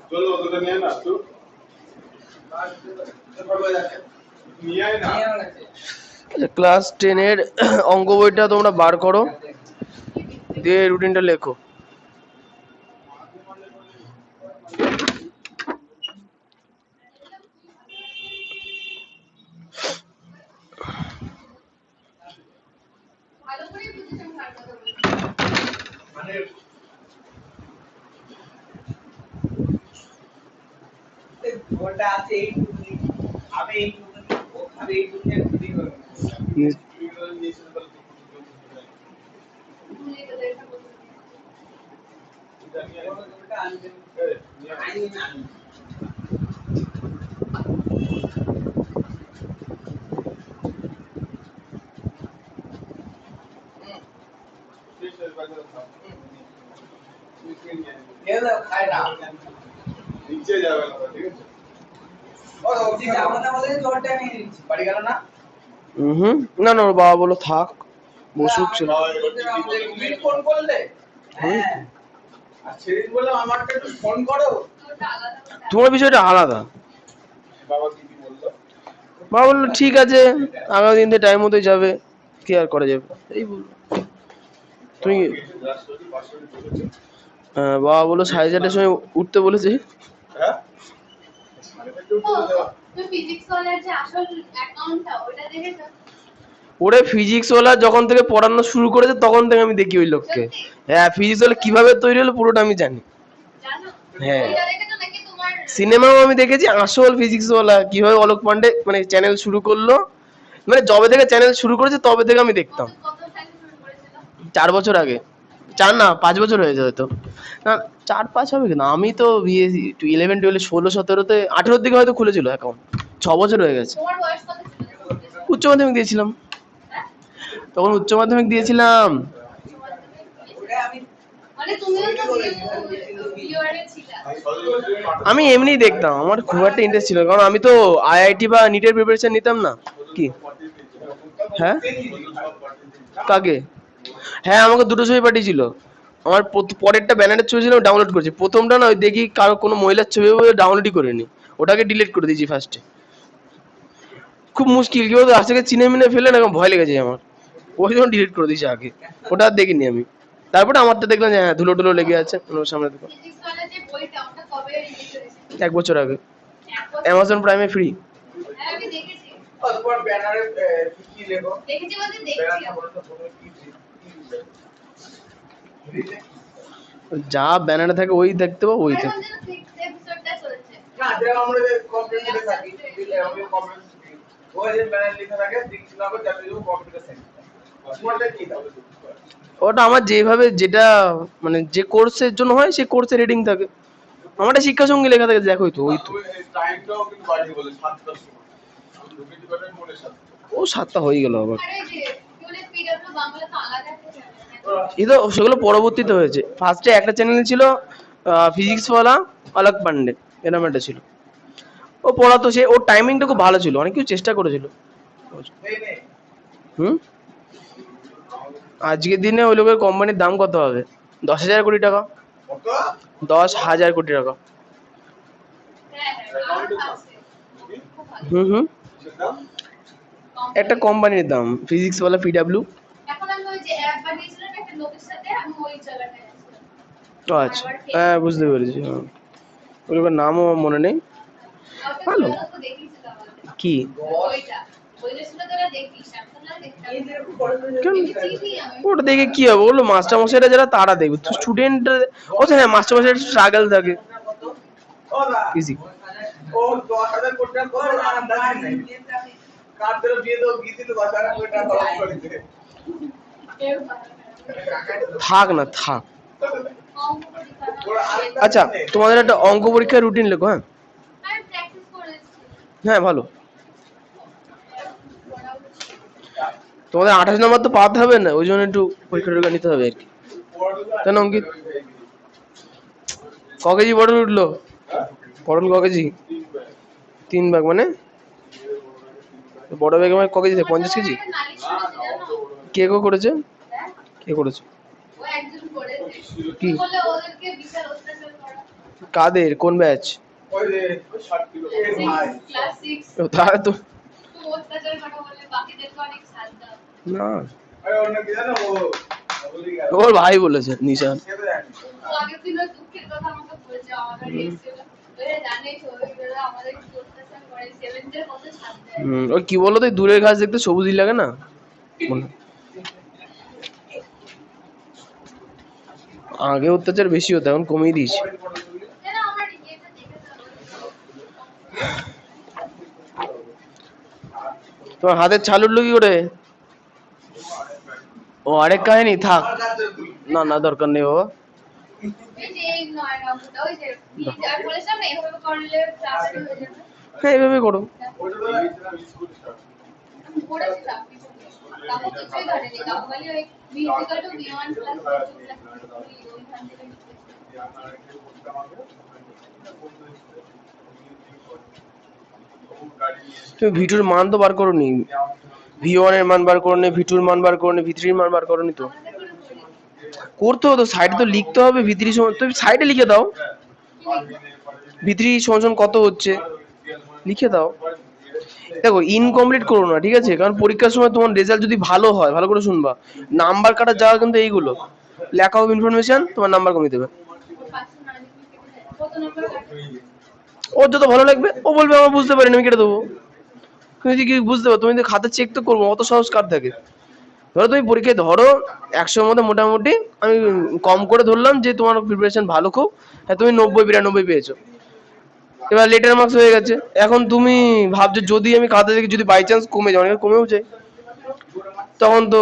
চলো ওটা নিয়ে না তো ক্লাস 10 এর অঙ্ক বইটা তোমরা বার করো, দিয়ে রুটিনটা লেখো। ওটা আছে এই আমি এই ওখানে এই দুনিয়া করে নিচে যাবে না, ঠিক আছে? ও ওদি যাবো না বলে জোরটা নিয়ে নিচ্ছি বাড়ি গেল না। না না, ওর বাবা বললো থাক, বসুক ছিল। তুমি ফোন করলে? হ্যাঁ, আর সেদিন বললাম আমাকে একটু ফোন করো। তোমার বিষয়টা আলাদা। বাবা কি বললো? বাবা বললো ঠিক আছে, আগামী দিন টাইম মতোই যাবে, কি আর করা যাবে, এই বললো। তুমি বাবা বললো 4:30টার সময় উঠতে বলেছে। হ্যাঁ ওরে ফিজিক্স ওয়ালা যখন থেকে পড়ানো শুরু করেছে তখন থেকে আমি দেখি ওই লোককে। হ্যাঁ, ফিজিক্স ওয়ালা কিভাবে তৈরি হলো পুরোটা আমি জানি। হ্যাঁ, সিনেমাও আমি দেখেছি। আসল ফিজিক্স ওয়ালা কিভাবে অলোক পান্ডে মানে চ্যানেল শুরু করলো, মানে যবে থেকে চ্যানেল শুরু করেছে তবে থেকে আমি দেখতাম। 4 বছর আগে, 4 না 5 বছর হয়েছে হয়তো, না 4-5 হবে কিনা। আমি তো 11 12 16 17তে 18 দিকে হয়তো খুলেছিল অ্যাকাউন্ট, 6 বছর হয়ে গেছে। উচ্চ মাধ্যমিক দিয়েছিলাম তখন, উচ্চ মাধ্যমিক দিয়েছিলাম। আমি এমনি দেখতাম, আমার খুব একটা ইন্টারেস্ট ছিল, কারণ আমি তো আইআইটি বা নিটের প্রিপারেশন নিতাম না। কি? হ্যাঁ, কাকে? হ্যাঁ, আমাকে দুটো ছবি পাঠিয়েছিল। আমার পরেরটা ব্যানারের ছবি ছিল, ডাউনলোড করেছি। প্রথমটা না ওই দেখি কারো কোনো মহিলার ছবি ডাউনলোডই করিনি, ওটাকে ডিলিট করে দিয়েছি ফার্স্টে। খুব মুশকিল, কেউ তো আজকে চিনে মিনে ফেলে না, ভয় লেগেছে আমার, ওই জন্য ডিলিট করে দিয়েছি আগে, ওটা আর দেখিনি আমি। তারপরে আমারটা দেখলাম যে হ্যাঁ ধুলো টুলো লেগে আছে ওর সামনে দেখো। 1 বছর আগে অ্যামাজন প্রাইমে ফ্রি। তোমার ব্যানারে কি লেখো? দেখেছি বলতে দেখছি যা ব্যানারে থাকে ওই দেখতে পাবো, ওই দেখতে। না যেটা আমরা কম্পিউটারে থাকি আমি কম্পিউটার ওই যে ব্যানার লেখা থাকে দেখছি না যাতে তুমি কম্পিউটার সেন্টার তোমারটা কি দাও? ওটা আমার যেভাবে যেটা মানে যে কোর্সের জন্য হয় সেই কোর্সের রিডিং থাকে। আমারটা শিক্ষা সঙ্গী লেখা থাকে, দেখোই তো, ওই তো। টাইমটাও কিন্তু বাড়িয়ে বলে 7টার সময় আমি ঢুকে দিবারে মনে 7টা। ও 7টা হয়ে গেল আবার। এই তো সেগুলো পরবর্তীতে হয়েছে। ফার্স্টে একটা চ্যানেল ছিল ফিজিক্স ওয়ালা অলোক পান্ডে, এরকম একটা ছিল। ও পড়াতো, সে ওর টাইমিংটা খুব ভালো ছিল, অনেক কিছু চেষ্টা করেছিল। আজকের দিনে ওই লোকের কোম্পানির দাম কত হবে? 10,000 কোটি টাকা। 10,000 কোটি টাকা। হুম, একটা কোম্পানির দাম, ফিজিক্স ওয়ালা পিডব্লিউ। আচ্ছা, হ্যাঁ বুঝতে পেরেছি। হ্যাঁ, ওই লোকের নামও মনে নেই। ভালো। কি? ওটা দেখে কি হবে? বললো মাস্টার মশাইরা যারা তারা দেখবে, স্টুডেন্ট। ও হ্যাঁ, মাস্টার মশাইরা স্ট্রাগল থাকে। ইজি। ও 10,000 কোটি টাকা করে আন্দাজ নাই কার ধরে দিয়ে দাও গিয়ে তো 10,000 কোটি টাকা খরচ করে দিতে থাক না থাক। আচ্ছা, তোমাদের একটা অঙ্ক পরীক্ষার রুটিন লেখো। হ্যাঁ হ্যাঁ, ভালো। তোমাদের 28 নম্বর তো পাওয়াতে হবে না, ওই জন্য একটু পরীক্ষা টরীক্ষা নিতে হবে আর কি। কেন অঙ্কিত? ক কেজি পটল উঠলো? পটল ক কেজি? 3 ভাগ মানে বড় বেগম আমায় ক কেজি দেয়? 50 কেজি? না না অত বড় না। কে করেছে? কে করেছে? কি? কাদের? কোন ব্যাচ? ওই যে 60 কিলো তাহলে তো না, আরে অন্য কি জানো ও বলি গেল ওর ভাই বলেছে নিশান। সে তো জানি ওই কি বলতো, ওই দূরের ঘাস দেখতে সবুজই লাগে না? আগে অত্যাচার বেশি হতো, এখন কমিয়ে দিয়েছি। তোমার হাতের ছাল উঠলো কি করে? ও আরেক কাহিনী, থাক। না না, দরকার নেই বাবা। হ্যাঁ, এইভাবে করো। ওটা তো লাগিয়েছিলাম স্কুল স্টাফ তুমি ভিটুর মান তো বার করো নি, V1 এর মান বার করো নি, ভিটুর মান বার করো নি, V3 এর মান বার করো নি তো। করতে হতো, সাইডে তো লিখতে হবে V3 সমান, তুমি সাইডে লিখে দাও V3 সমান কত হচ্ছে, লিখে দাও। দেখো, ইনকমপ্লিট করো না, ঠিক আছে? কারণ পরীক্ষার সময় তোমার রেজাল্ট যদি ভালো হয়, ভালো করে শুনবা, নাম্বার কাটার জায়গা কিন্তু এইগুলো, ল্যাক অফ ইনফরমেশন তোমার নাম্বার কমিয়ে দেবে। ওর যত ভালো লাগবে ও বলবে আমার বুঝতে পারিনি, আমি কেটে দেবো। তুমি যদি কি বুঝতে পারো, তুমি খাতা চেক তো করবো, অত সহজ কার থাকে? ধরো তুমি পরীক্ষায় ধরো 100-এর মধ্যে মোটামুটি আমি কম করে ধরলাম যে তোমার প্রিপারেশন ভালো খুব, হ্যাঁ তুমি 90-92 পেয়েছো, এবার লেটার মার্কস হয়ে গেছে। এখন তুমি ভাবছো যদি আমি খাতা থেকে যদি বাই চান্স কমে যাও, অনেক কমেও যায়, তখন তো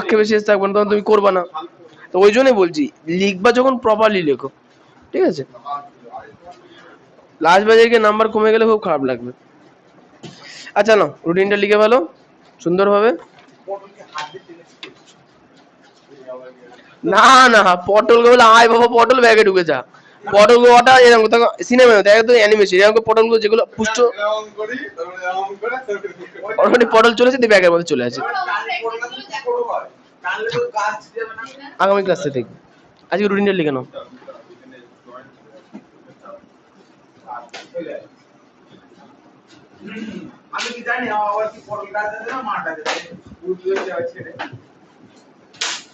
আক্ষেপে শেষ থাকবে না, তখন তুমি করবে না। তো ওই জন্যই বলছি, লিখবা যখন প্রপারলি লেখো, ঠিক আছে? লাস্ট বাজে নাম্বার কমে গেলে খুব খারাপ লাগবে। আচ্ছা না, রুটিনটা লিখে ভালো সুন্দরভাবে। না না, পটল গুলো আয় বাবা, পটল ব্যাগে ঢুকে যা। পটল গোটা এরকম সিনেমা দেখো তো, অ্যানিমেশন এরকম পটল গুলো যেগুলো পুষ্ট অলরেডি পটল চলেছে, দিয়ে ব্যাগের মধ্যে চলে আসে। আগামী ক্লাসে দেখবি, আজকে রুটিনটা লিখে নাও। আমি কি জানি আমার কি পটল গাছ আছে না মাঠ আছে, উঠলে যাবে ছেড়ে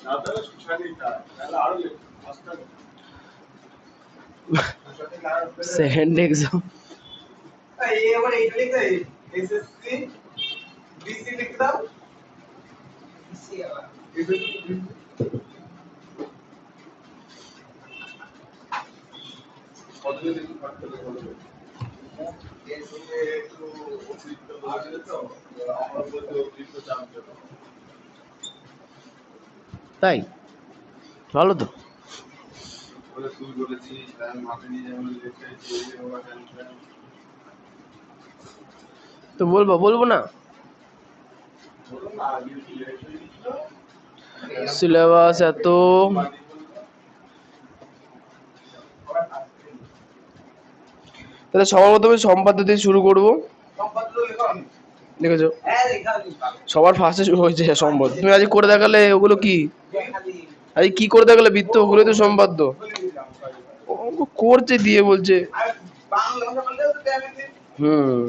না তাহলে সুশানি তাহলে আরো আসতে সেকেন্ড এক্সাম এই এবার এই লিখতে এসএসসি বিসি লিখতে দাও, বিসি আবার কতদিন একটু থাকতে হবে একটু অতিরিক্ত আছে তো আমার বলতে অতিরিক্ত চাপ দেবো। তাই ভালো তো। বলে তুই বলেছিস আমি মাকে নিয়ে যেমন লিখেছি ওরা টেনশন তো বলবো না, বলুন না আগে লেট হয়ে গেছিল সিলেবাস এত। তাহলে সবার প্রথমে সম্পাদ্য দিয়ে শুরু করবো, সম্পাদক লেখো আমি দেখেছো? হ্যাঁ লেখা আমি সবার ফার্স্টে শুরু হয়েছে সম্পাদ্য। তুমি আজ করে দেখালে ওগুলো কি, খালি আজ কি করে দেখালে বৃত্ত, ওগুলো তো সম্পাদ্য। বলে দিলাম ও করছে দিয়ে বলছে আর বাংলা ভাষা বললেও তো আমি হুম।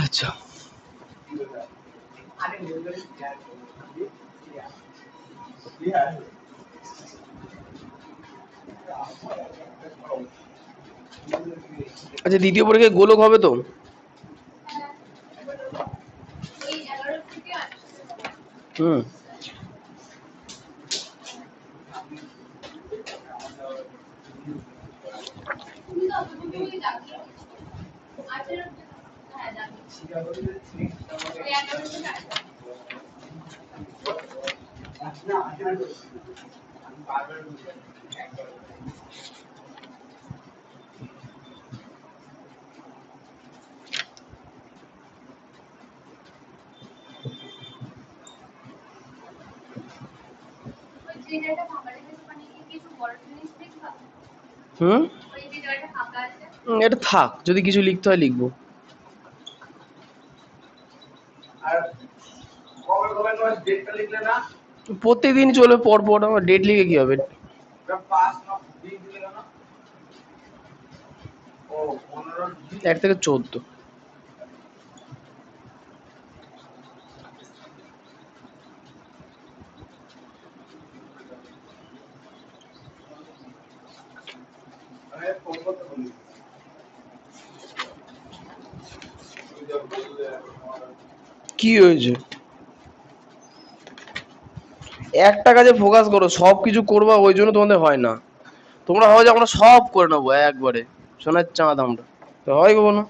আচ্ছা, আচ্ছা দ্বিতীয় পরীক্ষায় গোলক হবে তো? হুম। হুম, এটা থাক, যদি কিছু লিখতে হয় লিখবো। আর কবে কবে তোমার ডেটটা লিখলে না? প্রত্যেকদিন চলবে পর পর, আমার ডেট লিখে কি হবে? ওটা পাস না দিন দিলে না? ও 15 1 থেকে 14। মানে ফোন করতে বলি। কি হয়েছে? একটা কাজে ফোকাস করো, সব কিছু করবা, ওই জন্য তোমাদের হয় না। তোমরা হয় যে আমরা সব করে নেবো একবারে, সোনার চাঁদ আমরা, তো হয় গো না।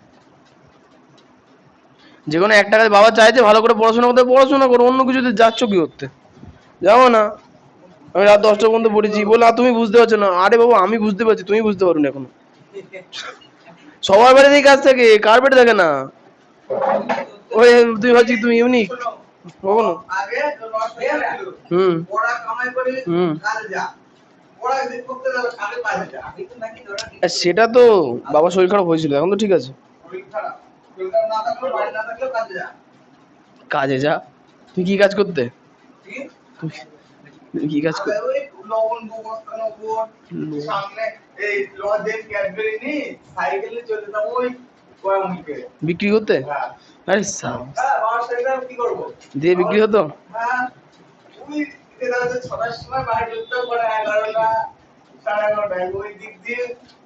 যে কোনো একটা কাজ বাবা চাইছে ভালো করে পড়াশোনা করতে, পড়াশোনা করো, অন্য কিছুতে যাচ্ছ কি করতে? যাও না। আমি রাত 10টা পর্যন্ত পড়েছি, বলে তুমি বুঝতে পারছো না। আরে বাবা আমি বুঝতে পারছি, তুমি বুঝতে পারো না এখনো। সবার বাড়িতেই কাজ থাকে, কার্পেট থাকে না। ওই তুমি ভাবছি তুমি ইউনিক কখনো। আগে তো লস হয়ে গেল। হুম পড়া কামাই করে হুম। কাজে যা। পড়া যদি করতে যাবে কাজে কাজে যা। আমি তো নাকি ধরা আর সেটা তো বাবার শরীর খারাপ হয়েছিল, এখন তো ঠিক আছে। শরীর খারাপ। শরীর খারাপ না থাকলে বাড়ি না থাকলে কাজে যা। কাজে যা? তুই কি কাজ করতে? কি? তুমি কি কাজ আগে করতে? ওই লবণ বস্তা নবর সামনে এই লজের ক্যাডবেরি নি সাইকেলে চলে যাবো ওই কয়ামুখে। বিক্রি করতে? হ্যাঁ। আরে সাবাস। হ্যাঁ, বাবার শরীর কি করবো? দিয়ে বিক্রি হতো? হ্যাঁ। ওই এটা হচ্ছে 6টার সময় বাইরে ঢুকতে পারে 11টা 11:30 ওই দিক দিয়ে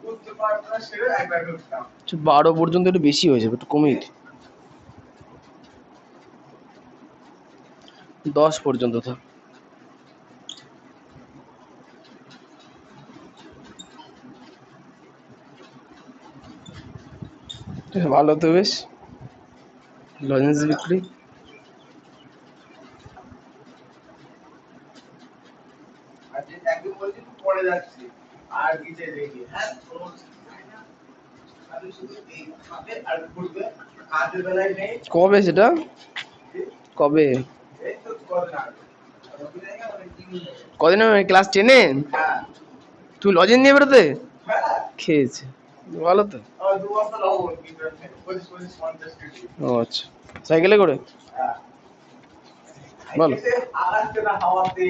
উঠতে পারতো না সেরে একবার ঢুকতাম। 12 পর্যন্ত একটু বেশি হয়ে যাবে, একটু কমিয়ে দি। 10 পর্যন্ত থাক। ভালো তো বেশ, লজেন্স বিক্রি। আর যে একদিন বলছি পড়ে যাচ্ছি আর নিচে দেখি হ্যাঁ কোনো না আমি শুধু এই খাবে আর ঘুরবে কাজের বেলায় নেই কবে সেটা? কবে? এই তো করে না রবি জায়গা মানে কি কদিন ক্লাস 10-এ? হ্যাঁ তুই লজেন্স নিয়ে বেরোতে হ্যাঁ খেয়েছে? ভালো তো। আর 2 বছর লবণ কিনতে 25-50 কেজি ও আচ্ছা, সাইকেলে করে? হ্যাঁ ভালো। এসে আগাচ্ছে না হাওয়াতে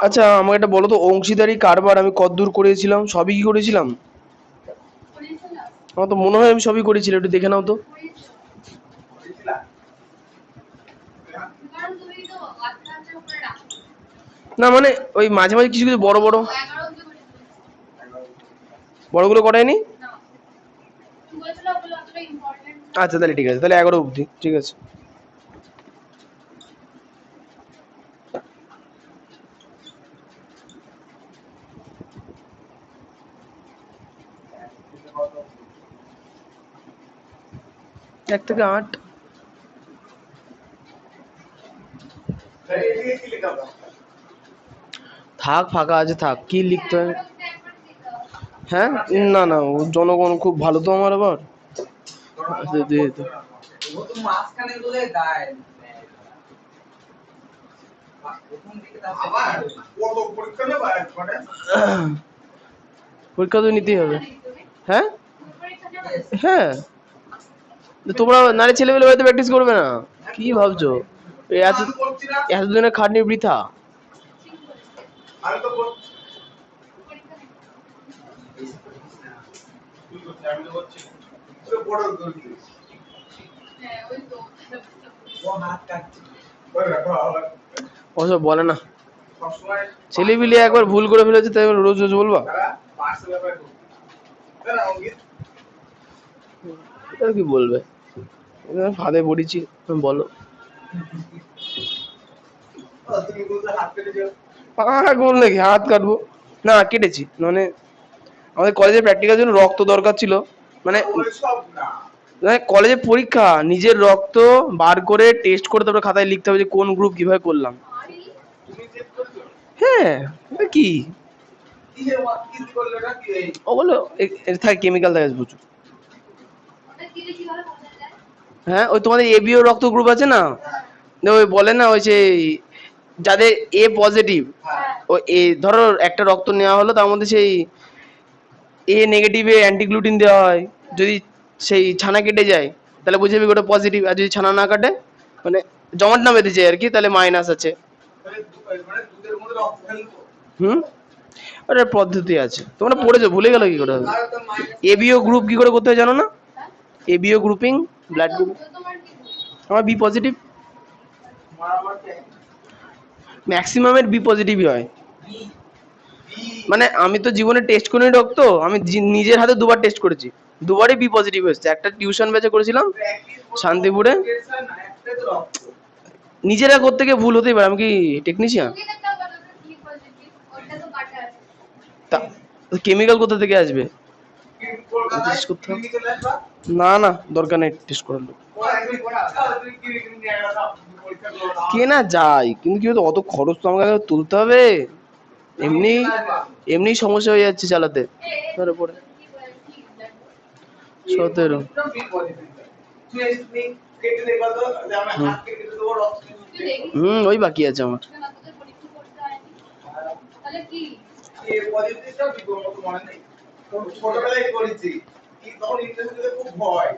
আচ্ছা আমাকে একটা বলো তো, অংশীদারি কারবার আমি কতদূর করেছিলাম? সবই কি করেছিলাম? আমার তো মনে হয় আমি সবই করেছিলাম, একটু দেখে নাও তো। না মানে ওই মাঝে মাঝে কিছু কিছু বড় বড়, বড়গুলো করায়নি। আচ্ছা তাহলে ঠিক আছে, তাহলে 11 অবধি ঠিক আছে। এক থেকে 8। থাক, ফাঁকা আছে থাক, কি লিখতে হয়? হ্যাঁ না না, ও জনগণ খুব ভালো তো আমার আবার। আচ্ছা দিয়ে দে। ও তো মাঝখানে বলে দেয় প্রথম দিকে আবার কত পরীক্ষা নেবা একবারে পরীক্ষা তো নিতেই হবে। হ্যাঁ হ্যাঁ, তোমরা নারী ছেলেমেলে বাড়িতে প্র্যাকটিস করবে না? কি ভাবছো এই এত এতদিনের খাটনি বৃথা? আমি তো বলছি তো বড় করছি হ্যাঁ ওই তো ও হাত কাটছে ওই ব্যাপার আবার ওসব বলে না, সবসময় ছেলেপিলে একবার ভুল করে ফেলেছে তাই রোজ রোজ বলবা? পার্সেল ব্যাপার না অঙ্কিত এটা কি বলবে? ফাঁদে পড়েছি, বলো। তুমি বলতে হাত কেটে যাও পাগল নাকি হাত কাটবো? না কেটেছি, মানে আমাদের কলেজে প্র্যাকটিক্যাল জন্য রক্ত দরকার ছিল, মানে ওই সব না কলেজে পরীক্ষা, নিজের রক্ত বার করে টেস্ট করে তারপরে খাতায় লিখতে হবে যে কোন গ্রুপ কিভাবে করলাম। তুমি চেক করছো? হ্যাঁ, এটা কি কি যে কি করলে না কি এই ওগুলো থাকে, কেমিক্যাল থাকে প্রচুর। হ্যাঁ, ওই তোমাদের এবিও রক্ত গ্রুপ আছে না, ওই বলে না ওই যে যাদের এ পজিটিভ, হ্যাঁ ও এ ধরো একটা রক্ত নেওয়া হলো, তার মধ্যে সেই এ নেগেটিভে অ্যান্টিগ্লুটিন দেওয়া হয়, যদি সেই ছানা কেটে যায় তাহলে বুঝে যাবি ওটা পজিটিভ, আর যদি ছানা না কাটে মানে জমাট না বেঁধে যায় আর কি, তাহলে মাইনাস আছে। মানে দুধের মধ্যে রক্ত ফেলতো হুম, ওটার পদ্ধতি আছে, তোমরা পড়েছো, ভুলে গেল কি করে হবে। আর তো মাইনাস এবিও গ্রুপ কি করে করতে হয় জানো না? ABO grouping, blood group. আমার বি পজিটিভ, মারামারি ম্যাক্সিমামের বি পজিটিভই হয়। বি বি মানে আমি তো জীবনে টেস্ট করিনি রক্ত, আমি নিজের হাতে দুবার টেস্ট করেছি, দুবারই বি পজিটিভ হয়েছে। একটা টিউশন ব্যাচে করেছিলাম শান্তিপুরে, না একটা তো রক্ত নিজেরা করতে গিয়ে ভুল হতেই পারে, আমি কি টেকনিশিয়ান? তা কেমিক্যাল কোথা থেকে আসবে? কলকাতায় টেস্ট করতে হবে। ক্লিনিকে আসবা না না, দরকার নেই টেস্ট করার। ওরা একদিন তুমি ক্লিনিকে নিয়ে আসবা পরীক্ষা করো না কে না যায়, কিন্তু কি বলতো, অত খরচ তো আমাকে আগে তুলতে হবে, এমনি এমনি সমস্যা হয়ে যাচ্ছে চালাতে, তার উপরে 17। ওই বাকি আছে আমার। ছোটবেলায় করেছি কি তখন ইন্টারেস্ট খুব ভয়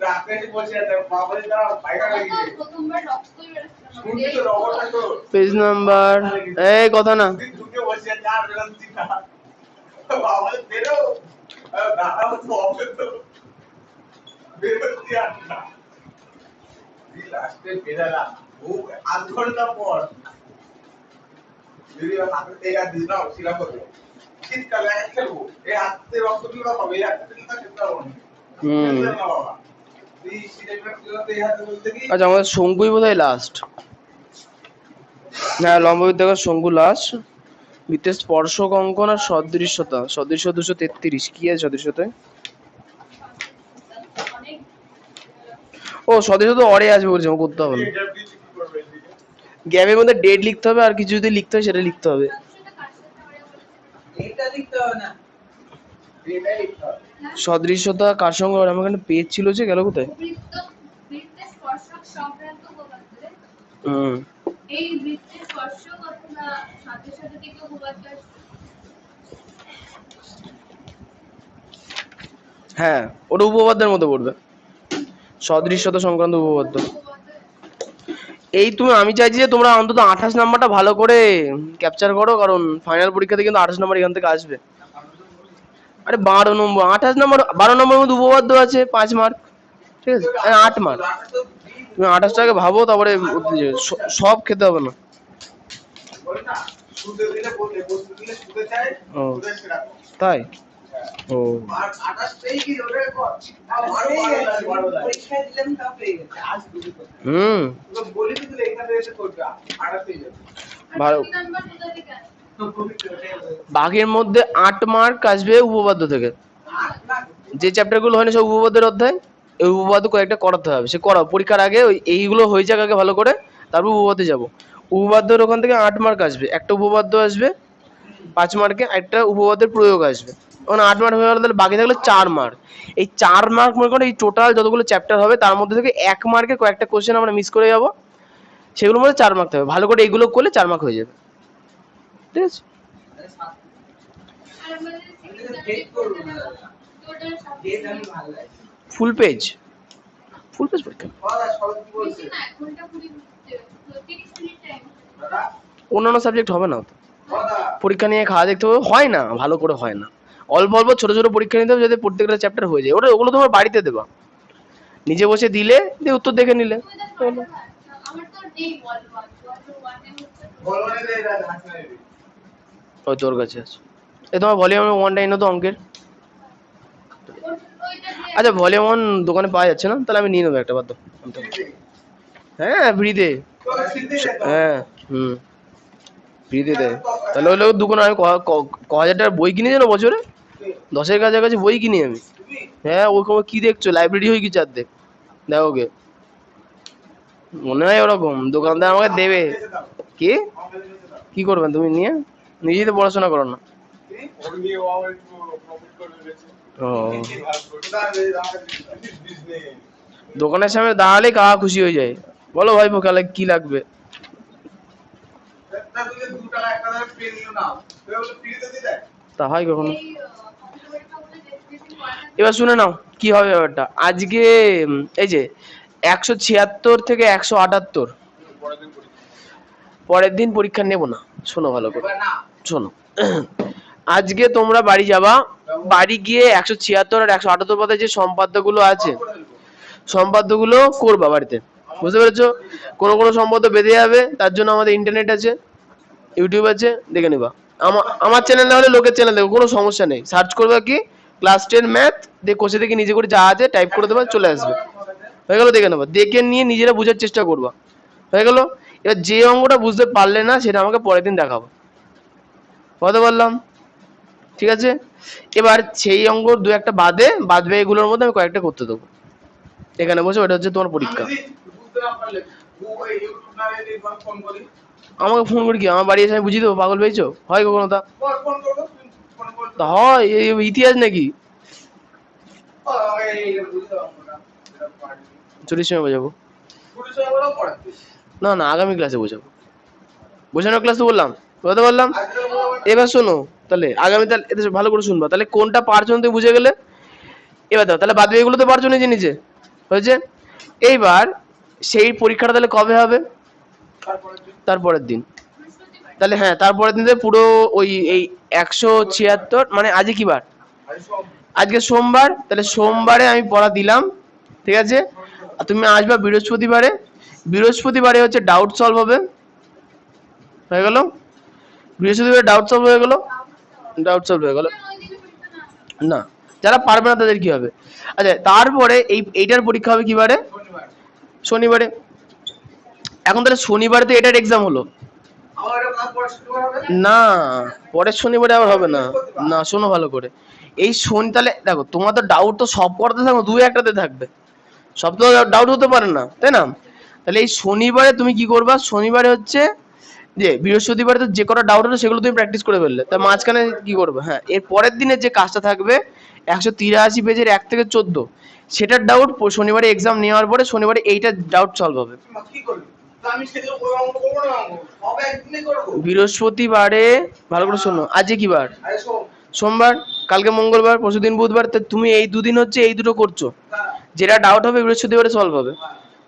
ডাক্তার বলছে বাবা দ্বারা বাইরে গিয়েছে শুনছি তো রবটটা তো পেজ নাম্বার, এই কথা না। ঢুকে বসে আছে আর বেরোচ্ছি না বাবা বেরো দাদা তো হবে তো বেরোচ্ছি আর না লাস্টে বেরালাম ও আধ ঘন্টা পর যদি হাতে থেকে আর দিস না শিলা করবে শীতকালে খেলবো এই হাতে রক্ত দিলে হবে এই হাতে দিলে খেলতে পারবো না বাবা এই শীতের এই হাতে বলতে কি আচ্ছা, আমাদের শঙ্কুই বোধহয় লাস্ট। হ্যাঁ, লম্ব বিদ্যাকার শঙ্কু লাস্ট। ভিত্তে স্পর্শক অঙ্কন আর সদৃশ্যতা, সদৃশ্য 233, কি আছে সদৃশ্যতায়? ও সদৃশ্য তো অরে আসবে বলছে, করতে হবে না। এটা দিতে কি করবে এদিকে গ্যাপের মধ্যে ডেট লিখতে হবে, আর কিছু যদি লিখতে হয় সেটা লিখতে হবে। এটা লিখতে হবে না এটা লিখতে হবে সদৃশ্যতা কার সঙ্গে হয়? আমার এখানে পেজ ছিল, যে গেল কোথায়? হুম, এই বৃত্তের স্পর্শক অথবা সাথে সাথে দিকে উপপাদ্য হ্যাঁ, ওটা উপপাদ্যের মধ্যে পড়বে, সদৃশ্যতা সংক্রান্ত উপপাদ্য। এই তুমি, আমি চাইছি যে তোমরা অন্তত 28 নাম্বারটা ভালো করে ক্যাপচার করো, কারণ ফাইনাল পরীক্ষাতে কিন্তু 28 নাম্বার এখান থেকে আসবে। আরে 12 নম্বর, 28 নম্বর, 12 নম্বরের মধ্যে উপপাদ্য আছে 5 মার্ক, ঠিক আছে, 8 মার্ক। তুমি 28টাকে ভাবো, তারপরে সব খেতে হবে না। বলে না সুদে দিলে বলতে বস্তু দিলে সুদে চাই ও সুদে সেরা তাই? ও আর 28 পেয়ে কি ওরে কর আরো পরীক্ষা দিলাম তা পেয়ে গেছে আজ দুটো হুম, তো বলি তো এখানে এসে করবে 28 পেয়ে যাবে ভালো। নাম্বার কোথা থেকে আসে? বাঘের মধ্যে 8 মার্ক আসবে উপপাদ্য থেকে। যে চ্যাপ্টারগুলো হয় না সব উপপাদ্যের অধ্যায়, এই উপপাদ্য কয়েকটা করাতে হবে, সে করাও পরীক্ষার আগে, ওই এইগুলো হয়ে যাক আগে ভালো করে, তারপর উপপাদ্যে যাবো। উপপাদ্যের ওখান থেকে 8 মার্ক আসবে, একটা উপপাদ্য আসবে 5 মার্কে, একটা উপপাদ্যের প্রয়োগ আসবে। ওখানে 8 মার্ক হয়ে গেল, তাহলে বাকি থাকলো 4 মার্ক। এই 4 মার্ক মনে করো এই টোটাল যতগুলো চ্যাপ্টার হবে তার মধ্যে থেকে 1 মার্কে কয়েকটা কোশ্চেন আমরা মিস করে যাবো, সেগুলোর মধ্যে 4 মার্ক থাকবে। ভালো করে এইগুলো করলে 4 মার্ক হয়ে যাবে, ঠিক আছে? আর আমাদের ডেট করব না টোটাল ডেট আমি ভালো লাগে ফুল পেজ, ফুল পেজ পরীক্ষা। দাদা সব কি বলছে না ঘন্টা 20 30 মিনিট টাইম দাদা অন্যান্য সাবজেক্ট হবে না তো, দাদা পরীক্ষা নিয়ে খাওয়া দেখতে হবে, হয় না ভালো করে, হয় না। অল্প অল্প ছোট ছোট পরীক্ষা নিতে হবে, যাতে প্রত্যেকটা চ্যাপ্টার হয়ে যায়। ওগুলো তোমার বাড়িতে দেবা, নিজে বসে দিলে দিয়ে উত্তর দেখে নিলে। আমার তো নেই বল ওয়ানে হচ্ছে বলনে দে দাদা হাসনা দিবি ওই তোর কাছে আছে, এই তোমার ভলিউম 1টা এনে তো অঙ্কের। ওইটা দিয়ে আচ্ছা, ভলিউম 1 দোকানে পাওয়া যাচ্ছে না, তাহলে আমি নিয়ে নেবো একটা, বাদ দাও। হ্যাঁ, ফ্রিতে। তো সিদ্ধি দে হ্যাঁ, হুম, ফ্রিতে দেয়। তাহলে ওই লোক দোকানে আমি ক হাজার টাকার বই কিনে জানো বছরে, 10-এর কাছাকাছি বই কিনি আমি। তুমি হ্যাঁ ওরকম কি দেখছো, লাইব্রেরি হয়ে কি চার দেখ, দেখো গে মনে হয় ওরকম দোকানদার আমাকে দেবে। কি কি করবেন তুমি নিয়ে, নিজেই তো পড়াশোনা করো না। ওর নিয়ে ও আবার একটু প্রফিট করে গেছে। ও বিজনেস দোকানের সামনে দাঁড়ালে কাকা খুশি হয়ে যায়, বলো ভাই কালে কি লাগবে। তা হয় কখনো। এই কম্পিউটার পরীক্ষাগুলো যেদিন পড়ানো এবার শুনে নাও কি হবে ব্যাপারটা আজকে। এই যে 176 থেকে 178 পরের দিন করি। পরের দিন পরীক্ষা নেব না, শোনো ভালো করে শোনো। আজকে তোমরা বাড়ি যাবা, বাড়ি গিয়ে 176 আর 178 পদে যে সম্পাদ্যগুলো আছে সম্পাদ্যগুলো করবা বাড়িতে, বুঝতে পেরেছো? কোনো কোনো সম্পাদ্য বেঁধে যাবে, তার জন্য আমাদের ইন্টারনেট আছে, ইউটিউব আছে, দেখে নিবা। আমার চ্যানেল না হলে লোকের চ্যানেল দেখো, কোনো সমস্যা নেই। সার্চ করবে কি ক্লাস 10 ম্যাথ দিয়ে কোষে থেকে নিজে করে যা আছে টাইপ করে দেবা, চলে আসবে। হয়ে গেল, দেখে নেবা, দেখে নিয়ে নিজেরা বোঝার চেষ্টা করবা। হয়ে গেল। এবার যে অঙ্কটা বুঝতে পারলে না সেটা আমাকে পরের দিন দেখাবো, কথা বললাম? ঠিক আছে। এবার সেই অঙ্ক দু একটা বাদে এগুলোর মধ্যে আমি কয়েকটা করতে দেবো এখানে বসে, ওটা হচ্ছে তোমার পরীক্ষা। আমাকে ফোন করে কি আমার বাড়ি এসে আমি বুঝিয়ে দেবো, পাগল পেয়েছো? হয় কখনো তা? তা হয় এই ইতিহাস নাকি? 40 সময় বোঝাবো? না না, আগামী ক্লাসে বোঝাবো। বোঝানোর ক্লাস তো বললাম, কথা বললাম। এবার শোনো তাহলে আগামী, তাহলে এটা ভালো করে শুনবা, তাহলে কোনটা পারছো না তুমি বুঝে গেলে। এবার দাও তাহলে বাদ এগুলো তো পারছো নিজে নিজে, হয়েছে। এইবার সেই পরীক্ষাটা তাহলে কবে হবে? তারপরের দিন। বৃহস্পতিবার। তাহলে হ্যাঁ তারপরের দিন পুরো ওই এই 176 মানে আজকে কি বার? আজকে সোমবার, তাহলে সোমবারে আমি পড়া দিলাম, ঠিক আছে। আর তুমি আসবা বৃহস্পতিবারে, বৃহস্পতিবারে হচ্ছে ডাউট সলভ হবে, হয়ে গেল। বৃহস্পতিবারে ডাউট সলভ হয়ে গেল, ডাউট সলভ হয়ে গেল। ওই দিনে পরীক্ষা না। না, যারা পারবে না তাদের কি হবে? আচ্ছা তারপরে এইটার পরীক্ষা হবে কি বারে? শনিবারে। এখন তাহলে শনিবারে তো এটার এক্সাম হলো না, পরের শনিবারে আবার হবে না। না শোনো ভালো করে, এই শনি তাহলে দেখো তোমার তো ডাউট তো সব করতে থাকো, দুই একটাতে থাকবে, সব তো ডাউট হতে পারে না, তাই না? তাহলে এই শনিবারে তুমি কি করবা, শনিবারে হচ্ছে যে বৃহস্পতিবারে তো যে কটা ডাউট হলো সেগুলো তুমি প্র্যাকটিস করে ফেললে, তার মাঝখানে কি করবে, হ্যাঁ এর পরের দিনের যে কাজটা থাকবে 183 পেজের 1 থেকে 14 সেটার ডাউট শনিবারে এক্সাম নেওয়ার পরে শনিবারে এইটা ডাউট সলভ হবে। বৃহস্পতিবারে ভালো করে শোনো, আজকে কি বার? সোমবার, কালকে মঙ্গলবার, পরশুদিন বুধবার, তা তুমি এই দুদিন হচ্ছে এই দুটো করছো, যেটা ডাউট হবে বৃহস্পতিবারে সলভ হবে,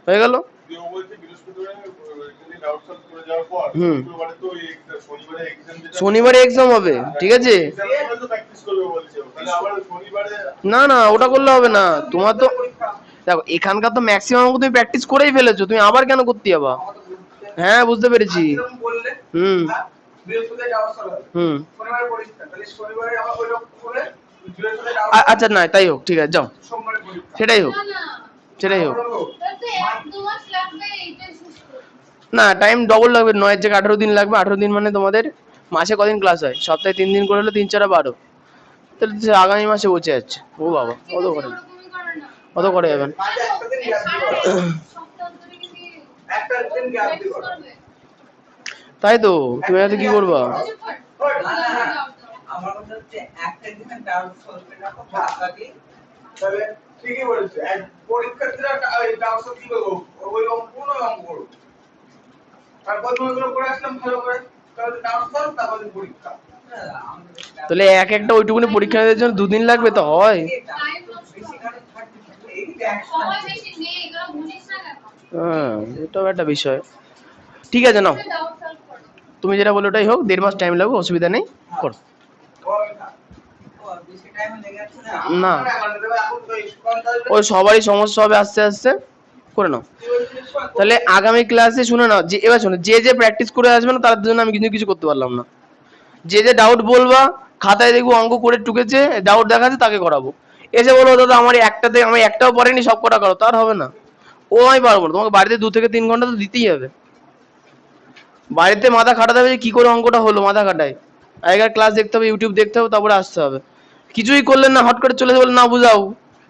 হয়ে গেল। দিয়ে ও বলছে বৃহস্পতিবারে যদি ডাউট সলভ করে যাওয়ার পর হুম। শুক্রবারে তো এই শনিবারে এক্সাম যেটা শনিবারে এক্সাম হবে, ঠিক আছে। এক্সাম তো প্র্যাকটিস করবে বলছে ও। তাহলে আবার শনিবারে না না ওটা করলে হবে না, তোমার তো দেখো এখানকার তো ম্যাক্সিমাম তুমি প্র্যাকটিস করেই ফেলেছো, তুমি আবার কেন করতে যাবা? হ্যাঁ বুঝতে পেরেছি। হুম হুম। আচ্ছা না তাই হোক, ঠিক আছে যাও, সেটাই হোক, না না, সেটাই হোক। তাতে 1-2 মাস লাগবে এইটাই শেষ করতে। না টাইম ডবল লাগবে, 9 থেকে 18 দিন লাগবে। 18 দিন মানে তোমাদের মাসে কদিন ক্লাস হয়? সপ্তাহে 3 দিন করে হলে 3 4 12, তাহলে তো আগামী মাসে বসে যাচ্ছে। ও বাবা ঠিক কত আছে, করে, ওরকমই করো না। কত করে যাবেন? সপ্তাহ ধরে কি একটা করবে? তাই তো তুমি এত কি করবা? চুপ কর। আমার মনে হচ্ছে একটা দিনে ডাউট সলভ করে রাখো, বাকি তাহলে ঠিকই বলেছে। এক পরীক্ষার্থীরা এই ডাউট সলভ কি করবো, ওই অঙ্ক করবো, তারপর তুমি ওগুলো করে আসলাম ভালো করে, তাহলে ডাউট সলভ, তারপরে পরীক্ষা। তাহলে এক একটা ওইটুকুনি পরীক্ষা দেওয়ার জন্য 2 দিন লাগবে, তো হয়? টাইম নষ্ট হবে। সময় বেশি নেই, এগুলো বুঝিস না কেন? হ্যাঁ এটাও একটা বিষয়। ঠিক আছে নাও, ডাউট সলভ করো। তুমি যেটা বলো ওটাই হোক, 1.5 মাস টাইম লাগবে, অসুবিধা নেই, করো। না ওই সবারই সমস্যা হবে আস্তে আস্তে, করে নাও। তাহলে আগামী ক্লাসে শুনে নাও, যে এবার শোনো, যে যে প্র্যাকটিস করে আসবে না তার জন্য আমি কিন্তু কিছু করতে পারলাম না। যে যে ডাউট বলবা, খাতায় দেখবো অঙ্ক করে টুকেছে, ডাউট দেখাচ্ছে তাকে করাবো। এসে বলবো দাদা আমার একটাতে আমি একটাও পড়েনি সব কটা করো, তার হবে না। ও আমি পারবো না, তোমাকে বাড়িতে 2 থেকে 3 ঘন্টা তো দিতেই হবে, বাড়িতে মাথা খাটাতে হবে যে কি করে অঙ্কটা হলো, মাথা খাটায়। আগেকার ক্লাস দেখতে হবে, ইউটিউব দেখতে হবে, তারপরে আসতে হবে। কিছুই করলেন না, হট করে চলে বললেন না বুঝাও,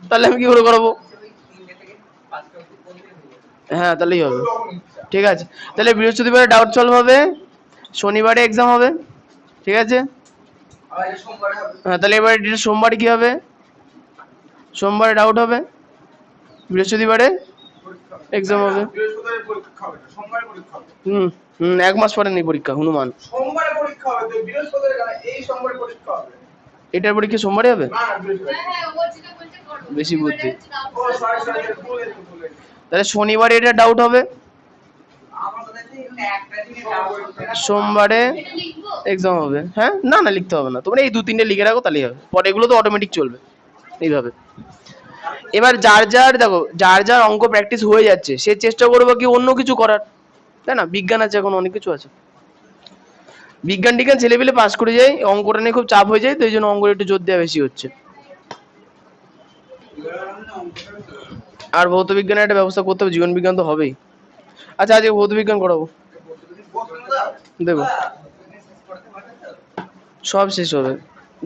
তাহলে আমি কি করে করাবো? ওই 3টে থেকে 5টা অবধি বললেই হয়ে যাবে। হ্যাঁ তাহলেই হবে। তোর যখন ইচ্ছা। ঠিক আছে, তাহলে বৃহস্পতিবারে ডাউট সলভ হবে, শনিবারে এক্সাম হবে, ঠিক আছে? আবার এটা সোমবারে হবে। হ্যাঁ তাহলে এবারে সোমবারে কি হবে? সোমবারে ডাউট হবে, বৃহস্পতিবারে পরীক্ষা হবে। এক্সাম হবে। বৃহস্পতিবারে পরীক্ষা হবে না, সোমবারে পরীক্ষা হবে। এক মাস পরে নেই পরীক্ষা, হনুমান। সোমবারে পরীক্ষা হবে, তো বৃহস্পতিবারে কেন? এই সোমবারে পরীক্ষা হবে। এটার পরীক্ষা সোমবারে হবে? না না, বৃহস্পতিবারে। হ্যাঁ ও যেটা বলছে করো। বেশি বুদ্ধি। ও সরি সরি, ভুলে ভুলে। তাহলে শনিবারে এটা ডাউট হবে, আমার কথা হচ্ছে এখানে একটা দিনে ডাউট হচ্ছে না। সোমবারে এটা লিখবো? এক্সাম হবে। হ্যাঁ না না লিখতে হবে না, তোমরা এই 2-3টে লিখে রাখো তাহলেই হবে, পরে এগুলো তো অটোমেটিক চলবে এইভাবে। এবার যার যার দেখো, যার যার অঙ্ক প্র্যাকটিস হয়ে যাচ্ছে সে চেষ্টা করবে কি অন্য কিছু করার, তাই না? বিজ্ঞান আছে, এখন অনেক কিছু আছে, বিজ্ঞান টিজ্ঞান ছেলেপেলে পাস করে যায়, অঙ্কটা নিয়ে খুব চাপ হয়ে যায়, তো এই জন্য অঙ্কের একটু জোর দেওয়া বেশি হচ্ছে। আর ভৌত বিজ্ঞানের একটা ব্যবস্থা করতে হবে, জীবন বিজ্ঞান তো হবেই। আচ্ছা আজকে ভৌত বিজ্ঞান করাবো, দেবো, সব শেষ হবে,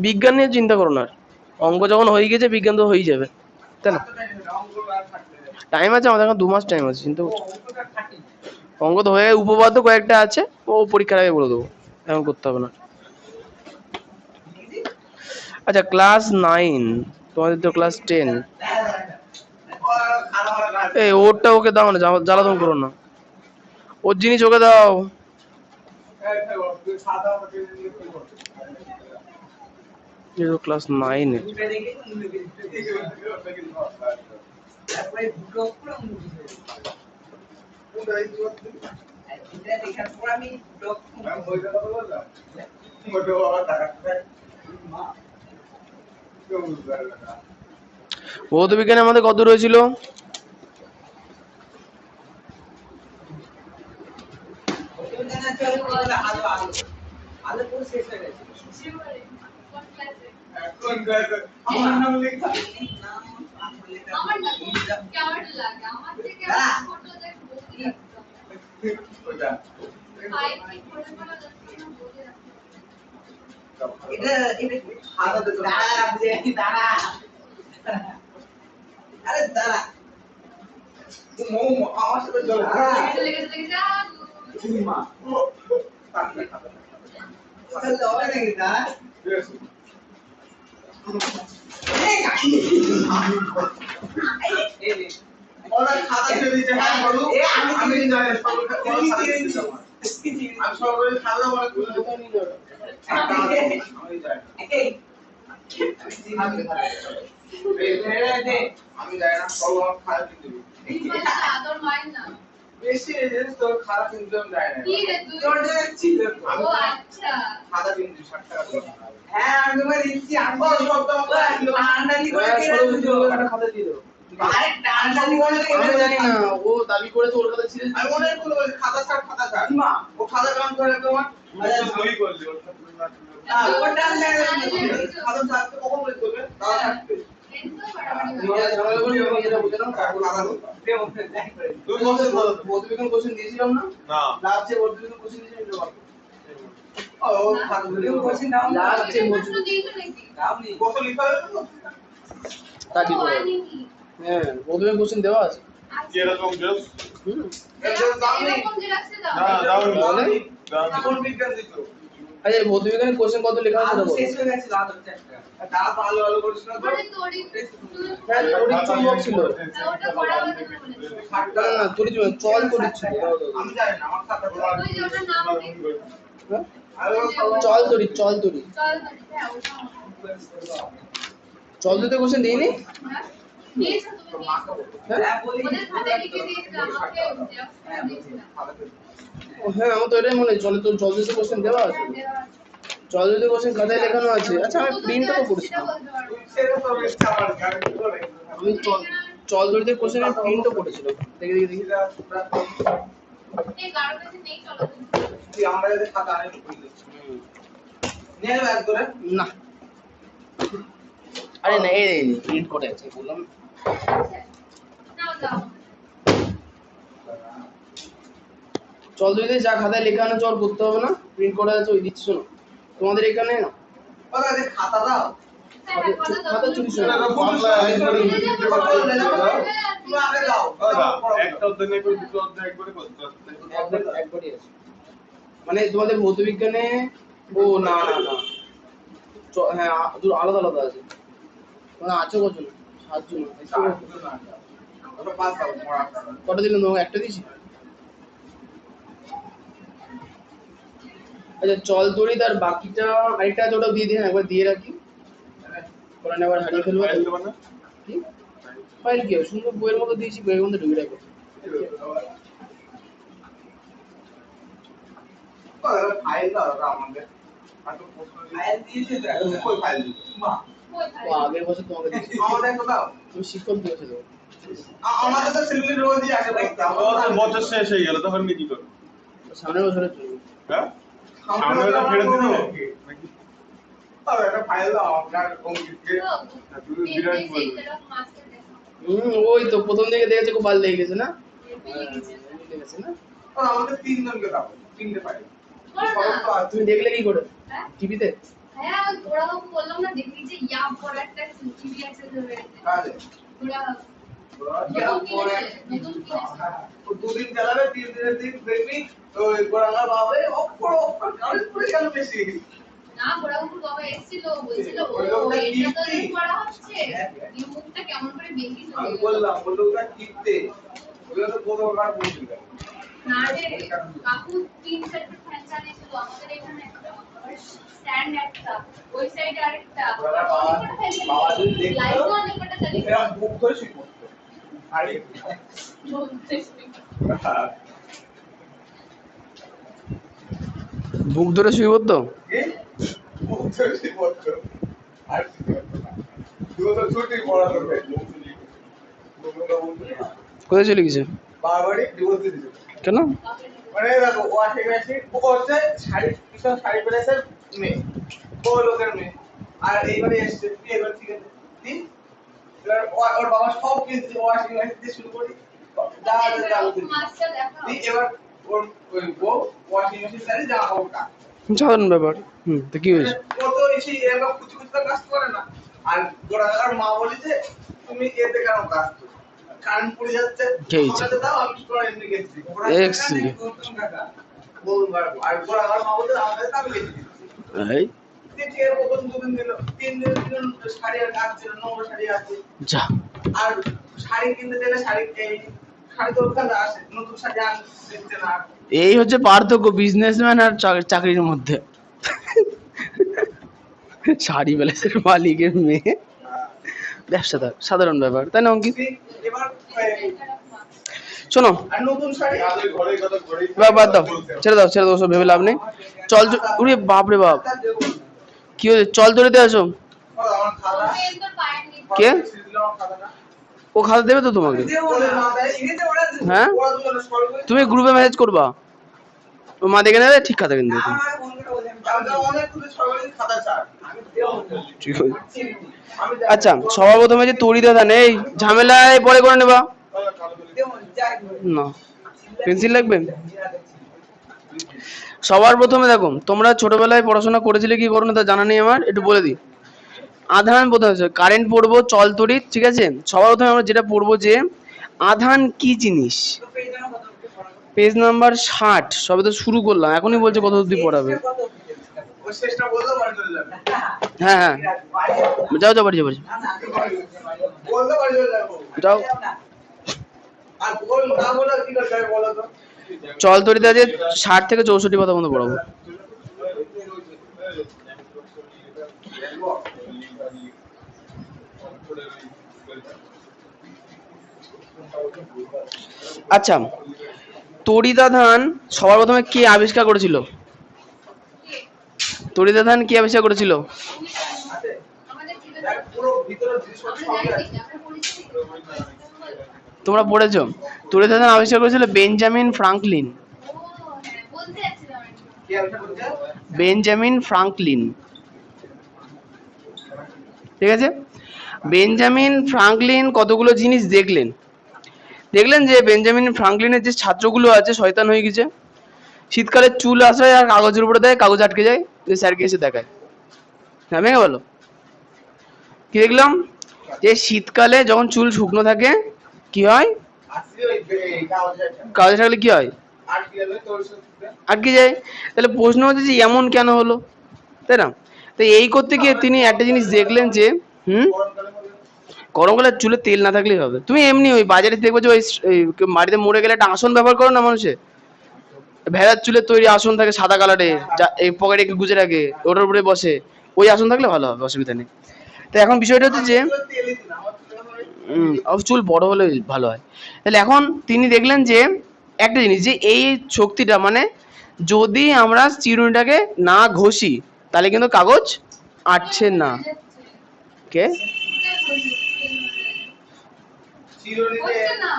বিজ্ঞান নিয়ে চিন্তা করো না আর। অঙ্ক যখন হয়ে গেছে বিজ্ঞান তো হয়েই যাবে, তাই না? টাইম আছে আমাদের, এখন 2 মাস টাইম আছে, চিন্তা করছি। অঙ্ক তো হয়ে উপপাদ্য কয়েকটা আছে, ও পরীক্ষার আগে বলে দেবো, এখন করতে হবে না। আচ্ছা ক্লাস 9, তোমাদের তো ক্লাস 10। এই ওরটা ওকে দাও না, জ্বালাতন করো না, ওর জিনিস ওকে দাও। এই তো ক্লাস 9 এ। তারপরে দুটো পুরো মুভি হয়ে এটা দেখার পর আমি ভৌত বিজ্ঞানে আমাদের কত রয়েছিল? আলো পুরো শেষ হয়ে গেছে। ডিসেম্বরে কোন ক্লাসে? আমার নাম লেখা আমার না কেমন লাগে আমার থেকে ছোট দেখ বলতে একদম ওটা ফাইভ কি করে বলা যাচ্ছে না বলে রাখতে এটা হাতে দাঁড়া বুঝে দাঁড়া আরে দাঁড়া তুমি আমার সাথে চল লেগে যা তুমি মা তাহলে ওরে নাকি দাঁড়া ওরা খাতা ছেড়ে দিতে হ্যাঁ বলো আমি জানি সব আমি সবাই খাতা বলে তুলে দেবো নি ধরো আমি জানি আমি জানি না সব আমার খাতা দিতে দিবি আদর মাইন না বেশি জিনিস তোর খাতা কিনতে আমি জানি না কি রে তুই তোর যে ছিল ও আচ্ছা খাতা কিনতে 60 টাকা করে হ্যাঁ আমি তোমায় দিচ্ছি আমি সব তো টান্ডালি করে কেটে দিও একটা খাতা দিয়ে দাও আরে টান্ডালি করে কেটে জানি না ও দাবি করেছে ওর কথা ছিঁড়ে আমি অনেক গুলো খাতা ছাড় মা ও খাতা কাম করে তোমার সই করলি ওর ও টান্ডালি খাতা ছাড় তো কখন বলে করবে দাও থাকবে এত বাড়াবাড়ি তোমরা ঝামেলা করে নিজেরা বুঝে নাও, কাকু খাতা দে ওকে যাই করে তুই ভৌত বিজ্ঞান কোশ্চেন দিয়েছিলাম না? না লাস্ট যে ভৌত বিজ্ঞান কোশ্চেন দিয়েছিলাম এটা বলো। ও খাতা দিও কোশ্চেন দাও লাস্ট যে ভৌত প্রশ্ন দিয়েছো নাকি দাও নি কত লিখা হলো তো তা কি ও করে? আনিনি হ্যাঁ ভৌত বিজ্ঞান কোশ্চেন দেওয়া আছে। যেরকম জেরক্স হুম এরকম যে রাখছে দাও না দাও বলে? কোন বিজ্ঞান দিত আচ্ছা ভৌত বিজ্ঞানের কোশ্চেন কত লেখা আছে আলু দেখো। শেষ হয়ে গেছে লাল চারটা দাও আলু আলু করিস না তো মানে তোড়ি হ্যাঁ তড়িৎ চুম্বক ছিল। ওটা বাড়াবাড়ি করে বলেছে না না তড়িৎ চুম্বক, চল তড়িৎ ছিল। আমি জানি না আমার খাতা বলা ওই যে ওটার নাম কি হ্যাঁ? আলু চল তড়িৎ, চল তড়িৎ। চল হ্যাঁ ওটা চল তড়িৎ কোশ্চেন দিইনি? হ্যাঁ দিয়েছো তুমি হ্যাঁ ওদের খাতায় লিখে দিয়েছে আমাকে দিয়েছিলাম হ্যাঁ আমার তো এটাই মনে হয়, চলে তো চল তড়িৎ কোশ্চেন দেওয়া আছে। চল তড়িৎ কোশ্চেন খাতায় লেখানো আছে। আচ্ছা আমি প্রিন্টও তো করেছিলাম, সেটা তো ইচ্ছা আমার গাড়ি করে আমি চল তড়িৎ কোশ্চেনের প্রিন্টও করেছিলাম। দেখি দেখি দেখি। এই গাড়ো কাছে নেই চলো তুই আমরা যদি খাতা আনে নিয়ে নেবে এক করে না আরে না এই প্রিন্ট করে আছে বললাম। নাও যাও চল তড়িৎে যা খাতায় লেখানো চল করতে হবে না, প্রিন্ট করা আছে ওই দিচ্ছ না তোমাদের এখানে না। ওরা যে খাতা দাও খাতা চুরি শুনে বাংলা একবারে ইংরেজিতে কথা বলতে হবে। তুমি আগে দাও একটা অধ্যায় নেই করে দুটো অধ্যায় একবারে করতে হচ্ছে। একবারই আছে মানে তোমাদের ভৌত বিজ্ঞানে ও না না না হ্যাঁ দুটো আলাদা আলাদা আছে মানে আছে কজন 7 জন ওটা পাস দাও পড়াটা কটা দিলেন তোমাকে একটা দিয়েছি আচ্ছা চল তড়িৎ আর বাকিটা আরেকটা আছে ওটা দিয়ে দিন একবার দিয়ে রাখি পরে আবার হারিয়ে ফেলবো ফাইল দেবো না? কি ফাইল কি সুন্দর বইয়ের মতো দিয়েছি বইয়ের মধ্যে ঢুকে রাখো ফাইল দাও আমাদের ফাইল দিয়েছে কই ফাইল দিয়েছে মা ও আগের বছর তোমাকে দিয়েছি আমাদের তো দাও তুমি শিক্ষক দিয়েছো তো আমাদের তো সিভিল রোজই আসে দেখতে বছর শেষ হয়ে গেল তখন কি করবো? সামনের বছরের জন্য হ্যাঁ সামনে ওটা ফেরত দিতে হবে নাকি? আরে একটা ফাইল দাও আপনার অঙ্কিতকে তুমি বিরাট বলবে। ওই তো প্রথম দিকে দেখেছে খুব ভালো লেগে গেছে না লেগেছে না আর আমাদের তিনজনকে দাও তিনটে ফাইল তুমি দেখলে কি করে টিভিতে হ্যাঁ ওরা বললাম না দেখি যে ইয়া পর একটা টিভি আছে আরে ওরা নতুন কিনেছে তো দুদিন চালাবে তিন দিনের দিন দেখবি ওই গোড়াঙ্গা বাবা অক্ষর অক্ষর কারেন্ট পড়ে গেল বেশি না গোড়াগুলো বাবা এসেছিল বলছিল ওই লোকটা এটা তো কিপ্তি। করা হচ্ছে এই মুখটা কেমন করে বেঁকে চলে আমি গেল। বললাম বললো ওটা কিনতে ওগুলো তো প্রথমবার বলছিল না রে কাকু 3-4টা ফ্যান চালিয়েছিল আমাদের এখানে একটা স্ট্যান্ড একটা ওই সাইডে আরেকটা বাবা যদি দেখতো, লাইট অনেক কটা চালিয়েছিল এরা বুক ধরে শুয়ে পড়তো আরে বুক ধরে শুয়ে পড়তো কি বুক ধরে শুয়ে পড়তো আর কি করতো না দুটো তো ছুটি পড়াতো কোথায় চলে গেছে বাবারই ডিভোর্স দিয়ে দিল কেন মানে দেখো ওয়াশিং মেশিন ও হচ্ছে শাড়ি পিছন শাড়ি পরেছে মেয়ে ও লোকের মেয়ে আর এইবারে এসছে তুই এবার ঠিক আছে দি এবার ওর বাবা সব কিনছে ওয়াশিং মেশিন দিয়ে শুরু করি যা যা যা মাছটা দেখা দি এবার ওর ওই বউ ওয়াশিং মেশিন চালিয়ে জামা কাপড় কাচ সাধারণ ব্যাপার তো কি হয়েছে কত এসে এরকম কুচি কুচি কাজ করে না আর গোড়াগার মা বলেছে তুমি এতে কেন কাজ করছো কারেন্ট পড়ে যাচ্ছে খেয়েছে। আমাকে দাও আমি করে এমনি গেছি Excellent. বলবার আর গোড়াগার মা বলতে আমাকে দাও আমি গেছি এই ঠিক এর প্রথম দুদিন দিল তিন দিন শাড়ি আর কাজ ছিল নম্বর শাড়ি আছে যা আর শাড়ি কিনতে গেলে শাড়ি এই শাড়ি তো ওখানে আসে নতুন শাড়ি আন দেখতে না এই হচ্ছে পার্থক্য বিজনেসম্যান আর চাকরির মধ্যে শাড়ি প্যালেসের মালিকের মেয়ে ব্যবসাদার সাধারণ ব্যাপার তাই না অঙ্কিত এবার শোনো আর নতুন শাড়ি আমাদের ঘরের কথা ঘরেই বাদ দাও ছেড়ে দাও সব ভেবে লাভ নেই চল উড়ে বাপ রে বাপ কি হয়েছে চল তড়িতে আসো আমার খালা মেন তো পায়নি কে? আমার খালা না ও খাতা দেবে তো তোমাকে হ্যাঁ? তুমি গ্রুপে মেসেজ করবা ও মা দেখে নেবে ঠিক খাতা কিনে দেবে ঠিক আছে আচ্ছা সবার প্রথমে যে তড়ি দাদা নেই ঝামেলায় পরে করে নেবা না পেন্সিল লাগবে সবার প্রথমে দেখো তোমরা ছোটবেলায় পড়াশোনা করেছিলে কি করো না তা জানা নেই আমার একটু বলে দিই আধান প্রথমে কারেন্ট পড়বো চল তড়িৎ ঠিক আছে সবার প্রথমে আমরা যেটা পড়বো যে আধান কি জিনিস পেজ নাম্বার 60 সবে তো শুরু করলাম এখনই বলছে কত অবধি পড়াবে হ্যাঁ হ্যাঁ যাও বাড়ি যাও চল তড়িৎ আছে 60 থেকে 64 কথা মতো পড়াবো আচ্ছা তড়িদাধান সবার প্রথমে কে আবিষ্কার করেছিল তড়িদাধান কে আবিষ্কার করেছিল আমাদের তোমরা পড়েছো তড়িদাধান আবিষ্কার করেছিল বেঞ্জামিন ফ্রাঙ্কলিন বলতে যাচ্ছিলাম বেঞ্জামিন ফ্রাঙ্কলিন ঠিক আছে বেঞ্জামিন ফ্রাঙ্কলিন কতগুলো জিনিস দেখলেন যে বেঞ্জামিন ফ্রাঙ্কলিনের যে ছাত্রগুলো আছে শয়তান হয়ে গেছে শীতকালে চুল আসে আর কাগজের উপরে দেয় কাগজ আটকে যায় স্যারকে এসে দেখায় হ্যাঁ ভেঙে বলো কি দেখলাম যে শীতকালে যখন চুল শুকনো থাকে কি হয়, আসলে ওই কাগজে কাগজে থাকলে কি হয়, আর কি হলো তোর সাথে আটকে যায়। তাহলে প্রশ্ন হচ্ছে যে এমন কেন হলো, তাই না? তো এই করতে গিয়ে তিনি একটা জিনিস দেখলেন যে গরমকালে হলো গরমকালে চুলে তেল না থাকলেই হবে। তুমি এমনি ওই বাজারে দেখবো যে ওই মাটিতে মরে গেলে একটা আসন ব্যবহার করো না মানুষে, ভেড়ার চুলের তৈরি আসন থাকে সাদা কালারে, এই পকেটে একটু গুজে রাখে, ওটার উপরে বসে, ওই আসন থাকলে ভালো হবে, অসুবিধা নেই। তো এখন বিষয়টা হচ্ছে যে তেলই দিন আমার চুল বড় হলে ভালো হয়। তাহলে এখন তিনি দেখলেন যে একটা জিনিস যে এই শক্তিটা মানে যদি আমরা চিরুনিটাকে না ঘষি তাহলে কিন্তু কাগজ আটছে না। কে চিরুনিতে হচ্ছে না।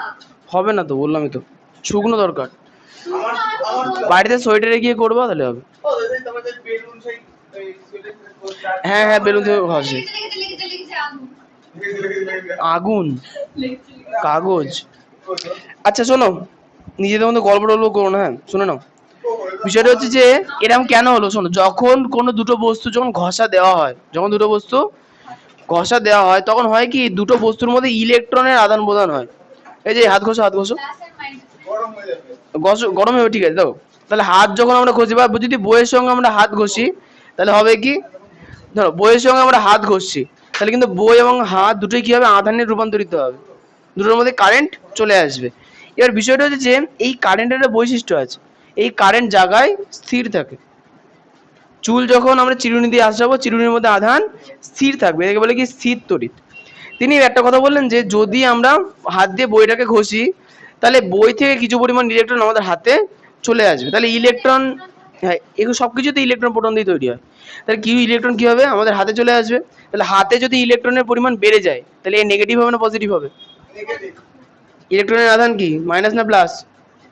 হবে না তো, বললামই তো, শুকনো দরকার। আমার আমার বাড়িতে সোয়েটারে গিয়ে করবো তাহলে হবে। ও দাদা তোমাদের বেলুন সেই এই সুইটের হ্যাঁ হ্যাঁ, বেলুন থেকে ঘষে। লিখেছে আগুন। আগুন, লিখেছে। কাগজ। আচ্ছা শোনো, নিজেদের মধ্যে গল্প টল্প করো না, হ্যাঁ শুনে নাও। বিষয়টা হচ্ছে যে এরকম কেন হলো, শোনো, যখন কোনো দুটো বস্তু যখন ঘষা দেওয়া হয়, যখন দুটো বস্তু ঘষা দেওয়া হয় তখন হয় কি দুটো বস্তুর মধ্যে ইলেকট্রনের আদান প্রদান হয়। এই যে হাত ঘষো, হাত ঘষো, প্লাস এন্ড মাইনাস। গরম হয়ে যাবে ঘষো, গরম হবে, ঠিক আছে। দেখো তাহলে হাত যখন আমরা ঘষি বা যদি বইয়ের সঙ্গে আমরা হাত ঘষি তাহলে হবে কি, ধরো বইয়ের সঙ্গে আমরা হাত ঘষছি তাহলে কিন্তু বই এবং হাত দুটোই কি হবে, আধানে রূপান্তরিত হবে, দুটোর মধ্যে কারেন্ট চলে আসবে। এবার বিষয়টা হচ্ছে যে এই কারেন্টের একটা বৈশিষ্ট্য আছে, এই কারেন্ট জায়গায় স্থির থাকে। চুল যখন আমরা চিরুনি দিয়ে আসাবো চিরুনির মধ্যে আধান স্থির থাকবে, এটাকে বলে কি স্থির তড়িৎ। তিনি একটা কথা বললেন যে যদি আমরা হাত দিয়ে বইটাকে ঘষি তাহলে বই থেকে কিছু পরিমাণ ইলেকট্রন আমাদের হাতে চলে আসবে। তাহলে ইলেকট্রন, হ্যাঁ এগুলো সবকিছুতে ইলেকট্রন প্রোটন দিয়ে তৈরি হয়। তাহলে কি ইলেকট্রন কি হবে, আমাদের হাতে চলে আসবে। তাহলে হাতে যদি ইলেকট্রনের পরিমাণ বেড়ে যায় তাহলে এই নেগেটিভ হবে না পজিটিভ হবে? নেগেটিভ ইলেকট্রনের আধান কি মাইনাস না প্লাস?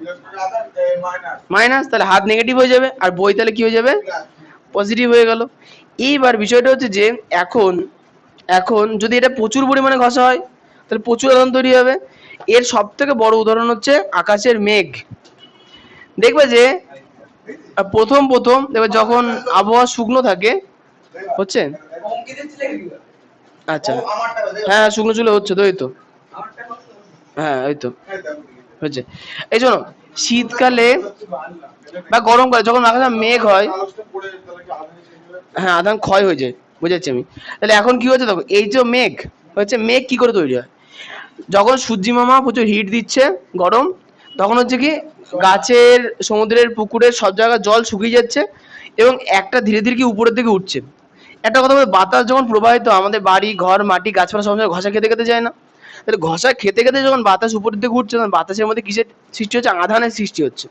ইলেকট্রন আদার মাইনাস মাইনাস। তাহলে হাত নেগেটিভ হয়ে যাবে আর বই তাহলে কি হয়ে যাবে, প্লাস পজিটিভ হয়ে গেল। এইবার বিষয়টা হচ্ছে যে এখন এখন যদি এটা প্রচুর পরিমাণে ঘষা হয় তাহলে প্রচুর আধান তৈরি হবে। এর সব থেকে বড় উদাহরণ হচ্ছে আকাশের মেঘ। দেখবে যে প্রথম প্রথম দেখবে যখন আবহাওয়া শুকনো থাকে হচ্ছে, অঙ্কিতের ছেলে কি আচ্ছা ও আমারটা হ্যাঁ শুকনো চুলে হচ্ছে তো, এই তো আমারটা কত হ্যাঁ এই তো হ্যাঁ দাও হচ্ছে। এই জন্য শীতকালে বা গরমকালে যখন আকাশে মেঘ হয়, কাগজটা পড়ে তাহলে কি আধারে শেষ হয়ে যাবে? হ্যাঁ আধান ক্ষয় হয়ে যায়, বুঝাচ্ছি আমি। তাহলে এখন কি হচ্ছে দেখো, এই যে মেঘ হচ্ছে, মেঘ কি করে তৈরি হয়, যখন সূর্যি মামা প্রচুর হিট দিচ্ছে গরম, তখন হচ্ছে কি গাছের, সমুদ্রের, পুকুরের সব জায়গায় জল শুকিয়ে যাচ্ছে এবং একটা ধীরে ধীরে কি উপরের দিকে উঠছে। একটা কথা বলে, বাতাস যখন প্রবাহিত আমাদের বাড়ি ঘর মাটি গাছপালা সব সময় ঘষা খেতে খেতে যায় না, তাহলে ঘষা খেতে খেতে যখন বাতাস উপরের দিকে উঠছে তখন বাতাসের মধ্যে কিসের সৃষ্টি হচ্ছে, আধানের সৃষ্টি হচ্ছে।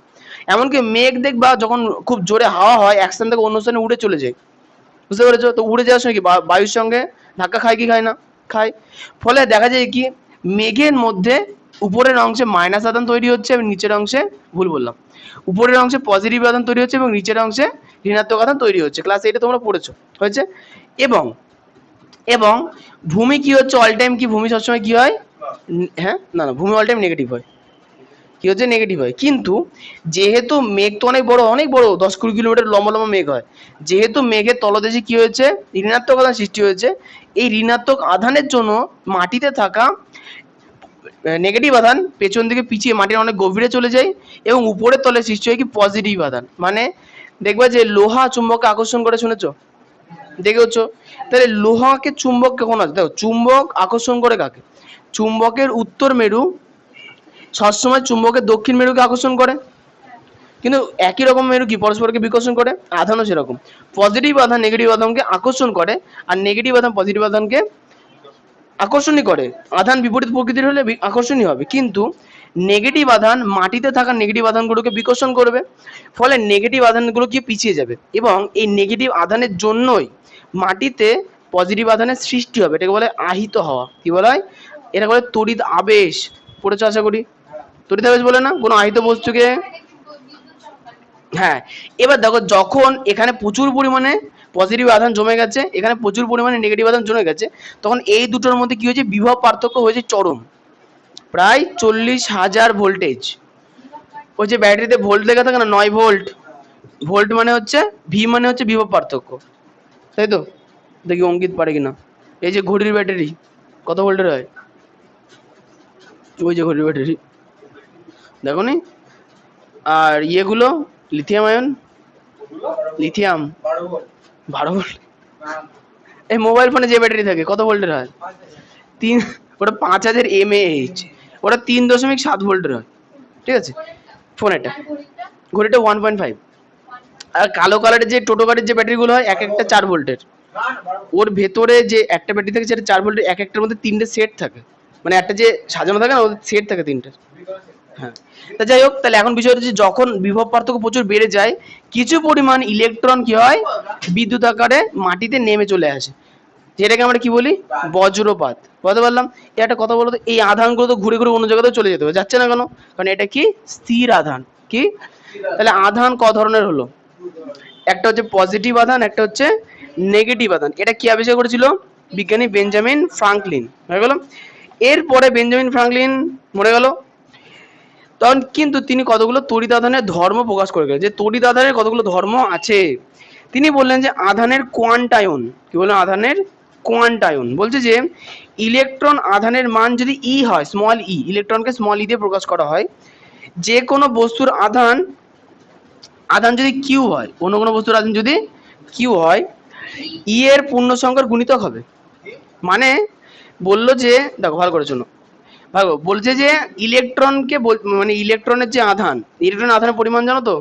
এমনকি মেঘ দেখবা যখন খুব জোরে হাওয়া হয় এক স্থান থেকে অন্য স্থানে উড়ে চলে যায়, বুঝতে পেরেছো? তো উড়ে যাওয়ার সময় কি বায়ুর সঙ্গে ধাক্কা খায় কি খায় না, খায়। ফলে দেখা যায় কি মেঘের মধ্যে উপরের অংশে মাইনাস আধান তৈরি হচ্ছে এবং নিচের অংশে, ভুল বললাম, উপরের অংশে পজিটিভ আধান তৈরি হচ্ছে এবং নিচের অংশে ঋণাত্মক আধান তৈরি হচ্ছে। ক্লাস 8 তোমরা পড়েছো, হয়েছে। এবং এবং ভূমি কি হচ্ছে, অল টাইম কি ভূমি সবসময় কি হয়, হ্যাঁ না না, ভূমি অল টাইম নেগেটিভ হয়, কি হচ্ছে নেগেটিভ হয়। কিন্তু যেহেতু মেঘ তো অনেক বড় 10-20 কিলোমিটার লম্বা লম্বা মেঘ হয়, যেহেতু মেঘের তলদেশে কি হয়েছে, ঋণাত্মক আধান সৃষ্টি হয়েছে, এই ঋণাত্মক আধানের জন্য মাটিতে থাকা নেগেটিভ আধান পেছন দিকে পিছিয়ে মাটির অনেক গভীরে চলে যায় এবং উপরের তলে সৃষ্টি হয় কি পজিটিভ আধান। মানে দেখবা যে লোহা চুম্বককে আকর্ষণ করে, শুনেছো, দেখেছো? তাহলে লোহাকে চুম্বক কখন আছে, দেখো চুম্বক আকর্ষণ করে কাকে, চুম্বকের উত্তর মেরু সবসময় চুম্বকের দক্ষিণ মেরুকে আকর্ষণ করে, কিন্তু একই রকম মেরু কি পরস্পরকে বিকর্ষণ করে, আধানও সেরকম। পজিটিভ আধান নেগেটিভ আধানকে আকর্ষণ করে আর নেগেটিভ আধান পজিটিভ আধানকে আকর্ষণই করে। আধান বিপরীত প্রকৃতির হলে আকর্ষণই হবে, কিন্তু নেগেটিভ আধান মাটিতে থাকা নেগেটিভ আধানগুলোকে বিকর্ষণ করবে, ফলে নেগেটিভ আধানগুলো কি পিছিয়ে যাবে এবং এই নেগেটিভ আধানের জন্যই মাটিতে পজিটিভ আধানের সৃষ্টি হবে। এটাকে বলে আহিত হওয়া। কি বলা হয়, এটা বলে তড়িৎ আবেশ। পড়েছো আশা করি, তড়িৎ আবেশ বলে না কোনো আহিত বস্তুকে। হ্যাঁ, এবার দেখো যখন এখানে প্রচুর পরিমাণে পজিটিভ আধান জমে গেছে, এখানে প্রচুর পরিমাণে নেগেটিভ আধান জমে গেছে, তখন এই দুটোর মধ্যে কি হয়েছে, বিভব পার্থক্য হয়েছে চরম, প্রায় 40,000 ভোল্টেজ। ওই যে ব্যাটারিতে ভোল্ট লেখা থাকে না, 9 ভোল্ট, ভোল্ট মানে হচ্ছে ভি মানে হচ্ছে বিভব পার্থক্য, তাই তো? দেখি অঙ্কিত পারে কিনা। এই যে ঘড়ির ব্যাটারি কত ভোল্টের হয়? ওই যে ঘড়ির ব্যাটারি, দেখো নি? আর ইয়েগুলো লিথিয়াম আয়ন, লিথিয়াম 12 ভোল্ট। এই মোবাইল ফোনে যে ব্যাটারি থাকে কত ভোল্টের হয়? 3, ওটা 5000 mAh, ওটা 3.7 ভোল্টের হয়, ঠিক আছে ফোনেটা। আর ঘড়িটা ঘড়িটা 1.5। আর কালো কালারের যে টোটো গাড়ির যে ব্যাটারিগুলো হয় এক একটা 4 ভোল্টের, ওর ভেতরে যে একটা ব্যাটারি থাকে সেটা 4 ভোল্টের, এক একটার মধ্যে 3টে সেট থাকে, মানে একটা যে সাজানো থাকে না ওদের সেট থাকে 3টে। হ্যাঁ, তা যাই হোক, তাহলে এখন বিষয় হচ্ছে যখন বিভব পার্থক্য প্রচুর বেড়ে যায় কিছু পরিমাণ ইলেকট্রন কি হয় বিদ্যুৎ আকারে মাটিতে নেমে চলে আসে, যেটাকে আমরা কি বলি বজ্রপাত। বলতে পারলাম? এই একটা কথা বলতো, এই আধানগুলো তো ঘুরে ঘুরে অন্য জায়গাতেও চলে যেতে হবে, যাচ্ছে না কেন? কারণ এটা কি স্থির আধান। কি তাহলে আধান ক ধরনের হলো? একটা হচ্ছে পজিটিভ আধান, একটা হচ্ছে নেগেটিভ আধান। এটা কি আবিষ্কার করেছিল? বিজ্ঞানী বেঞ্জামিন ফ্রাঙ্কলিন, হয়ে গেল। এরপরে বেঞ্জামিন ফ্রাঙ্কলিন মরে গেল, তখন কিন্তু তিনি কতগুলো তড়িৎ আধানের ধর্ম প্রকাশ করে গেলেন, যে তড়িৎ আধানের কতগুলো ধর্ম আছে। তিনি বললেন যে আধানের কোয়ান্টায়ন, কি বললেন? আধানের কোয়ান্টায়ন বলছে যে ইলেকট্রন আধানের মান যদি ই হয়, স্মল ই, ইলেকট্রনকে স্মল ই দিয়ে প্রকাশ করা হয়, যে কোনো বস্তুর আধান যদি কিউ হয়, অন্য কোনো বস্তুর আধান যদি কিউ হয়, ই এর পূর্ণ সংখ্যার গুণিতক হবে। মানে বললো যে, দেখো ভালো করে শোনো, ভালো বলছে যে ইলেকট্রনকে মানে ইলেকট্রনের যে আধান, ইলেকট্রন আধানের পরিমাণ জানো তো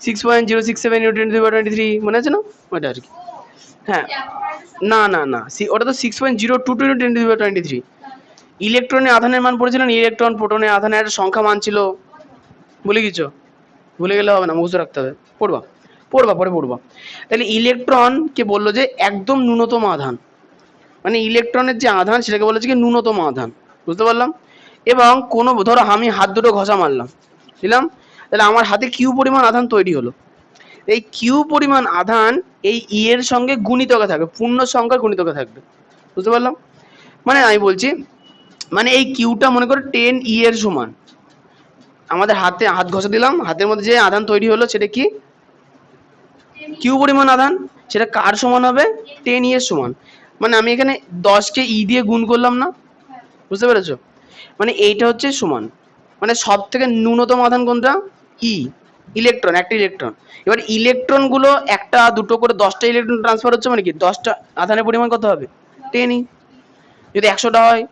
6.067 × 10⁻23, মনে আছে না? ওটা আর কি। হ্যাঁ, না না না, ওটা তো 6.022 × 10⁻23। ইলেকট্রনের আধানের মান পড়েছিলেন, ইলেকট্রন প্রোটনের আধানের একটা সংখ্যা মান ছিল, ভুলে গেছো? ভুলে গেলে হবে না, মুখস্থ রাখতে হবে, পড়বা পরে পড়বা। তাহলে ইলেকট্রনকে বললো যে একদম ন্যূনতম আধান, মানে ইলেকট্রনের যে আধান সেটাকে বলেছে কি ন্যূনতম আধান, বুঝতে পারলাম? এবং কোনো ধরো আমি হাত দুটো ঘষা মারলাম, দিলাম, তাহলে আমার হাতে কিউ পরিমাণ আধান তৈরি হলো। এই কিউ পরিমাণ আধান এই ই এর সঙ্গে গুণিতকে থাকবে, পূর্ণ সংখ্যার গুণিতকে থাকবে, বুঝতে পারলাম? মানে আমি বলছি, মানে এই কিউটা মনে করো 10 ই এর সমান। আমাদের হাতে হাত ঘষা দিলাম, হাতের মধ্যে যে আধান তৈরি হলো সেটা কি কিউ পরিমাণ আধান, সেটা কার সমান হবে? 10 ই এর সমান। মানে আমি এখানে 10কে ই দিয়ে গুণ করলাম না, বুঝতে পেরেছো? মানে এইটা হচ্ছে সমান, মানে সব থেকে ন্যূনতম আধান কোনটা? ই, ইলেকট্রন, একটা ইলেকট্রন। এবার ইলেকট্রন গুলো একটা দুটো করে 10টা ইলেকট্রন ট্রান্সফার হচ্ছে, মানে কি 10টা আধানের পরিমাণ কত হবে? 10 ই। যদি 100টা হয়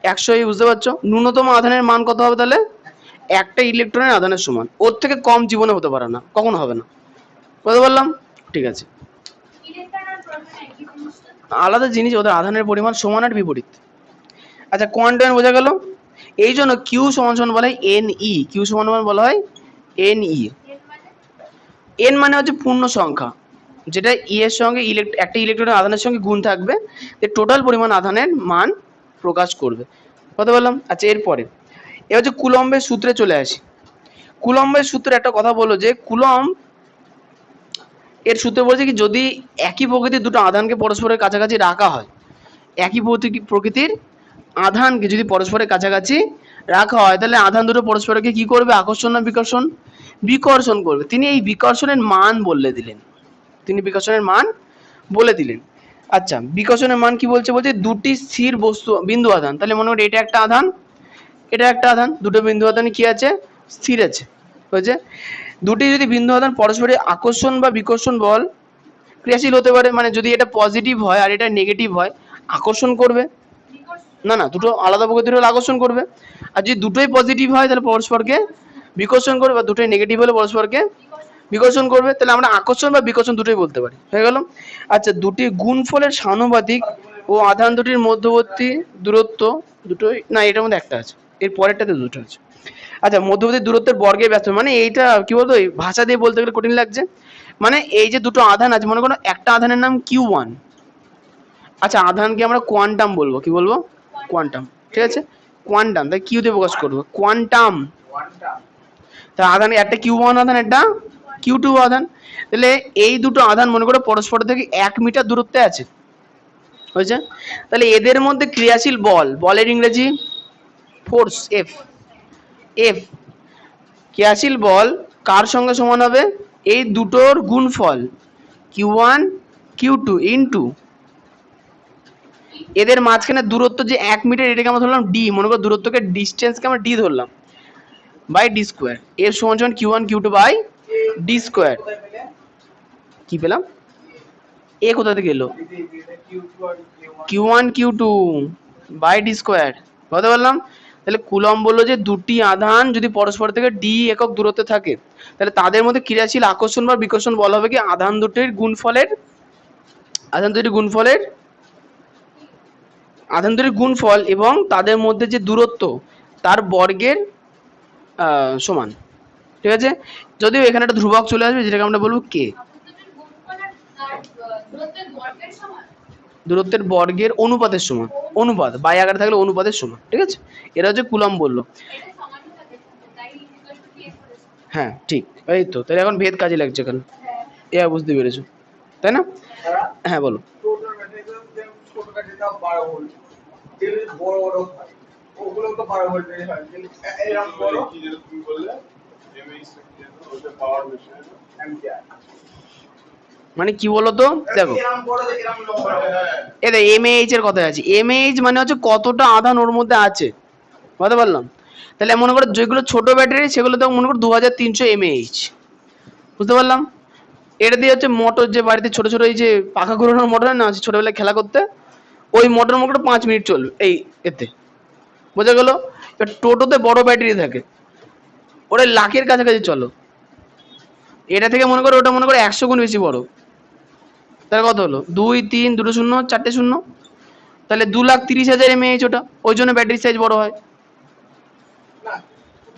100 ই, বুঝতে পারছো? ন্যূনতম আধানের মান কত হবে তাহলে? একটা ইলেকট্রনের আধানের সমান, ওর থেকে কম জীবনে হতে পারে না, কখনো হবে না, বুঝতে পারলাম? ঠিক আছে, আলাদা জিনিস, ওদের আধানের পরিমাণ সমান আর বিপরীত। আচ্ছা, কোয়ান্টায়ন বোঝা গেল। এই জন্য কিউ সমান সমান বলা হয় এন ই, কিউ সমান সমান বলা হয় এন ই। এন মানে হচ্ছে পূর্ণ সংখ্যা, যেটা ই এর সঙ্গে একটা ইলেকট্রনের আধানের সঙ্গে গুণ থাকবে, যে টোটাল পরিমাণ আধানের মান প্রকাশ করবে, বুঝতে পারলাম? আচ্ছা, এরপরে এ হচ্ছে কুলম্বের সূত্রে চলে আসি। কুলম্বের সূত্রে একটা কথা বলো, যে কুলম্ব এর সূত্রে বলছে কি, যদি একই প্রকৃতির দুটো আধানকে পরস্পরের কাছাকাছি রাখা হয়, একই প্রকৃতির আধানকে যদি পরস্পরের কাছাকাছি রাখা হয়, তাহলে আধান দুটো পরস্পরকে কি করবে? আকর্ষণ না বিকর্ষণ? বিকর্ষণ করবে। তিনি এই বিকর্ষণের মান বলে দিলেন, আচ্ছা, বিকর্ষণের মান কি বলছে? বলছে দুটি স্থির বস্তু বিন্দু আধান, তাহলে মনে করি এটা একটা আধান, এটা একটা আধান, দুটো বিন্দু আধান কি আছে? স্থির আছে, হয়েছে? দুটি যদি বিন্দু আধান পরস্পরের আকর্ষণ বা বিকর্ষণ বল ক্রিয়াশীল হতে পারে, মানে যদি এটা পজিটিভ হয় আর এটা নেগেটিভ হয়, আকর্ষণ করবে না, না দুটো আলাদা প্রকৃতির হলে আকর্ষণ করবে। আর যদি দুটোই পজিটিভ হয় তাহলে পরস্পরকে বিকর্ষণ করবে, বা দুটোই নেগেটিভ হলে পরস্পরকে বিকর্ষণ করবে। তাহলে আমরা আকর্ষণ বা বিকর্ষণ দুটোই বলতে পারি, হয়ে গেল। আচ্ছা, দুটি গুণফলের সমানুপাতিক ও আধান দুটির মধ্যবর্তী দূরত্ব দুটোই, না এটার মধ্যে একটা আছে, এর পরেরটাতে দুটো আছে। আচ্ছা, মধ্যবর্তী দূরত্বের বর্গের ব্যস্ত, মানে এইটা কি বলতো, ভাষা দিয়ে বলতে গেলে কঠিন লাগছে। মানে এই যে দুটো আধান আছে, মনে করো একটা আধানের নাম Q1। আচ্ছা, আধানকে আমরা কোয়ান্টাম বলবো, কি বলবো? কোয়ান্টাম, ঠিক আছে? কোয়ান্টাম, তাই কিউ দিয়ে প্রকাশ করবো, কোয়ান্টাম। তা আধান একটা Q1 আধান, একটা Q2 আধান। তাহলে এই দুটো আধান মনে করো পরস্পর থেকে 1 মিটার দূরত্বে আছে, হয়েছে? তাহলে এদের মধ্যে ক্রিয়াশীল বলের ইংরেজি ফোর্স, এফ। ক্রিয়াশীল বল কার সঙ্গে সমান হবে? এই দুটোর গুণফল Q1 Q2 ইন্টু এদের মাঝখানে দূরত্ব যে 1 মিটার, এটাকে আমরা ধরলাম ডি, মনে করো দূরত্বকে ডিস্টেন্সকে আমরা ডি ধরলাম, বাই ডি স্কোয়ার। এর সমান সমান Q one Q two by D square. কোথায় পেলে? কি পেলাম? এ কোথা থেকে এলো? Q2 আর Q1 Q one Q two by D square, বুঝতে পারলাম? তাহলে কুলম্ব বললো যে দুটি আধান যদি পরস্পর থেকে ডি একক দূরত্বে থাকে, তাহলে তাদের মধ্যে ক্রিয়াশীল আকর্ষণ বা বিকর্ষণ বল হবে কি আধান দুটির গুণফলের, আধান দুটির গুণফলের, আধান দুটির গুণফল এবং তাদের মধ্যে যে দূরত্ব তার বর্গের সমান। ঠিক আছে, যদিও এখানে একটা ধ্রুবক চলে আসবে যেটাকে আমরা বলবো কে, আপত্তির গুণফল আর দূরত্বের বর্গের সমান। দূরত্বের বর্গের অনুপাতের সমান, অনুপাত বাই আকারে থাকলে অনুপাতের সমান। ঠিক আছে, এটা হচ্ছে কুলম্ব বললো। এটা সমানই থাকে, তাই ইকুয়াল টু টিএস করেছে। হ্যাঁ ঠিক, এই তো, তাহলে এখন ভেদ কাজে লাগছে এখানে, হ্যাঁ, এ বুঝতে পেরেছো তাই না? হ্যাঁ বলো। টোটাল ব্যাটারিগুলো ছোট ব্যাটারিটা 12 ভোল্ট, যেগুলো বড় বড় হয় ওগুলো তো 12 ভোল্টের হয়, কিন্তু এরকম বড় কি যেন তুমি বললে এমএইচ ওটা পাওয়ার বেশি অ্যাম্পিয়ার। মানে কি বলতো, দেখো এরকম বড় এরকম লম্বা এই দেখ এমএএইচ এর কথা আছে, এমএএইচ মানে হচ্ছে কতটা আধান ওর মধ্যে আছে, বুঝতে পারলাম? তাহলে মনে করো যেগুলো ছোট ব্যাটারি সেগুলো তো মনে করো 2300 এমএএইচ, বুঝতে পারলাম? এটা দিয়ে হচ্ছে মোটর, যে বাড়িতে ছোট ছোট এই যে পাখা ঘোরানোর মোটর না আছে ছোটবেলায় খেলা করতে, ওই মোটর মোটর 5 মিনিট চলবে এই এতে, বোঝা গেল? এবার টোটোতে বড় ব্যাটারি থাকে, ওটা লাখের কাছাকাছি চলো, এটা থেকে মনে করো ওটা মনে করো 100 গুণ বেশি বড়, তাহলে কত হলো 2 3 2 শূন্য 4টে শূন্য, তাহলে 2,30,000 এমএএইচ ওটা, ওই জন্য ব্যাটারি সাইজ বড় হয়। না,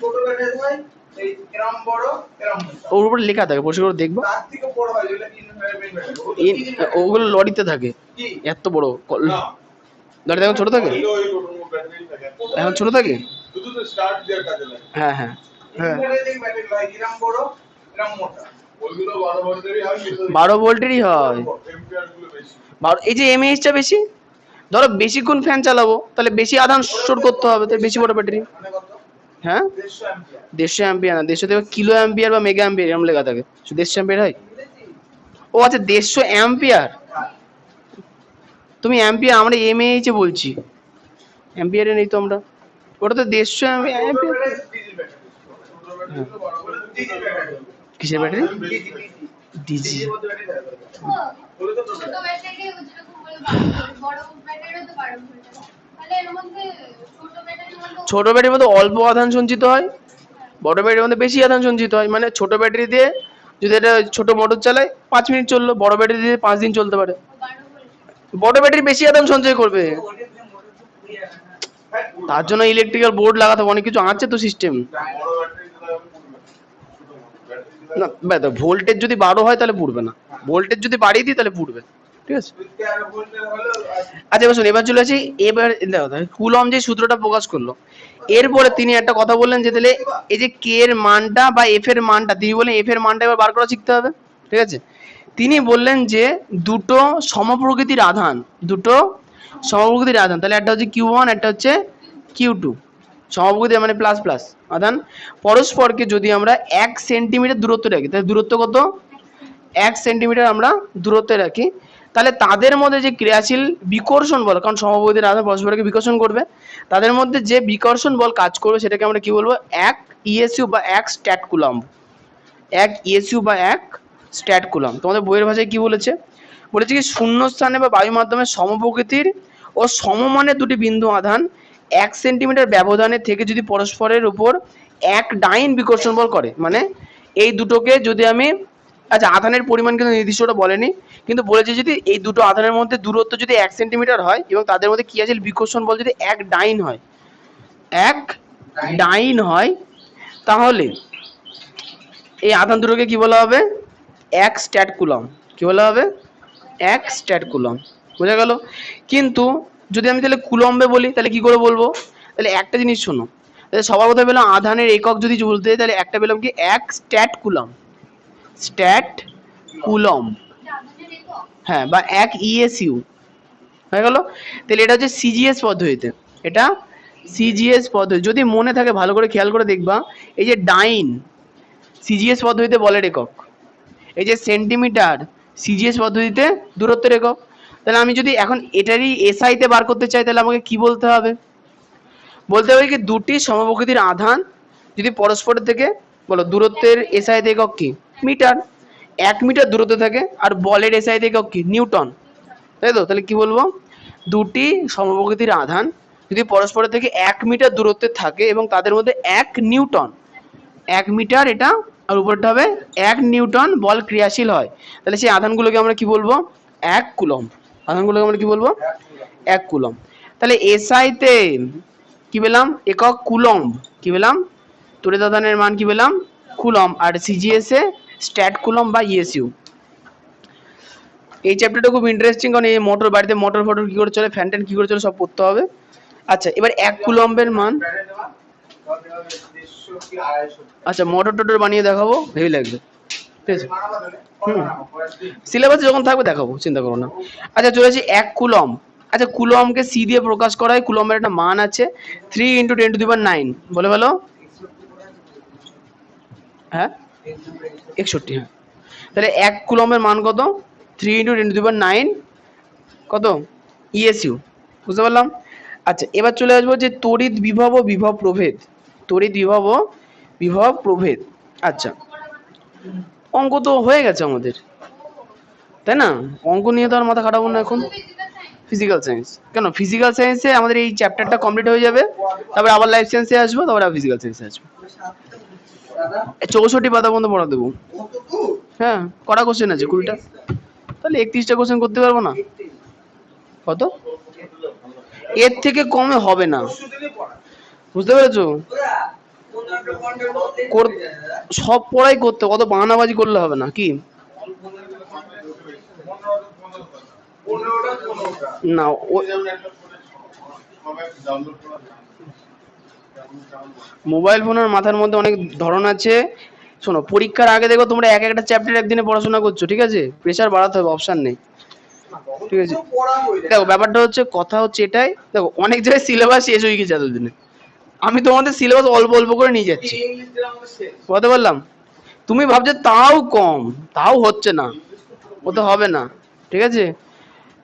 ছোট ব্যাটারি হয় এই এরকম বড় এরকম মোটা। ওর উপরে লেখা থাকে, পরিষ্কার করে দেখবো, তার থেকে বড় হয় যেগুলো ইনভারমেন্ট ব্যাটারি। ওগুলো লরিতে থাকে কি এত বড়, না লরিতে এখন ছোট থাকে, ওইগুলো ওই টোটাল ব্যাটারি থাকে এখন ছোট থাকে। শুধু তো স্টার্ট দেওয়ার কাজে লাগে হ্যাঁ হ্যাঁ হ্যাঁ, ইনভারমেন্ট ব্যাটারি হয় এরকম বড় এরকম মোটা। ওইগুলো 12 ভোল্টেরই হয় কিন্তু 12 ভোল্টেরই হয়। এম্পিয়ার গুলো বেশি। এই যে এমএএইচটা বেশি, ধরো বেশিক্ষণ ফ্যান চালাবো তাহলে বেশি আধান স্টোর করতে হবে, তাই বেশি বড় ব্যাটারি। মানে কত? হ্যাঁ 150 অ্যাম্পিয়ার। 150 অ্যাম্পিয়ার না, 150 থেকে কিলো অ্যাম্পিয়ার বা মেগা অ্যাম্পিয়ার এরকম লেখা থাকে, শুধু 150 অ্যাম্পিয়ার হয়। বুঝেছি? ও আচ্ছা 150 অ্যাম্পিয়ার, হ্যাঁ। তুমি অ্যাম্পিয়ার, আমরা এমএএইচ এ বলছি, অ্যাম্পিয়ারে নেই তো আমরা, ওটা তো 150 ছোট অ্যাম্পিয়ার। Battery DG battery. ছোট ব্যাটারিগুলো 12 ভোল্টের ডিজি ব্যাটারি। কিসের ব্যাটারি? DG DG. ডিজির মধ্যে ব্যাটারি থাকে। ও, ওগুলো তো ছোট ব্যাটারি ও যেরকম বলে 12 ভোল্ট, বড় ব্যাটারিও তো 12 ভোল্ট। তাহলে এর মধ্যে ছোট ব্যাটারির মধ্যে ছোট ব্যাটারির মধ্যে অল্প আধান সঞ্চিত হয়, বড় ব্যাটারির মধ্যে বেশি আধান সঞ্চিত হয়। মানে ছোট ব্যাটারি দিয়ে যদি এটা ছোট মোটর চালায় 5 মিনিট চললো, বড় ব্যাটারি দিয়ে 5 দিন চলতে পারে। 12 ভোল্ট। বড় ব্যাটারি বেশি আধান সঞ্চয় করবে, ওটা দিয়ে মোটর তো পুড়িয়ে যায় না। তার জন্য ইলেকট্রিক্যাল বোর্ড লাগাতে হবে, অনেক কিছু আছে তো সিস্টেম। বড় ব্যাটারি দিলে হবে পুরো ছোট ব্যাটারি দিলে না ভোল্টেজ যদি 12 হয় তাহলে পুড়বে না, ভোল্টেজ যদি বাড়িয়ে দিই তাহলে পুড়বে। ঠিক আছে, 13 ভোল্টের হলো আচ্ছা এবার শুনুন, এবার চলে আসি, এবার দেখো কুলম্ব যে সূত্রটা প্রকাশ করলো, এরপরে তিনি একটা কথা বললেন যে তাহলে এই যে কে এর মানটা বা এফ এর মানটা, তিনি বললেন এফ এর মানটা এবার বার করা শিখতে হবে। ঠিক আছে, তিনি বললেন যে দুটো সমপ্রকৃতির আধান, দুটো সমপ্রকৃতির আধান, তাহলে একটা হচ্ছে কিউ ওয়ান, একটা হচ্ছে কিউ টু, সমপ্রকৃতির মানে প্লাস প্লাস আধান, পরস্পরকে যদি আমরা 1 সেন্টিমিটার দূরত্ব রাখি, তাহলে দূরত্ব কত? 1 সেন্টিমিটার আমরা দূরত্বে রাখি, তাহলে তাদের মধ্যে যে ক্রিয়াশীল বিকর্ষণ বল, কারণ সমপ্রকৃতির আধান পরস্পরকে বিকর্ষণ করবে, তাদের মধ্যে যে বিকর্ষণ বল কাজ করবে সেটাকে আমরা কি বলবো? 1 ইএসইউ বা 1 স্ট্যাট কুলম্ব, 1 ইএসইউ বা 1 স্ট্যাট কুলম্ব। তোমাদের বইয়ের ভাষায় কি বলেছে? বলেছে কি শূন্য স্থানে বা বায়ু মাধ্যমে সমপ্রকৃতির ও সমমানের দুটি বিন্দু আধান 1 সেন্টিমিটার ব্যবধানে থেকে যদি পরস্পরের উপর 1 ডাইন বিকর্ষণ বল করে, মানে এই দুটোকে যদি আমি, আচ্ছা আধানের পরিমাণ কিন্তু নির্দিষ্টটা বলেনি, কিন্তু বলেছে যদি এই দুটো আধানের মধ্যে দূরত্ব যদি 1 সেন্টিমিটার হয় এবং তাদের মধ্যে কি আছে বিকর্ষণ বল যদি 1 ডাইন হয়, 1 ডাইন হয়, তাহলে এই আধান দুটোকে কি বলা হবে? 1 স্ট্যাট কুলম্ব। কি বলা হবে? 1 স্ট্যাট কুলম্ব, বোঝা গেল? কিন্তু যদি আমি তাহলে কুলম্বে বলি তাহলে কি করে বলবো? তাহলে একটা জিনিস শোনো, তাহলে সবার কথা পেলাম আধানের একক যদি বলতে, তাহলে একটা পেলাম কি 1 স্ট্যাট কুলম্ব, স্ট্যাট কুলম্ব, আধানের একক। হ্যাঁ, বা 1 ইএসইউ হয়ে গেল। তাহলে এটা হচ্ছে সিজিএস পদ্ধতিতে, এটা সিজিএস পদ্ধতি, যদি মনে থাকে ভালো করে খেয়াল করে দেখবা, এই যে ডাইন সিজিএস পদ্ধতিতে বলের একক, এই যে সেন্টিমিটার সিজিএস পদ্ধতিতে দূরত্বের একক। তাহলে আমি যদি এখন এটারই এসআই তে বার করতে চাই তাহলে আমাকে কি বলতে হবে? বলতে হবে কি দুটি সমপ্রকৃতির আধান যদি পরস্পরের থেকে বলো দূরত্বের এসআই তে একক কি? মিটার। 1 মিটার দূরত্বে থাকে আর বলের এসআই তে একক কি? নিউটন। তাই তো? তাহলে কি বলবো? দুটি সমপ্রকৃতির আধান যদি পরস্পরের থেকে 1 মিটার দূরত্বে থাকে এবং তাদের মধ্যে 1 নিউটন, 1 মিটার এটা আর উপরটা হবে 1 নিউটন বল ক্রিয়াশীল হয়, তাহলে সেই আধানগুলোকে আমরা কি বলবো? 1 কুলম্ব। আধানগুলোকে আমরা কি বলবো? 1 কুলম্ব। তাহলে এসআই তে কি পেলাম? একক কুলম্ব। কি পেলাম? তড়িৎ আধানের মান কি পেলাম? কুলম্ব। আর সিজিএস এ স্ট্যাট কুলম্ব বা ইএসইউ। এই চ্যাপ্টারটা খুব ইন্টারেস্টিং, কারণ এই মোটর বাড়িতে মোটর ফটোর কি করে চলে, ফ্যান ট্যান কি করে চলে সব পড়তে হবে। আচ্ছা এবার 1 কুলম্বের মান, আচ্ছা মোটর টোটর বানিয়ে দেখাবো, হেভি লাগবে, ঠিক আছে? সিলেবাসে যখন থাকবে দেখাবো, চিন্তা করো না। আচ্ছা চলে আসি 1 কুলম্ব। আচ্ছা কুলম্বকে সি দিয়ে প্রকাশ করা হয়। কুলম্বের একটা মান আছে 3 × 10⁹ বলে বলো। হ্যাঁ 61, হ্যাঁ। তাহলে 1 কুলম্বের মান কত? 3 × 10⁹ কত? ইএসইউ। বুঝতে পারলাম? আচ্ছা এবার চলে আসবো যে তড়িৎ বিভব ও বিভব প্রভেদ। তড়িৎ বিভব ও বিভব প্রভেদ। আচ্ছা অঙ্ক তো হয়ে গেছে আমাদের, তাই না? অঙ্ক নিয়ে তো আর মাথা খাটাবো না এখন। ফিজিক্যাল সায়েন্স কেন? ফিজিক্যাল সায়েন্সে আমাদের এই চ্যাপ্টারটা কমপ্লিট হয়ে যাবে, তারপরে আবার লাইফ সায়েন্সে আসবো, তারপরে আবার ফিজিক্যাল সায়েন্সে আসবো। 64 পাতা পর্যন্ত পড়া দেবো। হ্যাঁ কটা কোশ্চেন আছে? 20টা। তাহলে 31টা কোশ্চেন করতে পারবো না? কত? এর থেকে কমে হবে না, বুঝতে পেরেছো? সব পড়াই করতে, কত বাহানাবাজি করলে হবে না। কি না মোবাইল ফোনের মাথার মধ্যে অনেক ধরন আছে। শোনো পরীক্ষার আগে দেখো তোমরা এক একটা চ্যাপ্টার একদিনে পড়াশোনা করছো, ঠিক আছে? প্রেশার বাড়াতে হবে, অপশন নেই, ঠিক আছে? দেখো ব্যাপারটা হচ্ছে, কথা হচ্ছে এটাই, দেখো অনেক জায়গায় সিলেবাস শেষ হয়ে গেছে এতদিনে, আমি তোমাদের সিলেবাস অল্প অল্প করে নিয়ে যাচ্ছি, বুঝতে পারলাম? তুমি ভাবছো তাও কম, তাও হচ্ছে না, ওতে হবে না, ঠিক আছে?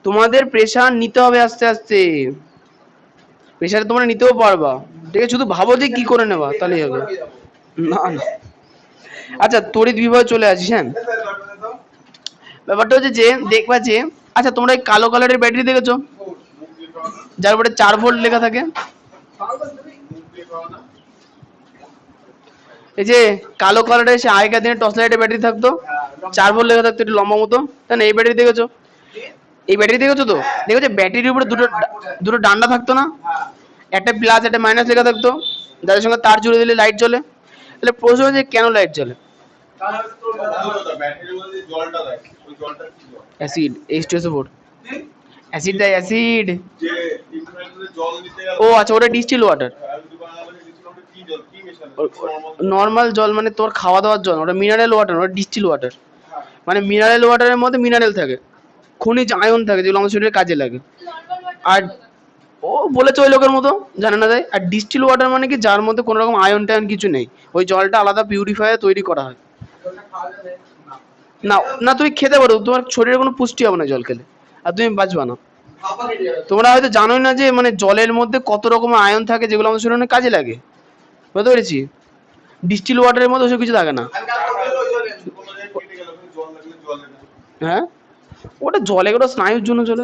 তোমাদের প্রেশার নিতে হবে আস্তে আস্তে, প্রেশার তোমরা নিতেও পারবা, ঠিক আছে? শুধু ভাবো যে কি করে নেবা, তাহলেই হবে না না। আচ্ছা তড়িৎ বিভবে চলে আসিস। হ্যাঁ ব্যাপারটা হচ্ছে যে দেখবা যে, আচ্ছা তোমরা এই কালো কালারের ব্যাটারি দেখেছো যার উপরে 4 ভোল্ট লেখা থাকে? এই যে কালো কালারের সে আগেকার দিনে টর্চ লাইটের ব্যাটারি থাকতো, 4 ভোল্ট লেখা থাকতো, একটু লম্বা মতো, তাই না? এই ব্যাটারি দেখেছো? এই ব্যাটারি দেখেছো তো? দেখেছো ব্যাটারির উপরে দুটো ডান্ডা থাকতো না, একটা প্লাস একটা মাইনাস লেখা থাকতো, যাদের সঙ্গে তার জুড়ে দিলে লাইট জ্বলে। তাহলে প্রশ্ন হচ্ছে কেন লাইট জ্বলে? Acid, H2SO4। অ্যাসিড দেয়, অ্যাসিড। ও আচ্ছা ওটা ডিস্টিল ওয়াটার। নর্মাল জল মানে তোর খাওয়া দাওয়ার জল, ওটা মিনারেল ওয়াটার, ওটা ডিস্টিল ওয়াটার। মানে মিনারেল ওয়াটারের মধ্যে মিনারেল থাকে, খনিজ আয়ন থাকে, যেগুলো আমাদের শরীরে কাজে লাগে। আর ও বলেছে ওই লোকের মতো, জানে না তাই। আর ডিস্টিল ওয়াটার মানে কি, যার মধ্যে কোনো রকম আয়ন টায়ন কিছু নেই, ওই জলটা আলাদা পিউরিফায়ার তৈরি করা হয়। না না তুমি খেতে পারো, তোমার শরীরে কোনো পুষ্টি হবে না জল খেলে, আর তুমি বাঁচবা না। তোমরা হয়তো জানোই না যে মানে জলের মধ্যে কত রকমের আয়ন থাকে, যেগুলো আমাদের শরীরে কাজে লাগে, বুঝতে পেরেছি? ডিস্টিল ওয়াটারের মধ্যে ওসব কিছু থাকে না। হ্যাঁ ওটা জলে, ওটা স্নায়ুর জন্য চলে।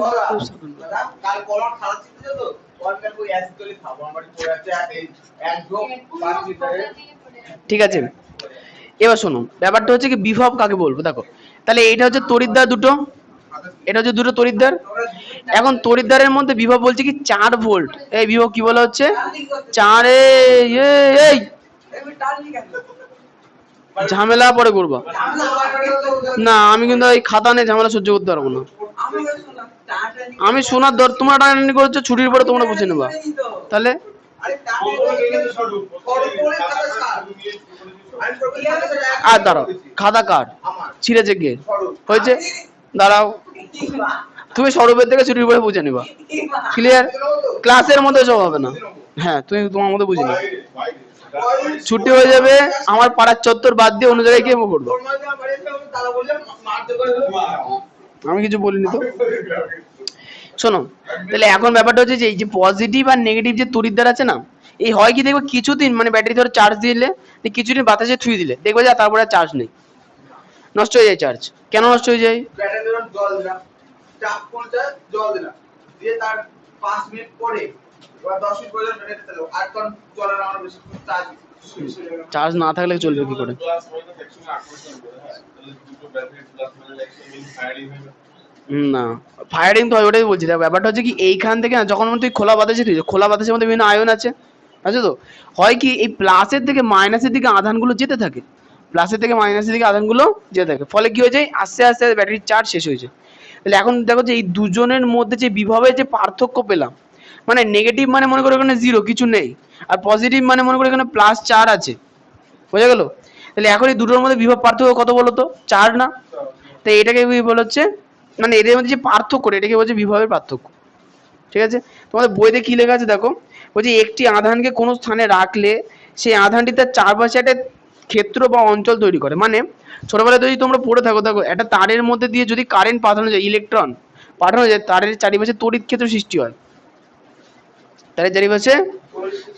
ঠিক আছে এবার শোনো, ব্যাপারটা হচ্ছে কি বিভব কাকে বলবো। দেখো তাহলে এইটা হচ্ছে তড়িৎদ্বার দুটো, এটা হচ্ছে দুটো তড়িৎদ্বার। এখন তড়িৎদ্বারের মধ্যে বিভব বলছে কি 4 ভোল্ট। এই বিভব কি বলা হচ্ছে? 4 এই ঝামেলা পরে করবা না, আমি কিন্তু এই খাতা নিয়ে ঝামেলা সহ্য করতে পারবো না। আমি শোনার দর, তোমরা টানাটানি করেছো, ছুটির পরে তোমরা বুঝে নেবা। তাহলে আর দাঁড়াও, খাতা কার ছিঁড়েছে কে হয়েছে? দাঁড়াও, তুমি স্বরূপের থেকে ছুটির পরে বুঝে নিবা। ক্লিয়ার? ক্লাসের মধ্যে সব হবে না। হ্যাঁ তুমি তোমার মধ্যে বুঝে নিবা। ছুটি হয়ে যাবে, আমার পাড়ার চত্বর বাদ দিয়ে অন্য জায়গায় গিয়ে করবো। আমি কিছু বলিনি তো। শোনো, তাহলে এখন ব্যাপারটা হচ্ছে যে এই যে পজিটিভ আর নেগেটিভ যে তড়িৎদ্বার আছে না, এই হয় কি দেখবে কিছুদিন মানে ব্যাটারি ধরো চার্জ দিলে, কিছুদিন বাতাসে থুয়ে দিলে দেখবে যে তারপরে চার্জ নেই, নষ্ট হয়ে যায় চার্জ। কেন নষ্ট হয়ে যায়? ব্যাটারি ধরুন জল দিলাম, চাপ পড়ছে, জল দিলাম, দিয়ে তার 5 মিনিট পরে বা 10 মিনিট পরে ব্যাটারি চালাবো, আর কারণ জলের আমার বেশি চার্জ চার্জ না থাকলে চলবে কি করে? প্লাস মাইনাস একসঙ্গে আকর্ষণ করে, হ্যাঁ তাহলে দুটো ব্যাটারি প্লাস মাইনাস একসঙ্গে ফায়ারিং হবে। না, ফায়ারিং তো হয়, ওটাই বলছি। দেখ ব্যাপারটা হচ্ছে কি এইখান থেকে না, যখন তুই খোলা বাতাসে তুই খোলা বাতাসের মধ্যে বিভিন্ন আয়ন আছে, আছে তো, হয় কি এই প্লাসের থেকে মাইনাসের দিকে আধানগুলো যেতে থাকে, প্লাসের থেকে মাইনাসের দিকে আধানগুলো যেতে থাকে, ফলে কি হয়ে যায় আস্তে আস্তে ব্যাটারির চার্জ শেষ হয়ে যায়। তাহলে এখন দেখো যে এই দুজনের মধ্যে যে বিভবের যে পার্থক্য পেলাম, মানে নেগেটিভ মানে মনে করো এখানে 0 কিছু নেই, আর পজিটিভ মানে মনে করো এখানে +4 আছে, বোঝা গেল? তাহলে এখন এই দুটোর মধ্যে বিভব পার্থক্য কত বলো তো? 4 না? তো এটাকে বলা হচ্ছে, মানে এদের মধ্যে যে পার্থক্য এটাকে বলছে বিভবের পার্থক্য। ঠিক আছে, তোমাদের বইতে কি লেখা আছে দেখো, বলছে একটি আধানকে কোনো স্থানে রাখলে সেই আধানটি তার চারপাশে একটা ক্ষেত্র বা অঞ্চল তৈরি করে। মানে ছোটবেলায় যদি তোমরা পড়ে থাকো, দেখো একটা তারের মধ্যে দিয়ে যদি কারেন্ট পাঠানো যায়, ইলেকট্রন পাঠানো যায়, তারের চারিপাশে তড়িৎ ক্ষেত্র সৃষ্টি হয়, তারের চারিপাশে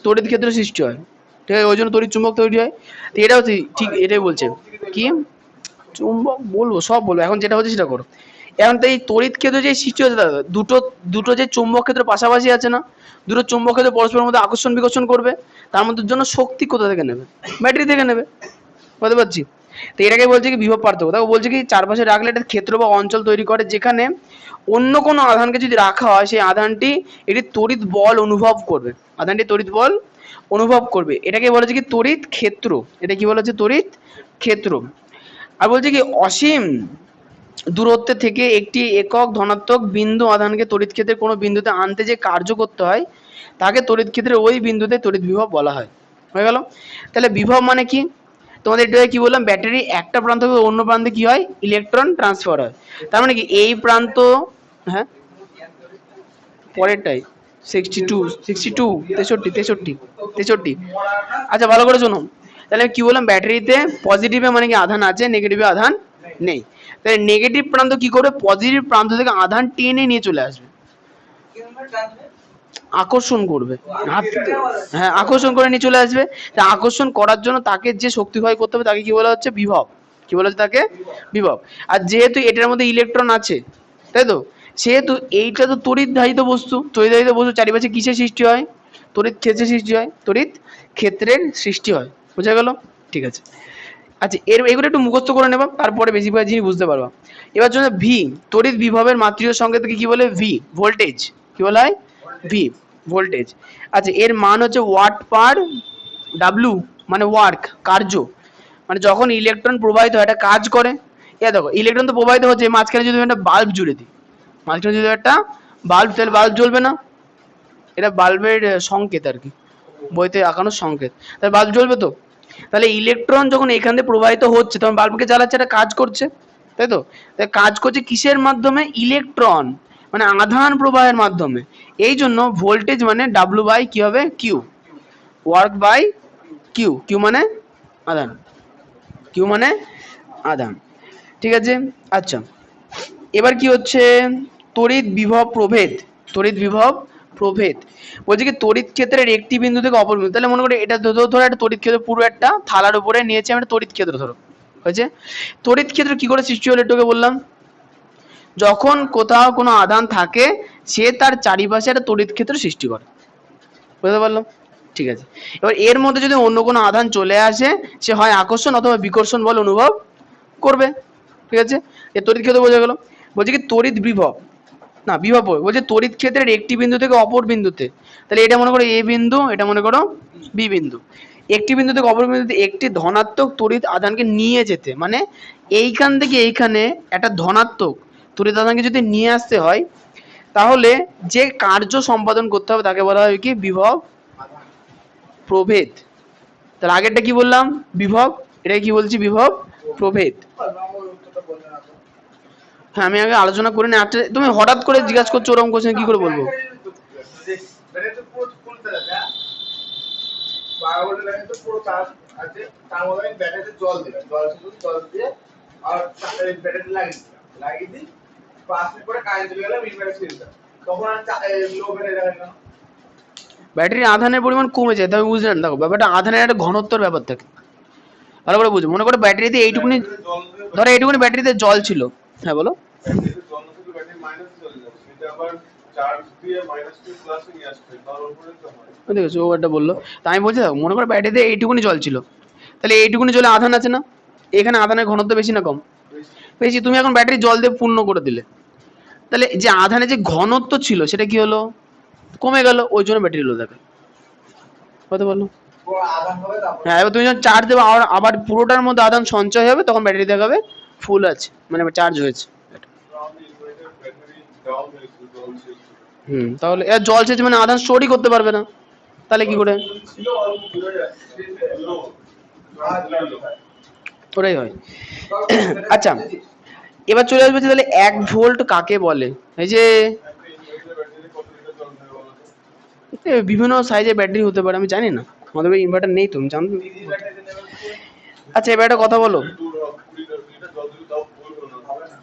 তড়িৎ ক্ষেত্র সৃষ্টি হয়, ঠিক আছে, ওই জন্য তড়িৎ চুম্বক তৈরি হয়। তো এটাও ঠিক এটাই বলছে। কি চুম্বক বলবো, সব বলবো, এখন যেটা হচ্ছে সেটা করো। এখন তো এই তড়িৎ ক্ষেত্র যে সৃষ্টি হচ্ছে, দুটো যে চুম্বক ক্ষেত্র পাশাপাশি আছে না, দুটো চুম্বক ক্ষেত্র পরস্পরের মধ্যে আকর্ষণ বিকর্ষণ করবে, তার মধ্যে জন্য শক্তি কোথা থেকে নেবে? ব্যাটারি থেকে নেবে, বুঝতে পারছি? তো এটাকে বলছে কি বিভব পার্থক্য। দেখো বলছে কি চারপাশে রাখলে একটা ক্ষেত্র বা অঞ্চল তৈরি করে, যেখানে অন্য কোনো আধানকে যদি রাখা হয় সেই আধানটি এটি তড়িৎ বল অনুভব করবে, আধানটি তড়িৎ বল অনুভব করবে, এটাকে বলা হচ্ছে কি তড়িৎ ক্ষেত্র। এটা কি বলা হচ্ছে? তড়িৎ ক্ষেত্র। আর বলছে কি অসীম দূরত্বে থেকে একটি একক ধনাত্মক বিন্দু আধানকে তড়িৎ ক্ষেত্রের কোনো বিন্দুতে আনতে যে কার্য করতে হয় তাকে তড়িৎ ক্ষেত্রের ওই বিন্দুতে তড়িৎ বিভব বলা হয়। হয়ে গেল? তাহলে বিভব মানে কি? তোমাদের এটা কি বললাম, ব্যাটারি একটা প্রান্ত থেকে অন্য প্রান্তে কি হয়? ইলেকট্রন ট্রান্সফার হয়। তার মানে কি এই প্রান্ত, হ্যাঁ পরেরটাই 62 63 আচ্ছা ভালো করে শোনো, তাহলে কি বললাম, ব্যাটারিতে পজিটিভে মানে কি আধান আছে, নেগেটিভে আধান নেই। তাহলে নেগেটিভ প্রান্ত কি করবে? পজিটিভ প্রান্ত থেকে আধান টেনে নিয়ে চলে আসবে, আকর্ষণ করবে, হ্যাঁ আকর্ষণ করে নিয়ে চলে আসবে। তা আকর্ষণ করার জন্য তাকে যে শক্তি ক্ষয় করতে হবে তাকে কি বলা হচ্ছে? বিভব। কি বলা হচ্ছে তাকে? বিভব। আর যেহেতু এটার মধ্যে ইলেকট্রন আছে, তাই তো, সেহেতু এইটা তো তড়িৎধারিত বস্তু, তড়িৎধারিত বস্তু চারিপাশে কিসের সৃষ্টি হয়? তড়িৎ ক্ষেত্রের সৃষ্টি হয়, তড়িৎ ক্ষেত্রের সৃষ্টি হয়, বোঝা গেল? ঠিক আছে, আচ্ছা এগুলো একটু মুখস্থ করে নেবা, তারপরে বেশিরভাগ জিনিস বুঝতে পারবা। এবার জন্য ভি, তড়িৎ বিভবের মাত্রিয় সংকেতকে কি বলে? V, voltage. কি বলা হয়? V, voltage. আচ্ছা এর মান হচ্ছে ওয়াট পার ডাব্লিউ, মানে ওয়ার্ক, কার্য, মানে যখন ইলেকট্রন প্রবাহিত হয় এটা কাজ করে। এ দেখো ইলেকট্রন তো প্রবাহিত হচ্ছে, মাঝখানে যদি একটা বাল্ব জুড়ে দিই, মাঝখানে যদি একটা বাল্ব, তাহলে বাল্ব জ্বলবে না? এটা বাল্বের সংকেত আর কি, বইতে আঁকানোর সংকেত, তাহলে বাল্ব জ্বলবে তো। তাহলে ইলেকট্রন যখন এখান থেকে প্রবাহিত হচ্ছে তখন বাল্বকে জ্বালাচ্ছে, এটা কাজ করছে, তাই তো? তাই কাজ করছে কিসের মাধ্যমে? ইলেকট্রন মানে আধান প্রবাহের মাধ্যমে। এই জন্য ভোল্টেজ মানে ডাব্লিউ বাই কি হবে? Q, work by Q, Q মানে আধান, কিউ মানে আধান, ঠিক আছে। আচ্ছা এবার কি হচ্ছে? তড়িৎ বিভব প্রভেদ, তড়িৎ বিভব প্রভেদ। বলছে কি তড়িৎ ক্ষেত্রের একটি বিন্দু থেকে অপর বিন্দু, তাহলে মনে করি এটা ধরো একটা তড়িৎ ক্ষেত্র, পুরো একটা থালার উপরে নিয়েছি আমরা তড়িৎ ক্ষেত্র, ধরো হয়েছে। তড়িৎ ক্ষেত্র কি করে সৃষ্টি হলো এটাকে বললাম, যখন কোথাও কোনো আধান থাকে সে তার চারিপাশে একটা তড়িৎ ক্ষেত্র সৃষ্টি করে, বুঝতে পারলাম? ঠিক আছে, এবার এর মধ্যে যদি অন্য কোনো আধান চলে আসে সে হয় আকর্ষণ অথবা বিকর্ষণ বল অনুভব করবে, ঠিক আছে, এর তড়িৎ ক্ষেত্র বোঝা গেল। বলছে কি তড়িৎ বিভব, না বিভব বলছে তড়িৎ ক্ষেত্রের একটি বিন্দু থেকে অপর বিন্দুতে, তাহলে এটা মনে করো এ বিন্দু, এটা মনে করো বি বিন্দু, একটি বিন্দু থেকে অপর বিন্দুতে একটি ধনাত্মক তড়িৎ আধানকে নিয়ে যেতে, মানে এইখান থেকে এইখানে একটা ধনাত্মক তড়িৎ আধানকে যদি নিয়ে আসতে হয় তাহলে যে কার্য সম্পাদন করতে হবে তাকে বলা হয় কি? বিভব প্রভেদ। তাহলে আগেরটা কি বললাম? বিভব, এটা কি বলছি? বিভব প্রভেদ। হ্যাঁ আমি আগে আলোচনা করে নি, আচ্ছা তুমি হঠাৎ করে জিজ্ঞাসা করছো ওরকম কোশ্চেন কি করে বলবো? ব্যাটারি পুরো ফুল চার্জ, হ্যাঁ 12 ভোল্টের লাইন তো পুরো চার্জ আছে, তার মধ্যে আমি ব্যাটারিতে জল দিলাম, জল দিয়ে আর ব্যাটারি লাগিয়ে দিই 5 মিনিট পরে কারেন্ট চলে গেলে ইনভার্টার ছেড়ে দিলাম, তখন আর লো বেড়ে যাবে না। ব্যাটারির আধানের পরিমাণ কমে যায়, তবে বুঝলেন, দেখো ব্যাপারটা আধানের একটা ঘনত্বর ব্যাপার থাকে, ভালো করে বুঝো। মনে করো ব্যাটারিতে এইটুকুনি, ধরো এইটুকুনি ব্যাটারিতে জল ছিল, হ্যাঁ বলো। জল থেকে ব্যাটারি মাইনাসে চলে যাবে, সেটা আবার চার্জ দিয়ে মাইনাস টু প্লাসে নিয়ে আসবে, তার উপরে তো হয়। দেখেছো ও একটা বললো, তা আমি বলছি দেখো, মনে করো ব্যাটারিতে এইটুকুনি জল ছিল, তাহলে এইটুকুনি জলে আধান আছে না, এখানে আধানের ঘনত্ব বেশি না কম? বেশি। তুমি এখন ব্যাটারি জল দিয়ে পূর্ণ করে দিলে, তাহলে যে আধানের যে ঘনত্ব ছিল সেটা কি হলো, কমে গেল, ওই জন্য ব্যাটারি লো থাকে, কথা বলো। পুরো আধান হবে তারপর। হ্যাঁ, এবার তুমি যখন চার্জ দেবে আবার আবার পুরোটার মধ্যে আধান সঞ্চয় হবে, তখন ব্যাটারি দেখাবে ফুল আছে, মানে চার্জ হয়েছে। আমি ইনভার্টার ব্যাটারি ডাউন হয়েছে, জল শেষ। তাহলে এর জল শেষ মানে আধান স্টোরই করতে পারবে না, তাহলে কি করে? ছিল অল্প দূরে যাচ্ছে, লো ওটাই হয়। আচ্ছা, এবার চলে আসবে যে তাহলে 1 ভোল্ট কাকে বলে। এই যে একটা ইনভার্টার ব্যাটারি কত লিটার জল দেবে বলো তো? বিভিন্ন সাইজের ব্যাটারি হতে পারে, আমি জানি না, আমাদের ইনভার্টার নেই তো, আমি জানতাম। ডিজি ব্যাটারি নেবেন। আচ্ছা, এবার একটা কথা বলো, দূর হবে 20 লিটার জল দিলে তাও ফুল হবে না।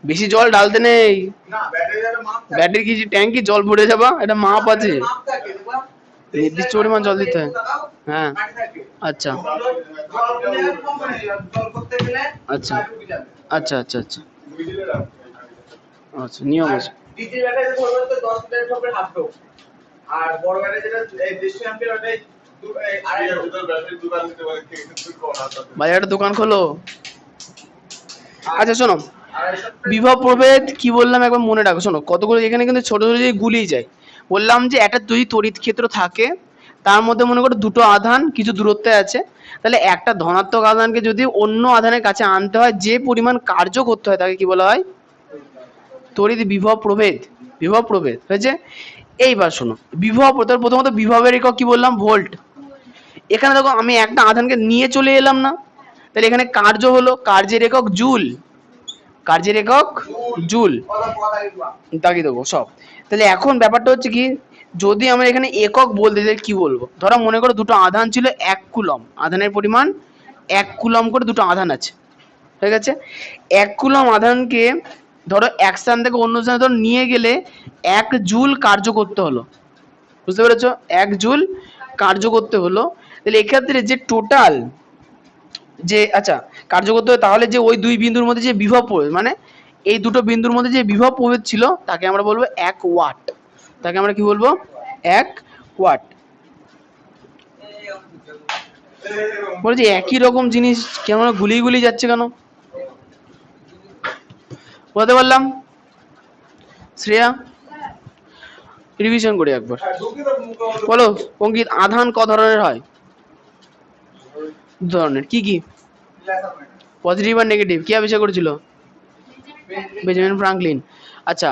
বেশি জল ঢালতে নেই, না ব্যাটারির একটা মাপ থাকে। ব্যাটারি কি ট্যাঙ্কি জল ভরে যাবা, এটা মাপ আছে, মাপ থাকে দেখবা। নির্দিষ্ট পরিমাণ জল দিতে হয়। হ্যাঁ, মাটি থাকে। আচ্ছা জল দিলে কোম্পানি জল করতে গেলে আচ্ছা ঢুকে যাবে। আচ্ছা আচ্ছা আচ্ছা 2 লিটার রাখবে। আচ্ছা, নিয়ম আছে। ডিজি ব্যাটারি ধরবে তো 10 লিটার হবে হাফ ডো। আর বড় ব্যাটারি যেটা 150 অ্যাম্পিয়ার ওটাই আড়াই এর ডো। ভিতর ব্যাটারি দোকান দিতে পারে, কে কিছু করা যাবে। বাজারে দোকান খোলো। আচ্ছা শোনো, 250 বিভব প্রভেদ কি বললাম একবার মনে রাখো, শোনো কতগুলো এখানে কিন্তু ছোট ছোট যে গুলিয়ে যায়। বললাম যে একটা যদি তড়িৎ ক্ষেত্র থাকে, তার মধ্যে মনে করো দুটো আধান কিছু দূরত্বে আছে, তাহলে একটা ধনাত্মক আধানকে যদি অন্য আধানের কাছে আনতে হয়, যে পরিমাণ কার্য করতে হয় তাকে কি বলা হয়? তড়িৎ বিভব প্রভেদ। বিভব প্রভেদ হয়েছে। এইবার শোনো, বিভব প্রথমত বিভবের একক কি বললাম? ভোল্ট। এখানে দেখো আমি একটা আধানকে নিয়ে চলে এলাম না, তাহলে এখানে কার্য হলো, কার্যের একক জুল, কার্যের একক জুল, কথা দিবা। দাগিয়ে দেবো সব। তাহলে এখন ব্যাপারটা হচ্ছে কি, যদি আমরা এখানে একক বলতে চাই কি বলবো, ধরো মনে করো দুটো আধান ছিল 1 কুলম, আধানের পরিমাণ 1 কুলম করে দুটো আধান আছে, ঠিক আছে? 1 কুলম আধানকে ধরো এক স্থান থেকে অন্য স্থানে ধরো নিয়ে গেলে 1 জুল কার্য করতে হলো, বুঝতে পেরেছো? 1 জুল কার্য করতে হলো। তাহলে এক্ষেত্রে যে টোটাল যে, আচ্ছা কার্য করতে হবে, তাহলে যে ওই দুই বিন্দুর মধ্যে যে বিভব প্রভেদ, মানে এই দুটো বিন্দুর মধ্যে যে বিভব প্রভেদ ছিল তাকে আমরা বলবো 1 ওয়াট, তাকে আমরা কি বলবো? 1 ওয়াট। বলছি একই রকম জিনিস কেমন গুলিয়ে গুলিয়ে যাচ্ছে কেন, বলতে পারলাম? শ্রেয়া রিভিশন করি একবার, ঢুকি তো মুখে বলো অঙ্কিত, আধান ক ধরনের হয়? দু ধরনের, কি কি? লেখা হয় না। পজিটিভ আর নেগেটিভ, কি আবিষ্কার করেছিল? Benjamin Franklin. আচ্ছা,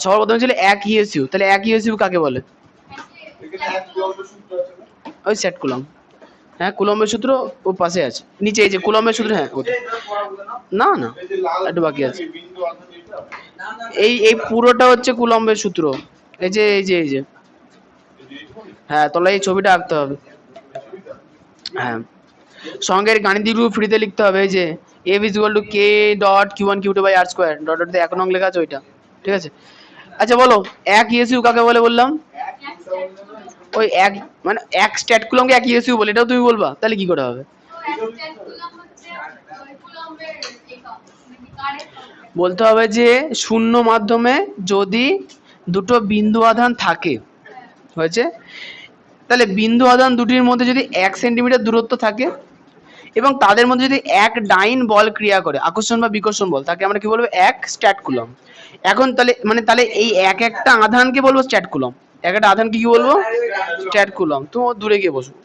সবার প্রথমে ছিল 1 ইএসইউ, তাহলে 1 ইএসইউ কাকে বলে? এখানে এক কিলোমিটার সূত্র আছে না? ওই সেট কুলম্ব। হ্যাঁ, কুলম্বের সূত্র ও পাশে আছে, নিচে এই যে কুলম্বের সূত্র, হ্যাঁ ওটা। এই ধর পড়াবো না। না না, এই যে লাল একটু বাকি আছে। বিন্দু আছে এটা, না না এই পুরোটা হচ্ছে কুলম্বের সূত্র, এই যে এই যে এই যে, এই যে এইটুকুনি? হ্যাঁ তাহলে এই ছবিটা আঁকতে হবে। হ্যাঁ, সঙ্গে গাণিতিক রূপ ফ্রিতে লিখতে হবে, এই যে F = K dot Q1 Q2 by R square dot dot 1 নং লেখা আছে ওইটা, ঠিক আছে? আচ্ছা বলো 1 ইএসইউ কাকে বলে বললাম? ওই এক মানে 1 স্ট্যাট কুলম্বকে 1 ইএসইউ বলে, এটাও তুমি বলবা, তাহলে কি করে হবে? বলতে হবে যে শূন্য মাধ্যমে যদি দুটো বিন্দু আধান থাকে, হয়েছে, তাহলে বিন্দু আধান দুটির মধ্যে যদি 1 সেন্টিমিটার দূরত্ব থাকে এবং তাদের মধ্যে যদি 1 ডাইন বল ক্রিয়া করে, আকর্ষণ বা বিকর্ষণ বল, তাকে আমরা কি বলবো? 1 স্ট্যাট কুলম্ব। এখন তাহলে এই এক একটা আধানকে বলবো স্ট্যাট কুলম্ব, এক একটা আধানকে কি বলবো? Stat coulomb. তো দূরে গিয়ে বসবো,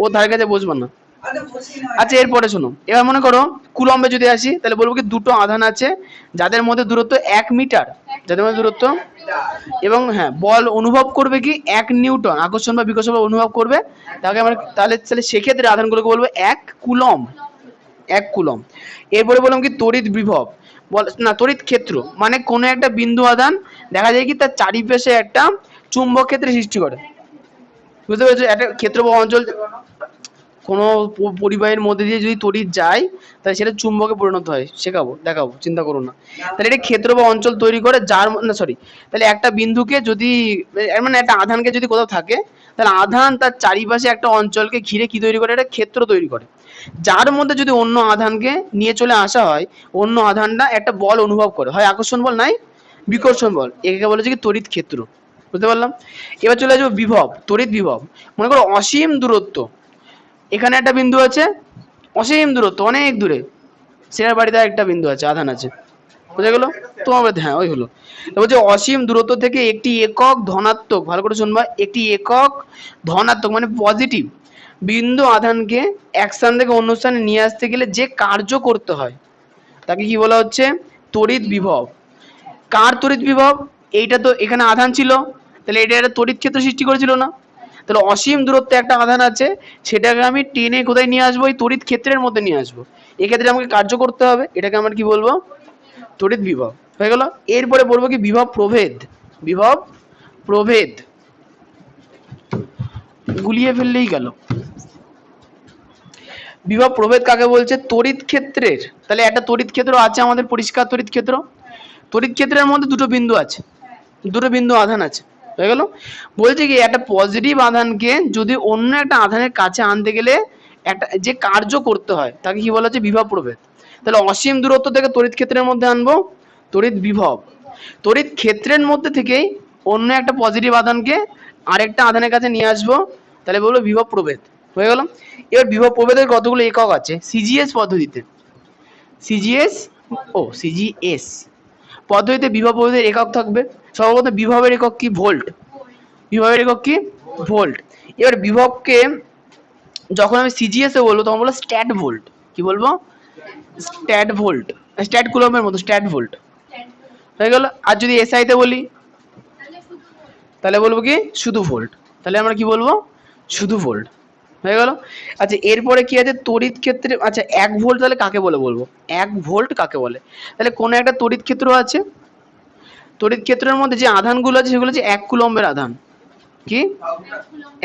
ও ধারে কাছে বসবো না। আরে বসি না। আচ্ছা এরপরে শোনো, এবার মনে করো কুলম্বে যদি আসি, তাহলে বলবো কি দুটো আধান আছে যাদের মধ্যে দূরত্ব 1 মিটার, যাদের মধ্যে দূরত্ব, এবং হ্যাঁ বল অনুভব করবে কি 1 নিউটন, আকর্ষণ বা বিকর্ষণ বল অনুভব করবে, তাকে আমরা তাহলে সেক্ষেত্রে আধানগুলোকে বলবো 1 কুলম্ব, 1 কুলম্ব। এরপরে বললাম কি তড়িৎ বিভব, না তড়িৎ ক্ষেত্র, মানে কোনো একটা বিন্দু আধান দেখা যায় কি তার চারিপাশে একটা চুম্বক ক্ষেত্রের সৃষ্টি করে, বুঝতে পেরেছো? একটা ক্ষেত্র বা অঞ্চল, কোনো পরিবাহের মধ্যে দিয়ে যদি তড়িৎ যায় তাহলে সেটা চুম্বকে পরিণত হয়, শেখাবো, দেখাবো, চিন্তা করো না। তাহলে এটা ক্ষেত্র বা অঞ্চল তৈরি করে, যার না সরি, তাহলে একটা বিন্দুকে যদি মানে একটা আধানকে যদি কোথাও থাকে, তাহলে আধান তার চারিপাশে একটা অঞ্চলকে ঘিরে কি তৈরি করে, একটা ক্ষেত্র তৈরি করে, যার মধ্যে যদি অন্য আধানকে নিয়ে চলে আসা হয়, অন্য আধানটা একটা বল অনুভব করে, হয় আকর্ষণ বল নাই বিকর্ষণ বল, একে বলে হচ্ছে কি তড়িৎ ক্ষেত্র। বুঝতে পারলাম? এবার চলে আসবো বিভব, তড়িৎ বিভব। মনে করো অসীম দূরত্ব, এখানে একটা বিন্দু আছে, অসীম দূরত্ব অনেক দূরে, সেটার বাড়িতে একটা বিন্দু আছে, আধান আছে, বুঝা গেল তোমার বাড়িতে? হ্যাঁ, ওই হলো। বলছে অসীম দূরত্ব থেকে একটি একক ধনাত্মক, ভালো করে শুনবা, একটি একক ধনাত্মক মানে পজিটিভ বিন্দু আধানকে এক স্থান থেকে অন্য স্থানে নিয়ে আসতে গেলে যে কার্য করতে হয় তাকে কি বলা হচ্ছে? তড়িৎ বিভব। কার তড়িৎ বিভব? এইটা তো এখানে আধান ছিল, তাহলে এটা একটা তড়িৎ ক্ষেত্র সৃষ্টি করেছিল না? তাহলে অসীম দূরত্বে একটা আধান আছে, সেটাকে আমি টেনে কোথায় নিয়ে আসবো? এই তড়িৎ ক্ষেত্রের মধ্যে নিয়ে আসবো। এক্ষেত্রে আমাকে কার্য করতে হবে, এটাকে আমরা কি বলবো? তড়িৎ বিভব। হয়ে গেল। এরপরে বলবো কি বিভব প্রভেদ। বিভব প্রভেদ গুলিয়ে ফেললেই গেল। বিভব প্রভেদ কাকে বলছে? তড়িৎ ক্ষেত্রের, তাহলে একটা তড়িৎ ক্ষেত্র আছে আমাদের, পরিষ্কার তড়িৎ ক্ষেত্র। তড়িৎ ক্ষেত্রের মধ্যে দুটো বিন্দু আছে, দুটো বিন্দু আধান আছে, হয়ে গেল। বলছে কি একটা পজিটিভ আধানকে যদি অন্য একটা আধানের কাছে আনতে গেলে একটা যে কার্য করতে হয় তাকে কি বলা হচ্ছে? বিভব প্রভেদ। তাহলে অসীম দূরত্ব থেকে তড়িৎ ক্ষেত্রের মধ্যে আনবো তড়িৎ বিভব, তড়িৎ ক্ষেত্রের মধ্যে থেকেই অন্য একটা পজিটিভ আধানকে আরেকটা আধানের কাছে নিয়ে আসবো, তাহলে বলবো বিভব প্রভেদ। হয়ে গেল। এবার বিভব প্রভেদের কতগুলো একক আছে সিজিএস পদ্ধতিতে? সিজিএস সিজিএস পদ্ধতিতে বিভব প্রভেদের একক থাকবে। সর্বপ্রথম বিভবের একক কি? ভোল্ট। বিভবের একক কি? ভোল্ট। এবার বিভবকে যখন আমি সিজিএস এ বলবো তখন বলবো স্ট্যাট ভোল্ট। কি বলবো? স্ট্যাট ভোল্ট, স্ট্যাট কুলম্বের মতো স্ট্যাট ভোল্ট। হয়ে গেল। আর যদি এসআই তে বলি তাহলে বলবো কি? শুধু ভোল্ট। তাহলে আমরা কি বলবো? শুধু ভোল্ট। হয়ে গেল। আচ্ছা, এরপরে কি আছে? তড়িৎ ক্ষেত্রে, আচ্ছা 1 ভোল্ট তাহলে কাকে বলে বলবো? 1 ভোল্ট কাকে বলে? তাহলে কোন একটা তড়িৎ ক্ষেত্র আছে, তড়িৎ ক্ষেত্রের মধ্যে যে আধানগুলো আছে সেগুলো হচ্ছে 1 কুলম্বের আধান। কি?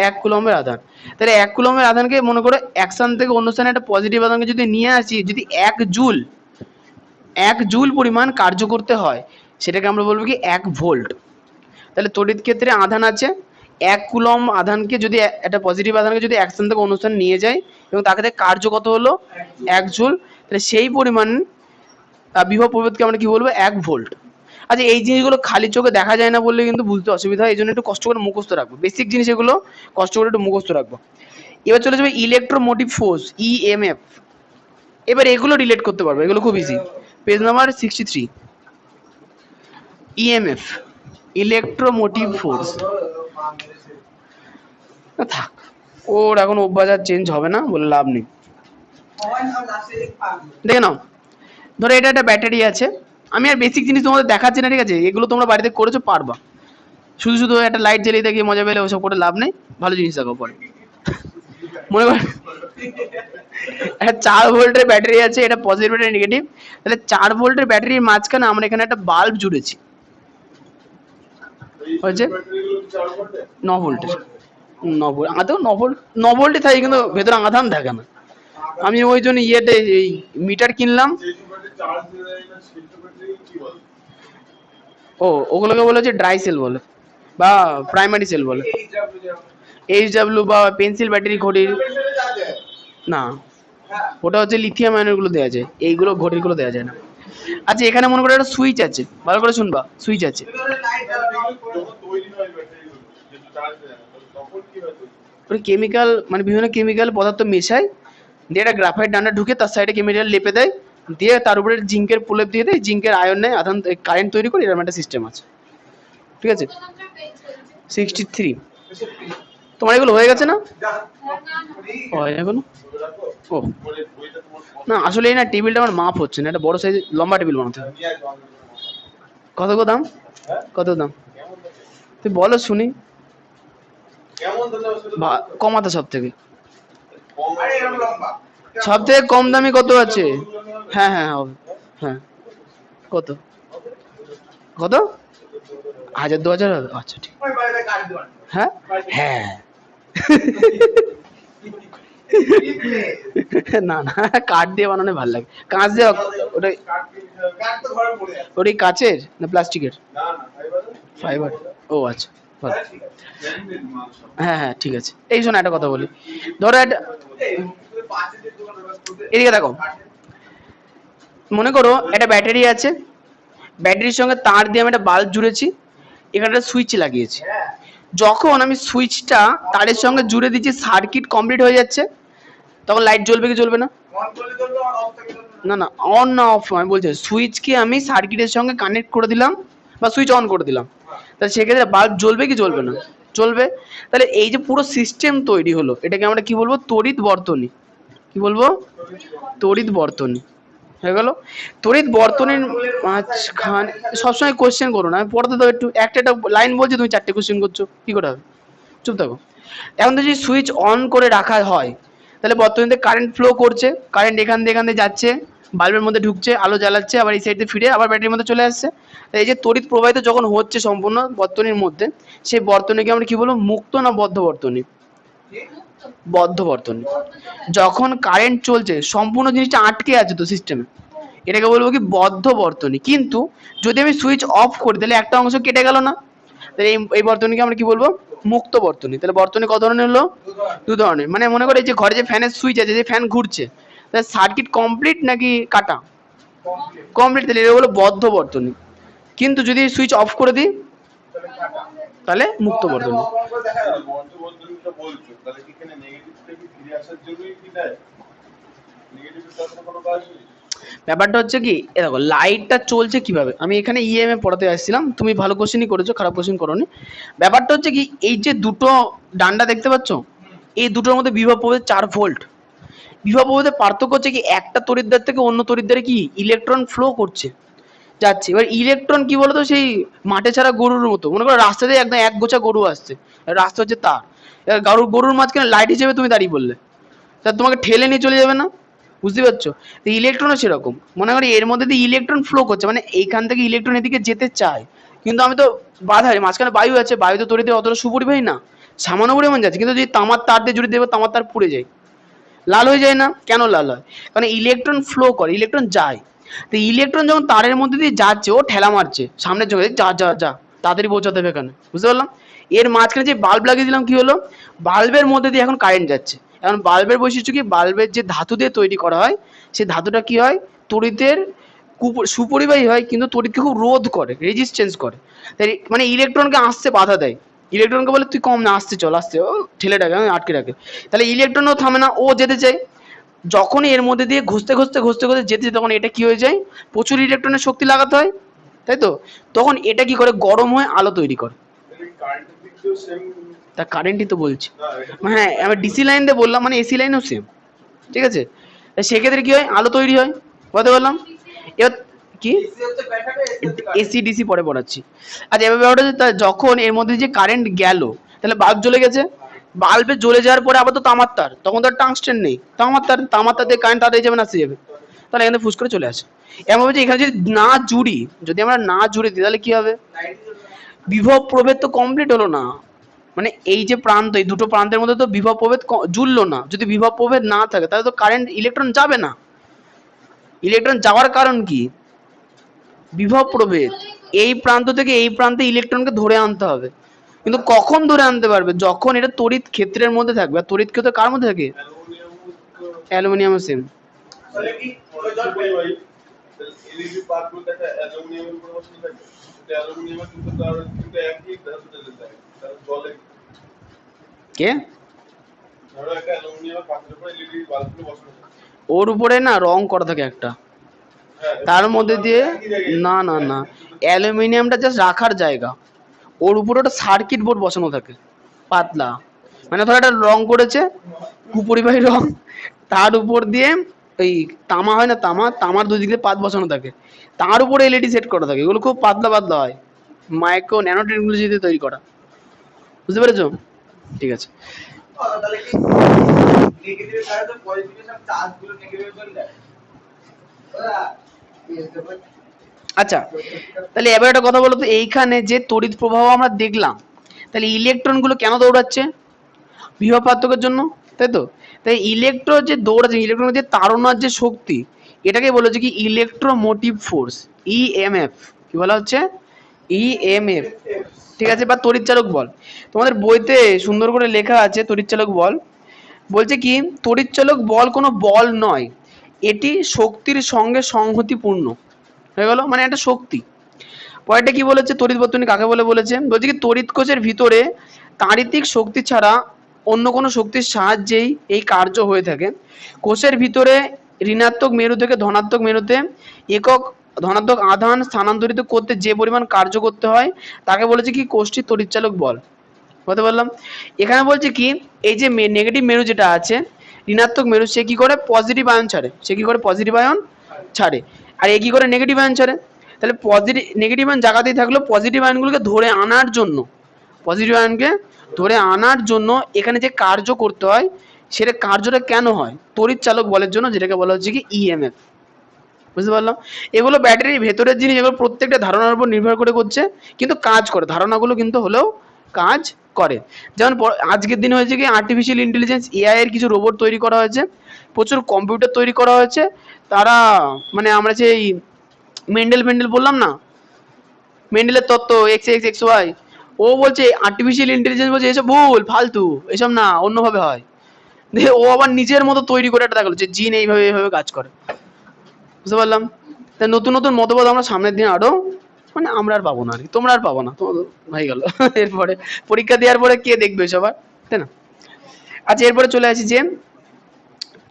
1 কুলম্বের আধান। তাহলে 1 কুলম্বের আধানকে মনে করো এক স্থান থেকে অন্য স্থানে একটা পজিটিভ আধানকে যদি নিয়ে আসি, যদি 1 জুল পরিমাণ কার্য করতে হয়, সেটাকে আমরা বলবো কি? 1 ভোল্ট। তাহলে তড়িৎ ক্ষেত্রে আধান আছে, 1 কুলম্ব আধানকে যদি একটা পজিটিভ আধানকে যদি এক স্থান থেকে অন্য স্থানে নিয়ে যায় এবং তাকে কার্য কত হলো? 1 জুল। তাহলে সেই পরিমাণ বিভব প্রভেদকে আমরা কি বলবো? 1 ভোল্ট। আচ্ছা, এই জিনিসগুলো খালি চোখে দেখা যায় না বললে কিন্তু বুঝতে অসুবিধা হয়, এই জন্য একটু কষ্ট করে মুখস্থ রাখবো। বেসিক জিনিস এগুলো কষ্ট করে একটু মুখস্থ রাখবো। এবার চলে যাবে ইলেকট্রোমোটিভ ফোর্স, ইএমএফ। এবার এগুলো রিলেট করতে পারবো, এগুলো খুব easy. Page number 63, EMF, electromotive force. থাক, ওর এখন অভ্যাস আর চেঞ্জ হবে না বলে লাভ নেই। দেখে নাও, ধরো এটা একটা ব্যাটারি আছে, আমি আর বেসিক জিনিস তোমাদের দেখাচ্ছি না, ঠিক আছে? এগুলো তোমরা বাড়িতে করেছো, পারবা। শুধু শুধু একটা লাইট জ্বালিয়ে দেখে মজা পেলে ওসব করে লাভ নেই, ভালো জিনিস দেখো পরে। মনে কর একটা 4 ভোল্টের ব্যাটারি আছে, এটা পজিটিভ এটা নেগেটিভ। তাহলে 4 ভোল্টের ব্যাটারির মাঝখানে আমরা এখানে একটা বাল্ব জুড়েছি, হয়েছে 9 ভোল্টের। 9 ভোল্ট আদৌ 9 ভোল্টই থাকে, কিন্তু ভেতরে আধান থাকে না। আমি ওই জন্য ইয়েতে এই মিটার কিনলাম। ও, ওগুলোকে বলে হচ্ছে ড্রাই সেল বলে বা প্রাইমারি সেল বলে। এইচডব্লিউ বা পেন্সিল ব্যাটারি ঘড়ির না, ওটা হচ্ছে লিথিয়াম আয়নের গুলো দেওয়া যায়, এইগুলো ঘড়ির গুলো দেওয়া যায় না। আচ্ছা, এখানে মনে করো একটা সুইচ আছে, ভালো করে শুনবা, সুইচ আছে। কেমিক্যাল মানে বিভিন্ন কেমিক্যাল পদার্থ মেশায়, দিয়ে একটা গ্রাফাইট ডান্ডা ঢুকে তার সাইডে কেমিক্যাল লেপে দেয়, দিয়ে তার উপরে জিঙ্কের প্রলেপ দিয়ে দেয়, জিঙ্কের আয়ন নেয়, আধান কারেন্ট তৈরি করে, এরকম একটা সিস্টেম আছে, ঠিক আছে? 63। তোমার এগুলো হয়ে গেছে না? এগুলো ও না, আসলে এই না টেবিলটা আমার মাপ হচ্ছে না, একটা বড় সাইজ লম্বা টেবিল বানাতে হবে। কত দাম? কত দাম তুই বলো শুনি। কমাতে সব থেকে কম দামি কত আছে? হ্যাঁ হ্যাঁ হবে, হ্যাঁ। কত কত? 1000 2000? আচ্ছা ঠিক। হ্যাঁ হ্যাঁ না না, কাঠ দিয়ে বানানো ভালো লাগে, কাঁচ দিয়ে ওটাই, কাট কি হবে? কাট তো ঘরে পড়ে আছে। ওটাই কাচের না প্লাস্টিকের? না না ফাইবার। ও আচ্ছা ভালো। ঠিক আছে। জ্যামিতির মাল সব। হ্যাঁ হ্যাঁ ঠিক আছে। এই শোনো একটা কথা বলি, ধরো একটা, এই তুই পাঁচের যে দোকানে করতে এদিকে দেখো, মনে করো একটা ব্যাটারি আছে, ব্যাটারির সঙ্গে তার দিয়ে আমি একটা বাল্ব জুড়েছি, এখানে একটা সুইচ লাগিয়েছি। হ্যাঁ যখন আমি সুইচটা তারের সঙ্গে জুড়ে দিচ্ছি, সার্কিট কমপ্লিট হয়ে যাচ্ছে, তখন লাইট জ্বলবে কি জ্বলবে না? অন করলে ধরলো আর অফ থেকে ধরলো না না, অন না অফ আমি বলছি, সুইচকে আমি সার্কিটের সঙ্গে কানেক্ট করে দিলাম বা সুইচ অন করে দিলাম, তাহলে সেক্ষেত্রে বাল্ব জ্বলবে কি জ্বলবে না? জ্বলবে। তাহলে এই যে পুরো সিস্টেম তৈরি হলো, এটাকে আমরা কি বলবো? তড়িৎ বর্তনী। কি বলবো? তড়িৎ বর্তনী হয়ে গেল। তড়িৎ বর্তনীর মাঝখানে সবসময় কোশ্চেন করো না, আমি পড়তে দাও একটু, একটা একটা লাইন বলছি তুমি চারটে কোশ্চেন করছো, কি করে হবে? চুপ থাকো। এখন তো যদি সুইচ অন করে রাখা হয়, তাহলে বর্তনীতে কারেন্ট ফ্লো করছে, কারেন্ট এখান দিয়ে যাচ্ছে, বাল্বের মধ্যে ঢুকছে, আলো জ্বালাচ্ছে, আবার এই সাইডে ফিরে আবার ব্যাটারির মধ্যে চলে আসছে। তাই এই যে তড়িৎ প্রবাহিত যখন হচ্ছে সম্পূর্ণ বর্তনীর মধ্যে, সেই বর্তনীকে আমরা কি বলবো? মুক্ত না বদ্ধ বর্তনী? বদ্ধ বর্তনী। যখন কারেন্ট চলছে সম্পূর্ণ জিনিসটা আটকে আছে তো সিস্টেমে, এটাকে বলবো কি? বদ্ধ বর্তনী। কিন্তু যদি আমি সুইচ অফ করি, তাহলে একটা অংশ কেটে গেল না? তাহলে এই বর্তনীকে আমরা কি বলবো? মুক্ত বর্তনী। তাহলে বর্তনী কত ধরনের হলো? দু ধরনের। মানে মনে করো এই যে ঘরে যে ফ্যানের সুইচ আছে, যে ফ্যান ঘুরছে, তাহলে সার্কিট কমপ্লিট নাকি কাটা? কমপ্লিট। তাহলে এটা হলো বদ্ধ বর্তনী। কিন্তু যদি সুইচ অফ করে দিই, তাহলে মুক্ত বর্তনী। দেখা যাবে বন্ধুটা বলছো, তাহলে কি এখানে নেগেটিভটা কি ফিরে আসার জন্যই কি দেয়? নেগেটিভের সাথে কোনো কাজ নেই? ব্যাপারটা হচ্ছে কি, এ দেখো লাইটটা চলছে কিভাবে, আমি এখানে ইএমএ পড়াতে আসছিলাম, তুমি ভালো কোশ্চেনই করেছো, খারাপ কোশ্চেন করোনি। ব্যাপারটা হচ্ছে কি, এই যে দুটো ডান্ডা দেখতে পাচ্ছ, এই দুটোর মধ্যে বিভব প্রভেদ 4 ভোল্ট। বিভব প্রভেদের পার্থক্য হচ্ছে কি, একটা তড়িৎদ্বার থেকে অন্য তড়িৎদ্বারে কি ইলেকট্রন ফ্লো করছে, যাচ্ছে। এবার ইলেকট্রন কি বলতো, সেই মাঠে ছাড়া গরুর মতো, মনে করো রাস্তা দিয়ে একদম এক গোছা গরু আসছে, রাস্তা হচ্ছে তার, এবার গরুর মাঝখানে লাইট হিসেবে তুমি দাঁড়িয়ে পড়লে, তা তোমাকে ঠেলে নিয়ে চলে যাবে না? বুঝতে পারছো? তো ইলেকট্রনও সেরকম, মনে করি এর মধ্যে দিয়ে ইলেকট্রন ফ্লো করছে, মানে এইখান থেকে ইলেকট্রন এদিকে যেতে চায়, কিন্তু আমি তো বাধা, মাঝখানে বায়ু আছে, বায়ু তো তড়িতে অতটা সুপরিবাহী না, সামান্য পরিমাণ যাচ্ছে। কিন্তু যদি তামার তার দিয়ে জুড়ে দেবো, তামার তার পুড়ে যায়, লাল হয়ে যায় না? কেন লাল হয়? কারণ ইলেকট্রন ফ্লো করে, ইলেকট্রন যায়। তো ইলেকট্রন যখন তারের মধ্যে দিয়ে যাচ্ছে, ও ঠেলা মারছে সামনের চোখে, যা যা যা তাড়াতাড়ি পৌঁছাতে হবে এখানে, বুঝতে পারলাম? এর মাঝখানে যে বাল্ব লাগিয়ে দিলাম, কি হলো? বাল্বের মধ্যে দিয়ে এখন কারেন্ট যাচ্ছে। এখন বাল্বের বৈশিষ্ট্য কি, বাল্বের যে ধাতু দিয়ে তৈরি করা হয়, সেই ধাতুটা কি হয়? তড়িতের সুপরিবাহী হয়, কিন্তু তড়িৎকে খুব রোধ করে, রেজিস্ট্যান্স করে। তাই মানে ইলেকট্রনকে আসতে বাধা দেয়, ইলেকট্রনকে বলে তুই কম না, আসতে চল, আসতে, ও ঠেলে রাখে, আটকে রাখে। তাহলে ইলেকট্রনও থামে না, ও যেতে চায়। যখনই এর মধ্যে দিয়ে ঘষতে যেতে, তখন এটা কি হয়ে যায়? প্রচুর ইলেকট্রনের শক্তি লাগাতে হয়, তাই তো? তখন এটা কি করে? গরম হয়ে আলো তৈরি করে। তাহলে কারেন্টের দিক দিয়েও সেম? তা কারেন্টই তো বলছি। না এটা তো হ্যাঁ, আমি ডিসি লাইন দিয়ে বললাম, মানে এসি লাইনও সেম, ঠিক আছে? তা সেক্ষেত্রে কি হয়? আলো তৈরি হয়, বলতে বললাম। এবার কি, এসি হচ্ছে ব্যাটারি, এসি হচ্ছে এসি ডিসি পরে পড়াচ্ছি। আচ্ছা, এবার ব্যাপারটা হচ্ছে, যখন এর মধ্যে যে কারেন্ট গেল, তাহলে বাল্ব জ্বলে গেছে, বাল্বে জ্বলে যাওয়ার পরে আবার তো তামার তার, তখন তো আর টাংস্টেন নেই, তামার তার দিয়ে কারেন্ট তাড়াতাড়ি যাবে না, আসতে যাবে, তাহলে এখানে ফুস করে চলে আসে। এমন হচ্ছে এখানে যদি না জুড়ি, যদি আমরা না জুড়ে দিই, তাহলে কি হবে? লাইট জ্বলবে না। বিভব প্রভেদ তো কমপ্লিট হলো না, মানে এই যে প্রান্ত, এই দুটো প্রান্তের মধ্যে তো বিভব প্রভেদ জুড়লো না। যদি বিভব প্রভেদ না থাকে, তাহলে তো কারেন্ট, ইলেকট্রন যাবে না। ইলেকট্রন যাওয়ার কারণ কি? বিভব প্রভেদ। এই প্রান্ত থেকে এই প্রান্তে ইলেকট্রনকে ধরে আনতে হবে, কিন্তু কখন ধরে আনতে পারবে? যখন এটা তড়িৎ ক্ষেত্রের মধ্যে থাকবে। আর তড়িৎ ক্ষেত্র কার মধ্যে থাকে? Aluminium same. তাহলে কি ওই জল জল পেয়ে ভাই, এলইডি পার্টগুলো দেখা অ্যালুমিনিয়ামের উপর বসে থাকে, এটা অ্যালুমিনিয়ামের কিন্তু একই ধাতুতে থাকে, তার জলে কে? ধরো একটা অ্যালুমিনিয়ামের পাত্রের উপর এলইডি বাল্বগুলো বসানো থাকে। ওর উপরে না রং করা থাকে একটা, হ্যাঁ, তার মধ্যে দিয়ে, একই জায়গায়। না না না, অ্যালুমিনিয়ামটা জাস্ট রাখার জায়গা, ওর উপরে একটা সার্কিট বোর্ড বসানো থাকে পাতলা, মানে ধর একটা রং করেছে, কুপরিবাহী রং, তার উপর দিয়ে এই তামা হয় না, তামার দুই দিকে পাত বসানো থাকে, তার উপরে এলইডি সেট করা থাকে। এগুলো খুব পাতলা পাতলা হয়, মাইক্রো ন্যানো টেকনোলজি দিয়ে তৈরি করা, বুঝতে পেরেছো? ঠিক আছে। তাহলে কি নেগেটিভের সাথে তো পজিটিভের সাথে চার্জগুলো নেগেটিভে চলে যায়। ওরা আচ্ছা, তাহলে এবার একটা কথা বলো তো, এইখানে যে তড়িৎ প্রবাহ আমরা দেখলাম, তাহলে ইলেকট্রনগুলো কেন দৌড়াচ্ছে? বিভব পার্থক্যের জন্য, তাই তাই তো? তাই ইলেকট্রো যে দৌড়াচ্ছে, ইলেকট্রনের যে তাড়নার যে শক্তি, এটাকে বলা হচ্ছে কি ইলেকট্রোমোটিভ ফোর্স, ইএমএফ। কি বলা হচ্ছে? ইএমএফ, ঠিক আছে, বা তড়িৎচালক বল। তোমাদের বইতে সুন্দর করে লেখা আছে তড়িৎচালক বল। বলছে কি তড়িৎচালক বল কোনো বল নয়, এটি শক্তির সঙ্গে সংহতিপূর্ণ। হয়ে গেল, মানে একটা শক্তি। পরেরটা কি বলেছে, তড়িৎ বর্তনী কাকে বলে বলেছে? বলছে কি তড়িৎ কোষের ভিতরে তাড়িতিক শক্তি ছাড়া অন্য কোনো শক্তির সাহায্যেই এই কার্য হয়ে থাকে। কোষের ভিতরে ঋণাত্মক মেরু থেকে ধনাত্মক মেরুতে একক ধনাত্মক আধান স্থানান্তরিত করতে যে পরিমাণ কার্য করতে হয় তাকে বলেছে কি কোষটির তড়িৎচালক বল। বলতে পারলাম। এখানে বলছে কি এই যে নেগেটিভ মেরু যেটা আছে, ঋণাত্মক মেরু, সে কি করে পজিটিভ আয়ন ছাড়ে, সে কি করে পজিটিভ আয়ন ছাড়ে, আর এ কি করে নেগেটিভ আয়ন ছাড়ে। তাহলে পজিটিভ নেগেটিভ আয়ন জায়গাতেই থাকলো, পজিটিভ আয়নগুলোকে ধরে আনার জন্য, পজিটিভ আয়নকে ধরে আনার জন্য এখানে যে কার্য করতে হয়, সেটা কার্যটা কেন হয়? তড়িৎ চালক বলের জন্য, যেটাকে বলা হচ্ছে কি ইএমএফ। বুঝতে পারলাম? এগুলো ব্যাটারির ভেতরের জিনিস, এগুলো প্রত্যেকটা ধারণার উপর নির্ভর করে করছে, কিন্তু কাজ করে, ধারণাগুলো কিন্তু হলেও কাজ করে। যেমন আজকের দিনে হয়েছে কি আর্টিফিশিয়াল ইন্টেলিজেন্স, এআই এর কিছু রোবট তৈরি করা হয়েছে, প্রচুর কম্পিউটার তৈরি করা হয়েছে। তারা মানে আমরা যে মেন্ডেল বললাম না, মেন্ডেলের তত্ত্ব এক্স এক্স এক্স ওয়াই, ও বলছে আর্টিফিশিয়াল ইন্টেলিজেন্স বলছে এসব ভুল ফালতু, এসব না, অন্যভাবে হয়। দিয়ে ও আবার নিজের মতো তৈরি করে একটা দেখালো যে জিন এইভাবে এইভাবে কাজ করে। বুঝতে পারলাম? তাই নতুন নতুন মতবাদ আমরা সামনের দিন আরো, মানে আমরা আর পাবো না, আর কি তোমরা আর পাবো না, তোমাদের হয়ে গেল। এরপরে পরীক্ষা দেওয়ার পরে কে দেখবে সবার, তাই না? আচ্ছা, এরপরে চলে আসি যে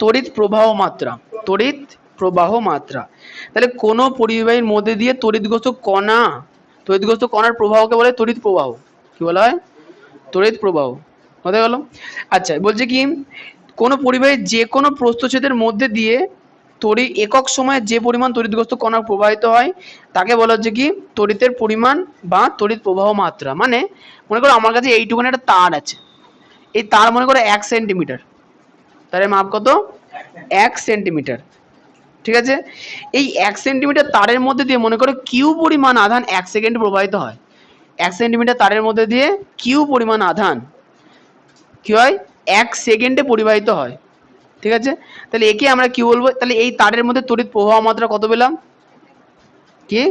তড়িৎ প্রবাহ মাত্রা। তড়িৎ প্রবাহ মাত্রা, তাহলে কোন পরিবাহীর মধ্যে দিয়ে তড়িৎগ্রস্ত কণার প্রবাহকে বলে তড়িৎ প্রবাহ। কি বলা হয়? তড়িৎ প্রবাহ। হতে গেল। আচ্ছা, বলছে কি কোন পরিবাহীর যে কোনো প্রস্থচ্ছেদের মধ্যে দিয়ে একক সময়ে যে পরিমাণ তড়িৎগ্রস্ত কণা প্রবাহিত হয় তাকে বলা হচ্ছে কি তড়িতের পরিমাণ বা তড়িৎ প্রবাহ মাত্রা। মানে মনে করো আমার কাছে এইটুকুন একটা তার আছে, এই তার মনে করো 1 সেন্টিমিটার, তারের মাপ কত? 1 সেন্টিমিটার, ঠিক আছে। এই 1 সেন্টিমিটার তারের মধ্যে দিয়ে মনে করো কিউ পরিমাণ আধান 1 সেকেন্ড প্রবাহিত হয়। 1 সেন্টিমিটার তারের মধ্যে দিয়ে কিউ পরিমাণ আধান কি হয়? 1 সেকেন্ডে পরিবাহিত হয়, ঠিক আছে। তাহলে একে আমরা কি বলবো? তাহলে এই তারের মধ্যে তড়িৎ প্রবাহ মাত্রা কত পেলাম? কি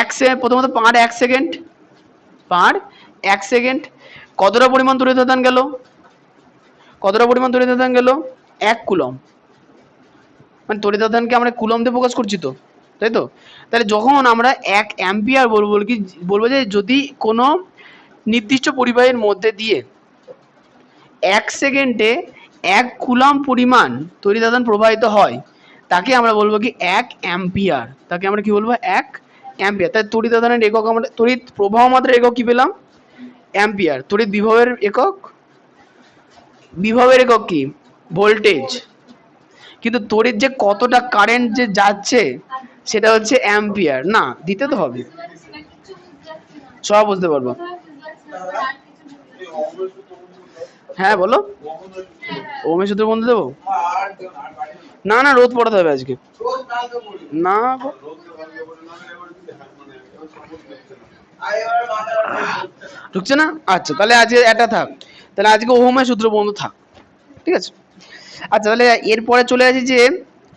1 সেকেন্ড, প্রথমত পার 1 সেকেন্ড, পার 1 সেকেন্ড কতটা পরিমাণ তড়িৎ আধান গেল? কতটা পরিমাণ তড়িৎ আধান গেল? 1 কুলম্ব। মানে তড়িৎ আধানকে আমরা কুলম্ব দিয়ে প্রকাশ করছি তো, তাই তো? তাহলে যখন আমরা 1 অ্যাম্পিয়ার বলবো যে যদি কোনো নির্দিষ্ট পরিবাহীর মধ্যে দিয়ে 1 সেকেন্ডে 1 কুলম্ব পরিমাণ তড়িৎ আধান প্রবাহিত হয়, তাকে আমরা বলবো কি 1 অ্যাম্পিয়ার। তাকে আমরা কি বলবো? 1 অ্যাম্পিয়ার। তাই তড়িৎ আধানের একক, আমরা তড়িৎ প্রবাহ মাত্রার একক কি পেলাম? অ্যাম্পিয়ার। তড়িৎ বিভবের একক, বিভবের একক কি? ভোল্টেজ। কিন্তু তড়িৎ যে কতটা কারেন্ট যে যাচ্ছে সেটা হচ্ছে অ্যাম্পিয়ার। না, দিতে তো হবে, বুঝতে পারছি না, কিচ্ছু বুঝতে পারছি না। সব বুঝতে পারবো। কোথাও বুঝতে পারছি না, আর কিছু বুঝতে এই পারছি না। অঙ্গের সূত্র বন্ধু হ্যাঁ বলো, অঙ্গের সূত্র ওমের সূত্র বন্ধু দেবো? আর বাড়ি না না, রোদ পড়াতে হবে আজকে। রোজ কালকে পড়ি। না গো। রোগকে ভালো করে না এবার কিন্তু মানে এবার সম্পর্ক দেখছে না। আর এবার মাথা ঢুকছে না। ঢুকছে না? আচ্ছা, তাহলে আজকে এটা থাক, তাহলে আজকে ওহমের সূত্র বন্ধু থাক, ঠিক আছে। আচ্ছা, তাহলে এরপরে চলে আসি যে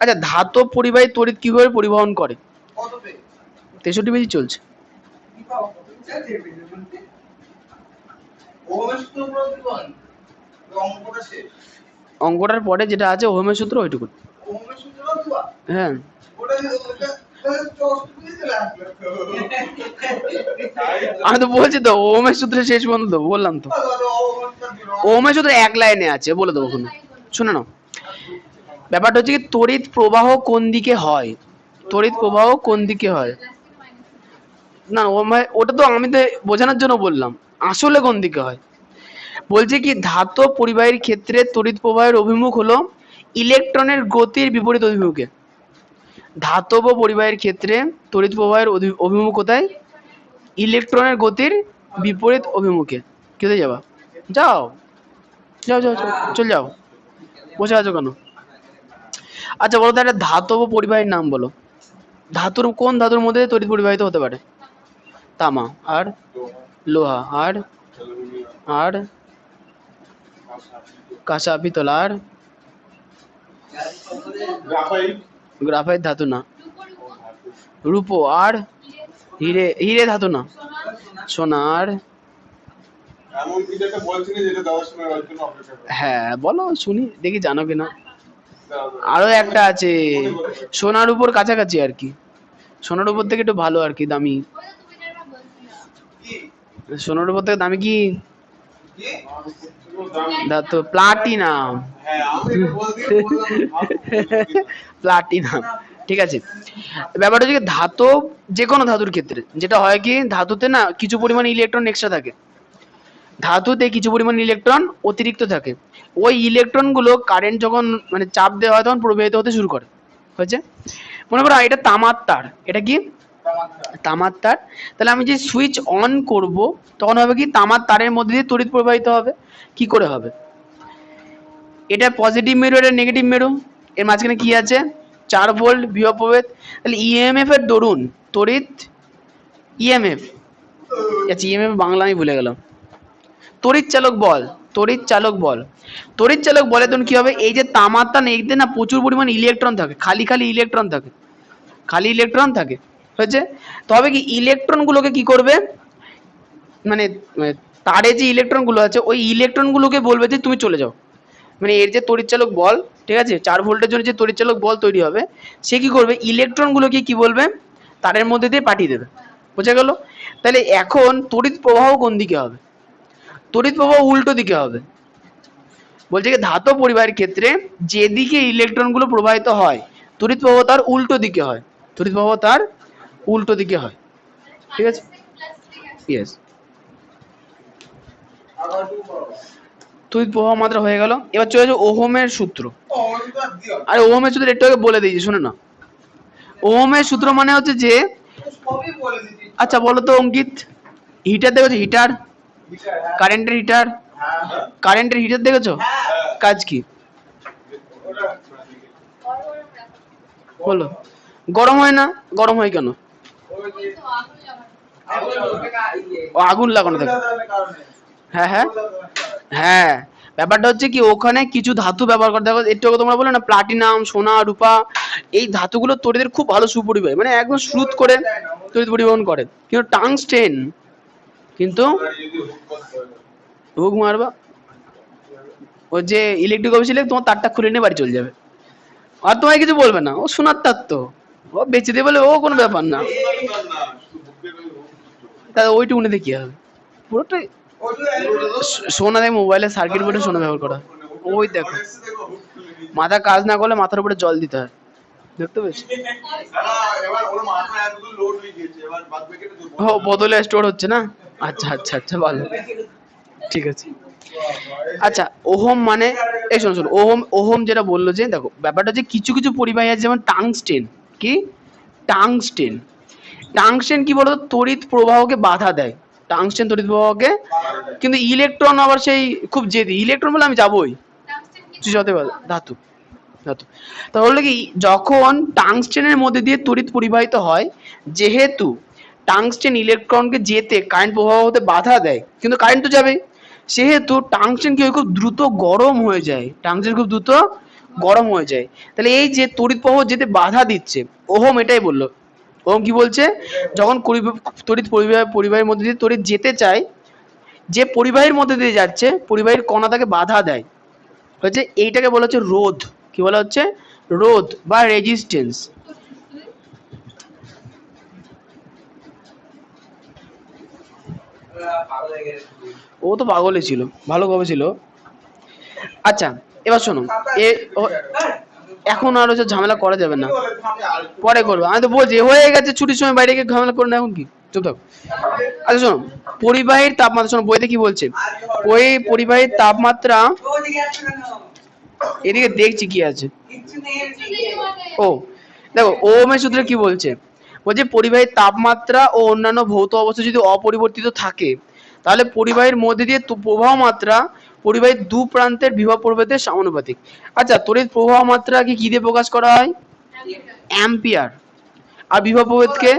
আচ্ছা ধাতব পরিবাহী তড়িৎ কিভাবে পরিবহন করে? কত পেয়ে? 63 মিনিট চলছে। কি পাবো? ওমের সূত্র প্রতিবন অঙ্কটা শেষ। অঙ্কটার পরে যেটা আছে ওহমের সূত্র, ওইটুকু। ওমের সূত্র দুয়া হ্যাঁ, ওটা ওটা আমি তো বলছি তো ওহমের সূত্রে শেষ পর্যন্ত দেবো, বললাম তো। ওহমের সূত্র এক লাইনে আছে, বলে দেবো কোনো, শুনে নাও। ব্যাপারটা হচ্ছে কি তড়িৎ প্রবাহ কোন দিকে হয়, তড়িৎ প্রবাহ কোন দিকে হয়। না ওটা তো আমি তো বোঝানোর জন্য বললাম, আসলে কোন দিকে হয়। বলছে কি ধাতব পরিবাহীর ক্ষেত্রে তড়িৎ প্রবাহের অভিমুখ হলো ইলেকট্রনের গতির বিপরীত অভিমুখে। ধাতব পরিবাহীর ক্ষেত্রে তড়িৎ প্রবাহের অভিমুখ কোথায়? ইলেকট্রনের গতির বিপরীত অভিমুখে। কোথায় যাবা? যাও যাও যাও যাও, চল যাও, বসে আছো কেন? আচ্ছা বলো তো একটা ধাতব পরিবাহীর নাম বলো। কোন ধাতুর মধ্যে তড়িৎ পরিবাহিত হতে পারে? তামা, আর লোহা, আর অ্যালুমিনিয়াম আর কাঁসা পিতল আর গ্রাফাইট গ্রাফাইট ধাতু না, রূপো রূপো আর হিরে, হিরে ধাতু না, সোনা আর এমন কিছু একটা বলছিলি যেটা দেওয়ার সময় ওর জন্য অপেক্ষা করে। হ্যাঁ বলো শুনি দেখি জানো কিনা। দাও। আরো একটা আছে সোনার উপর কাছাকাছি আর কি, সোনার উপর থেকে একটু ভালো আর কি দামি, ওই তো তুমি যেটা বলছিলে কি সোনার উপর থেকে দামি কি কি ধাতু? প্লাটিনাম। হ্যাঁ আমি এটা বলতেই বললাম প্লাটিনাম, ঠিক আছে। ব্যাপারটা হচ্ছে কি, ধাতু যে কোনো ধাতুর ক্ষেত্রে যেটা হয় কি, ধাতুতে না কিছু পরিমাণ ইলেকট্রন এক্সট্রা থাকে, ধাতুতে কিছু পরিমাণ ইলেকট্রন অতিরিক্ত থাকে, ওই ইলেকট্রন গুলো কারেন্ট যখন মানে চাপ দেওয়া হয় তখন প্রবাহিত হতে শুরু করে। হয়েছে? মনে করো এটা তামার তার, এটা কি তামার তার, তাহলে আমি যে সুইচ অন করব তখন হবে কি, তামার তারের মধ্যে দিয়ে তড়িৎ প্রবাহিত হবে। কি করে হবে? এটা পজিটিভ মেরু, এটা নেগেটিভ মেরু, এর মাঝখানে কি আছে 4 ভোল্ট বিভব প্রভেদ, তাহলে ইএমএফ এর দরুন তড়িৎ, ইএমএফ, আচ্ছা ইএমএফ বাংলা আমি ভুলে গেলাম, তড়িৎ চালক বল, তড়িৎ চালক বল, তড়িৎ চালক বলে তখন কি হবে, এই যে তামার তার এতে না প্রচুর পরিমাণ ইলেকট্রন থাকে, খালি খালি ইলেকট্রন থাকে, খালি ইলেকট্রন থাকে। হয়েছে? তবে কি ইলেকট্রন গুলোকে কি করবে, মানে মানে তারে যে ইলেকট্রন গুলো আছে ওই ইলেকট্রন গুলোকে বলবে যে তুমি চলে যাও, মানে এর যে তড়িৎচালক বল, ঠিক আছে 4 ভোল্টের জন্য যে তড়িৎচালক বল তৈরি হবে, সে কি করবে ইলেকট্রন গুলোকে কি বলবে তারের মধ্যে দিয়ে পাঠিয়ে দেবে। বোঝা গেল? তাহলে এখন তড়িৎ প্রবাহ কোন দিকে হবে? তড়িৎ প্রবাহ উল্টো দিকে হবে। বলছে কি ধাতব পরিবাহের ক্ষেত্রে যেদিকে ইলেকট্রন গুলো প্রবাহিত হয় তড়িৎ প্রবাহ তার উল্টো দিকে হয়, তড়িৎ প্রবাহ তার উল্টো দিকে হয়। ঠিক আছে? ইয়েস। আবার টু করো তড়িৎ প্রবাহ মাত্রা হয়ে গেল, এবার চলে যাও ওহমের সূত্র। ও ওটা দিও আরে ওহমের সূত্র একটু আগে বলে দিয়েছি, শুনে না। ওহমের সূত্র মানে হচ্ছে যে, সবই বলে দিচ্ছি আচ্ছা বলো তো অঙ্কিত, হিটার দেখেছো? হিটার, বিচার হ্যাঁ কারেন্টের হিটার, হ্যাঁ কারেন্টের হিটার দেখেছো? হ্যাঁ কাজ কি ওটা বড় বড় রাখো বলো? গরম হয় না? গরম হয় কেন? ওই ওই যে তো আগুন লাগানো আগুন ওটাকে ইয়ে ও আগুন লাগানো থাকে। কারণে হ্যাঁ হ্যাঁ হ্যাঁ, ব্যাপারটা হচ্ছে কি ওখানে কিছু ধাতু ব্যবহার করে, দেখো একটু আগে তোমরা বলে না প্লাটিনাম, সোনা, রূপা, এই ধাতুগুলো তড়িতের খুব ভালো সুপরিবাহী, মানে একদম শ্রুত করে তড়িৎ পরিবহন করে। কিন্তু টাংস্টেন কিন্তু যদি হুক করতে হয় হুক মারবা, ওই যে ইলেকট্রিক অফিসে তোমার তারটা খুলে নিয়ে বাড়ি চলে যাবে, আর তোমায় কিছু বলবে না, ও সোনার তার তো ও বেঁচে দিয়ে বলে ও কোনো ব্যাপার না, না শুধু হুকের ওই হুক তাহলে ওইটুকুনিতে কি হবে? পুরোটাই সোনা দেয়, মোবাইলে সার্কিট বোর্ডে সোনা ব্যবহার করা হয়। ওই দেখো মাথা কাজ না করলে মাথার উপরে জল দিতে হয়, দেখতে পেয়েছো? এবার ওর মাথায় এতগুলো লোড হয়ে গিয়েছে, এবার বাদ বাকিটা ও বোতলে স্টোর হচ্ছে না, আচ্ছা আচ্ছা আচ্ছা ভালো, ঠিক আছে। আচ্ছা ওহম মানে, এই শোনো শোনো, ওহম ওহম যেটা বললো যে দেখো ব্যাপারটা হচ্ছে কিছু কিছু পরিবাহী আছে যেমন টাংস্টেন, কি টাংস্টেন, টাংস্টেন কি বলতো তড়িৎ প্রবাহকে বাধা দেয়, টাংস্টেন তড়িৎ প্রবাহকে, কিন্তু ইলেকট্রন আবার সেই খুব জেদি, ইলেকট্রন বলে আমি যাবোই, কিছু হতে পারে ধাতু, ধাতু। তাহলে কি যখন টাংস্টেনের মধ্যে দিয়ে তড়িৎ পরিবাহিত হয়, যেহেতু টাংস্টেন ইলেকট্রনকে যেতে কারেন্ট প্রবাহ হতে বাধা দেয়, কিন্তু কারেন্ট তো যাবে, সেহেতু টাংস্টেন কি হয় খুব দ্রুত গরম হয়ে যায়, টাংস্টেন খুব দ্রুত গরম হয়ে যায়। তাহলে এই যে তড়িৎ প্রবাহ যেতে বাধা দিচ্ছে, ওহম এটাই বললো। ওহম কি বলছে, যখন তড়িৎ পরিবাহের মধ্যে দিয়ে তড়িৎ যেতে চায়, যে পরিবাহীর মধ্যে দিয়ে যাচ্ছে পরিবাহীর কণা তাকে বাধা দেয়, হচ্ছে এইটাকে বলা হচ্ছে রোধ। কি বলা হচ্ছে? রোধ বা রেজিস্ট্যান্স। ভালো লাগে ও তো পাগলই ছিল, ভালো কবে ছিল। আচ্ছা এবার শোনো, এখন আর ওসব ঝামেলা করা যাবে না, পরে করবো, আমি তো বলছি হয়ে গেছে, ছুটির সময় বাইরে গিয়ে ঝামেলা করে না, এখন কি চুপ থাকো। আচ্ছা শোনো, পরিবাহীর তাপমাত্রা, শোনো বইতে কি বলছে, ওই পরিবাহীর তাপমাত্রা, ওদিকে আসছে কেন এদিকে দেখছি কি আছে। কিচ্ছু নেই ও দেখো ওহমের সূত্রে কি বলছে, বলছে পরিবাহীর তাপমাত্রা ও অন্যান্য ভৌত অবস্থা যদি অপরিবর্তিত থাকে, তাহলে পরিবাহীর মধ্যে দিয়ে প্রবাহ মাত্রা পরিবাহীর দু প্রান্তের বিভব প্রভেদের সমানুপাতিক। আচ্ছা তড়িৎ প্রবাহ মাত্রাকে কি দিয়ে প্রকাশ করা হয়? অ্যাম্পিয়ার। আর বিভব প্রভেদকে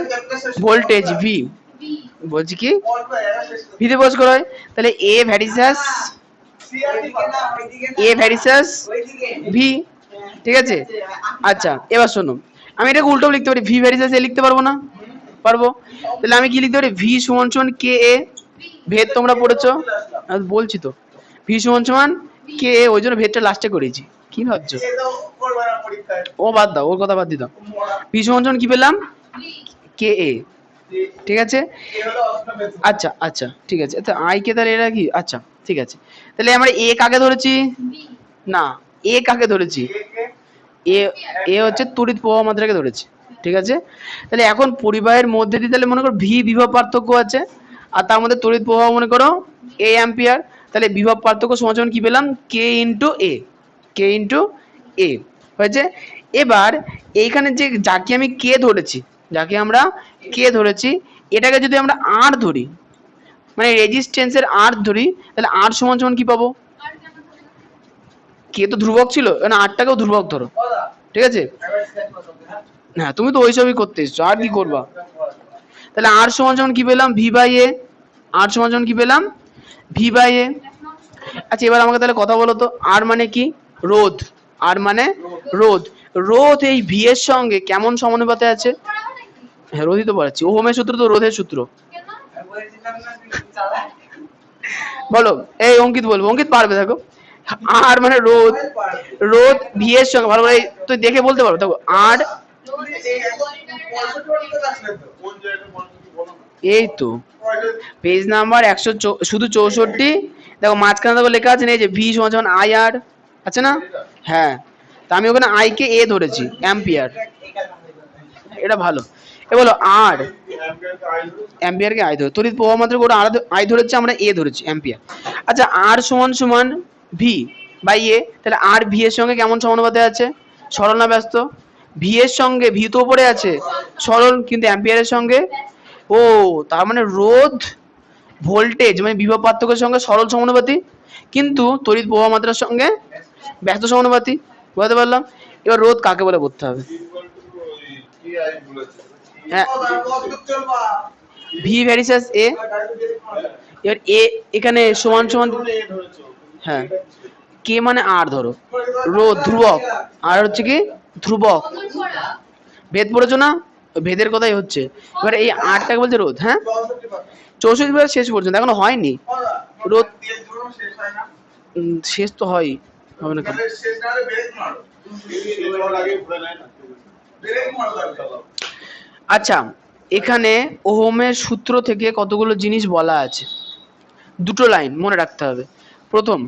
ভোল্টেজ ভি, বলছি কি ভি দিয়ে প্রকাশ করা হয়। তাহলে এ ভ্যারিসাস ওইদিকে না, ওইদিকে না। এ ভ্যারিসাস ওইদিকে। ভি, ঠিক আছে? আচ্ছা এবার শোনো, আমি এটাকে উল্টো লিখতে পারি, ভি ভ্যারিসাস এ লিখতে পারবো না? পারবো। তাহলে আমি কি লিখতে পারি, ভি সমান সমান কে এ, ভেদ তোমরা পড়েছো, আমি বলছি তো, ভি সমান সমান কে এ, ওই জন্য ভেদটা লাস্টে করেছি। কি ভাবছো? সে তো করবে না পরীক্ষায়। ও বাদ দাও, ওর কথা বাদ দিতাম। মরা। ভি সমান সমান কি পেলাম, কে এ, যে- ঠিক আছে? এ হলো অষ্টমের। আচ্ছা আচ্ছা ঠিক আছে, তো আই কে তাহলে এরা কি, আচ্ছা ঠিক আছে, তাহলে আমরা এ কাকে ধরেছি, না এ কাকে ধরেছি, একে এ, এ হচ্ছে তড়িৎ প্রবাহ মাত্রাকে ধরেছি, ঠিক আছে? তাহলে এখন পরিবাহের মধ্যে দিয়ে তাহলে মনে করো ভি বিভব পার্থক্য আছে, আর তার মধ্যে তড়িৎ প্রবাহ মনে করো এ অ্যাম্পিয়ার, তাহলে বিভব পার্থক্য সমান সমান কি পেলাম, কে ইন্টু এ, কে ইন্টু এ হয়েছে। এবার এইখানে যে যাকে আমি কে ধরেছি, যাকে আমরা কে ধরেছি, এটাকে যদি আমরা আর ধরি, মানে রেজিস্ট্যান্সের আর ধরি, তাহলে আর সমান সমান কি পাবো, কে তো ধ্রুবক ছিল, মানে আরটাকেও ধ্রুবক ধরো, ওরা ঠিক আছে? এবার সেট করতে হবে, হ্যাঁ? হ্যাঁ তুমি তো ওইসবই করতে এসছো, আর কি করবা? তাহলে আর সমান সমান কি পেলাম, ভি বাই এ, আর সমান সমান কি পেলাম, ভি বাই এ। আচ্ছা এবার আমাকে তাহলে কথা বলো তো, আর মানে কি, রোধ, আর মানে রোধ, রোধ এই ভি এর সঙ্গে কেমন সমানুপাতে আছে, হ্যাঁ রোধই তো পাচ্ছি, ওহমের সূত্র তো রোধের সূত্র, আমি বলেছিলাম না তুই চালা। বলো, এই অঙ্কিত বলবো, অঙ্কিত পারবে, দেখো আর মানে রোধ, রোধ ভি এর সঙ্গে, ভালো করে তুই দেখে বলতে পারো, দেখো আর, তুমি এই একদম 65 পর্যন্ত আসলে তো। কোন জায়গাটা বলতো কি বলো না? এই তো পেজ নাম্বার 100 শুধু 64, দেখো মাঝখানে দেখো লেখা আছে না, এই যে ভি সমান সমান আই আর আছে না, হ্যাঁ, তা আমি ওখানে আই কে এ ধরেছি অ্যাম্পিয়ার, এটা ভালো। এ বলো আর অ্যাম্পিয়ারকে আই ধরে অ্যাম্পিয়ারকে আই ধরে, তড়িৎ প্রবাহ মাত্রা করে আর আই ধরেছে, আমরা এ ধরেছি অ্যাম্পিয়ার। আচ্ছা আর সমান সমান ভি বাই এ, তাহলে আর ভি এর সঙ্গে কেমন সমানুপাতে আছে, সরল না ব্যস্ত, ভি এর সঙ্গে ভি তো উপরে আছে সরল, কিন্তু অ্যাম্পিয়ারের সঙ্গে, ও তার মানে রোধ ভোল্টেজ মানে বিভব পার্থক্যের সঙ্গে সরল সমানুপাতি, কিন্তু তড়িৎ প্রবাহ মাত্রার সঙ্গে ব্যস্ত সমানুপাতি, বুঝতে পারলাম। এবার রোধ কাকে বলে বলতে হবে, ইকুয়াল টু ওই কি আই বলেছে হ্যাঁ ওরা কত চলবা? ভি ভ্যারিসাস এ, এবার এ এখানে সমান সমান, এ ধরেছো হ্যাঁ কে মানে আর ধরো, রোধ ধ্রুবক, আর হচ্ছে কি ধ্রুবক, ভেদ পড়েছো না, ওই ভেদের কথাই হচ্ছে। এবার এই আটটাকে বলছে রোধ, হ্যাঁ 64 বার শেষ পর্যন্ত এখনো হয়নি, রোধ তেল ধরুন শেষ হয় না। শেষ তো হয়, হবে না কেন? তাহলে শেষ না হলে ব্রেক মারো। এর আগে ঘুরে নেয় না ব্রেক মারো তাহলে। আচ্ছা এখানে ওহমের সূত্র থেকে কতগুলো জিনিস বলা আছে, দুটো লাইন মনে রাখতে হবে। প্রথম,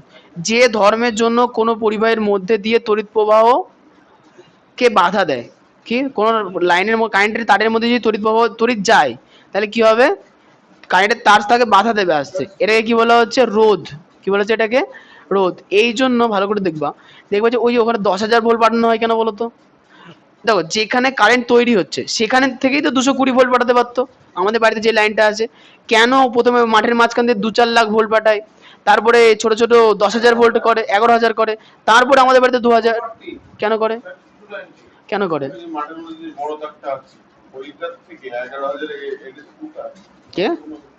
যে ধর্মের জন্য কোনো পরিবাহের মধ্যে দিয়ে তড়িৎ প্রবাহ কে বাধা দেয়, কি কোন লাইনের কারেন্টের তারের মধ্যে যদি তড়িৎ প্রবাহ তড়িৎ যায়, তাহলে কি হবে, কারেন্টের তার তাকে বাধা দেবে আসতে, এটাকে কি বলা হচ্ছে, রোধ, কি বলা হচ্ছে এটাকে, রোধ। এই জন্য ভালো করে দেখবা, দেখবা যে ওই যে ওখানে 10,000 ভোল্ট পাঠানো হয় কেন বলো তো, দেখো যেখানে কারেন্ট তৈরি হচ্ছে সেখানে থেকেই তো 220 ভোল্ট পাঠাতে পারতো, আমাদের বাড়িতে যে লাইনটা আছে, কেন প্রথমে মাঠের মাঝখান দিয়ে 2-4 লাখ ভোল্ট পাঠায়, তারপরে ছোট ছোট 10,000 ভোল্ট করে, 11,000 করে, তারপরে আমাদের বাড়িতে 2,000 কেন করে, কেন করে, মাঠের মধ্যে যে বড় তারটা আছে ওইটার থেকে 11,000 এডিস ফুটা কে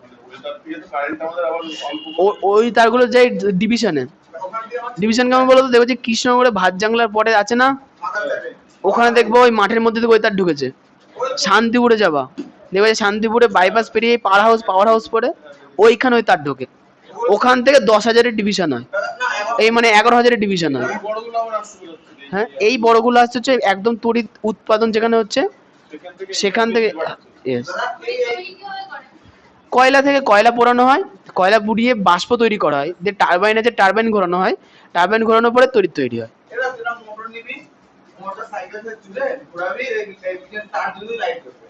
মানে ওইটার থেকে তো কারেন্ট আমাদের আবার অল্প ওই তারগুলো যাই ডিভিশনে, ওখান দিয়ে আমার ডিভিশন কেমন বলো তো, দেখো যে কৃষ্ণনগরে ভাত জাংলার পরে আছে না, মাথা যাবে। ওখানে দেখবো ওই মাঠের মধ্যে থেকে ওই তার ঢুকেছে। শান্তিপুরে যাবা, দেখবে যে শান্তিপুরে বাইপাস পেরিয়ে পাওয়ার হাউস পরে ওইখানে ওই তার ঢোকে, ওখান থেকে 10,000-এর ডিভিশন হয়, না এখন এই মানে 11,000-এর ডিভিশন হয়, এই বড়গুলো আবার আসতে যাচ্ছে হ্যাঁ এই বড়গুলো আসছে হচ্ছে একদম তড়িৎ উৎপাদন যেখানে হচ্ছে সেখান থেকে, yes। কয়লা থেকে কয়লা পোড়ানো হয়, কয়লা পুড়িয়ে বাষ্প তৈরি করা হয়, যে টারবাইন আছে টারবাইন ঘোরানো হয়, টারবাইন ঘোরানোর পরে তড়িৎ তৈরি হয়। এরা যেটা মোটর নিবি, মোটর সাইকেল থেকে তুলে ঘোরাবি, এই তার যদি লাইট করবে।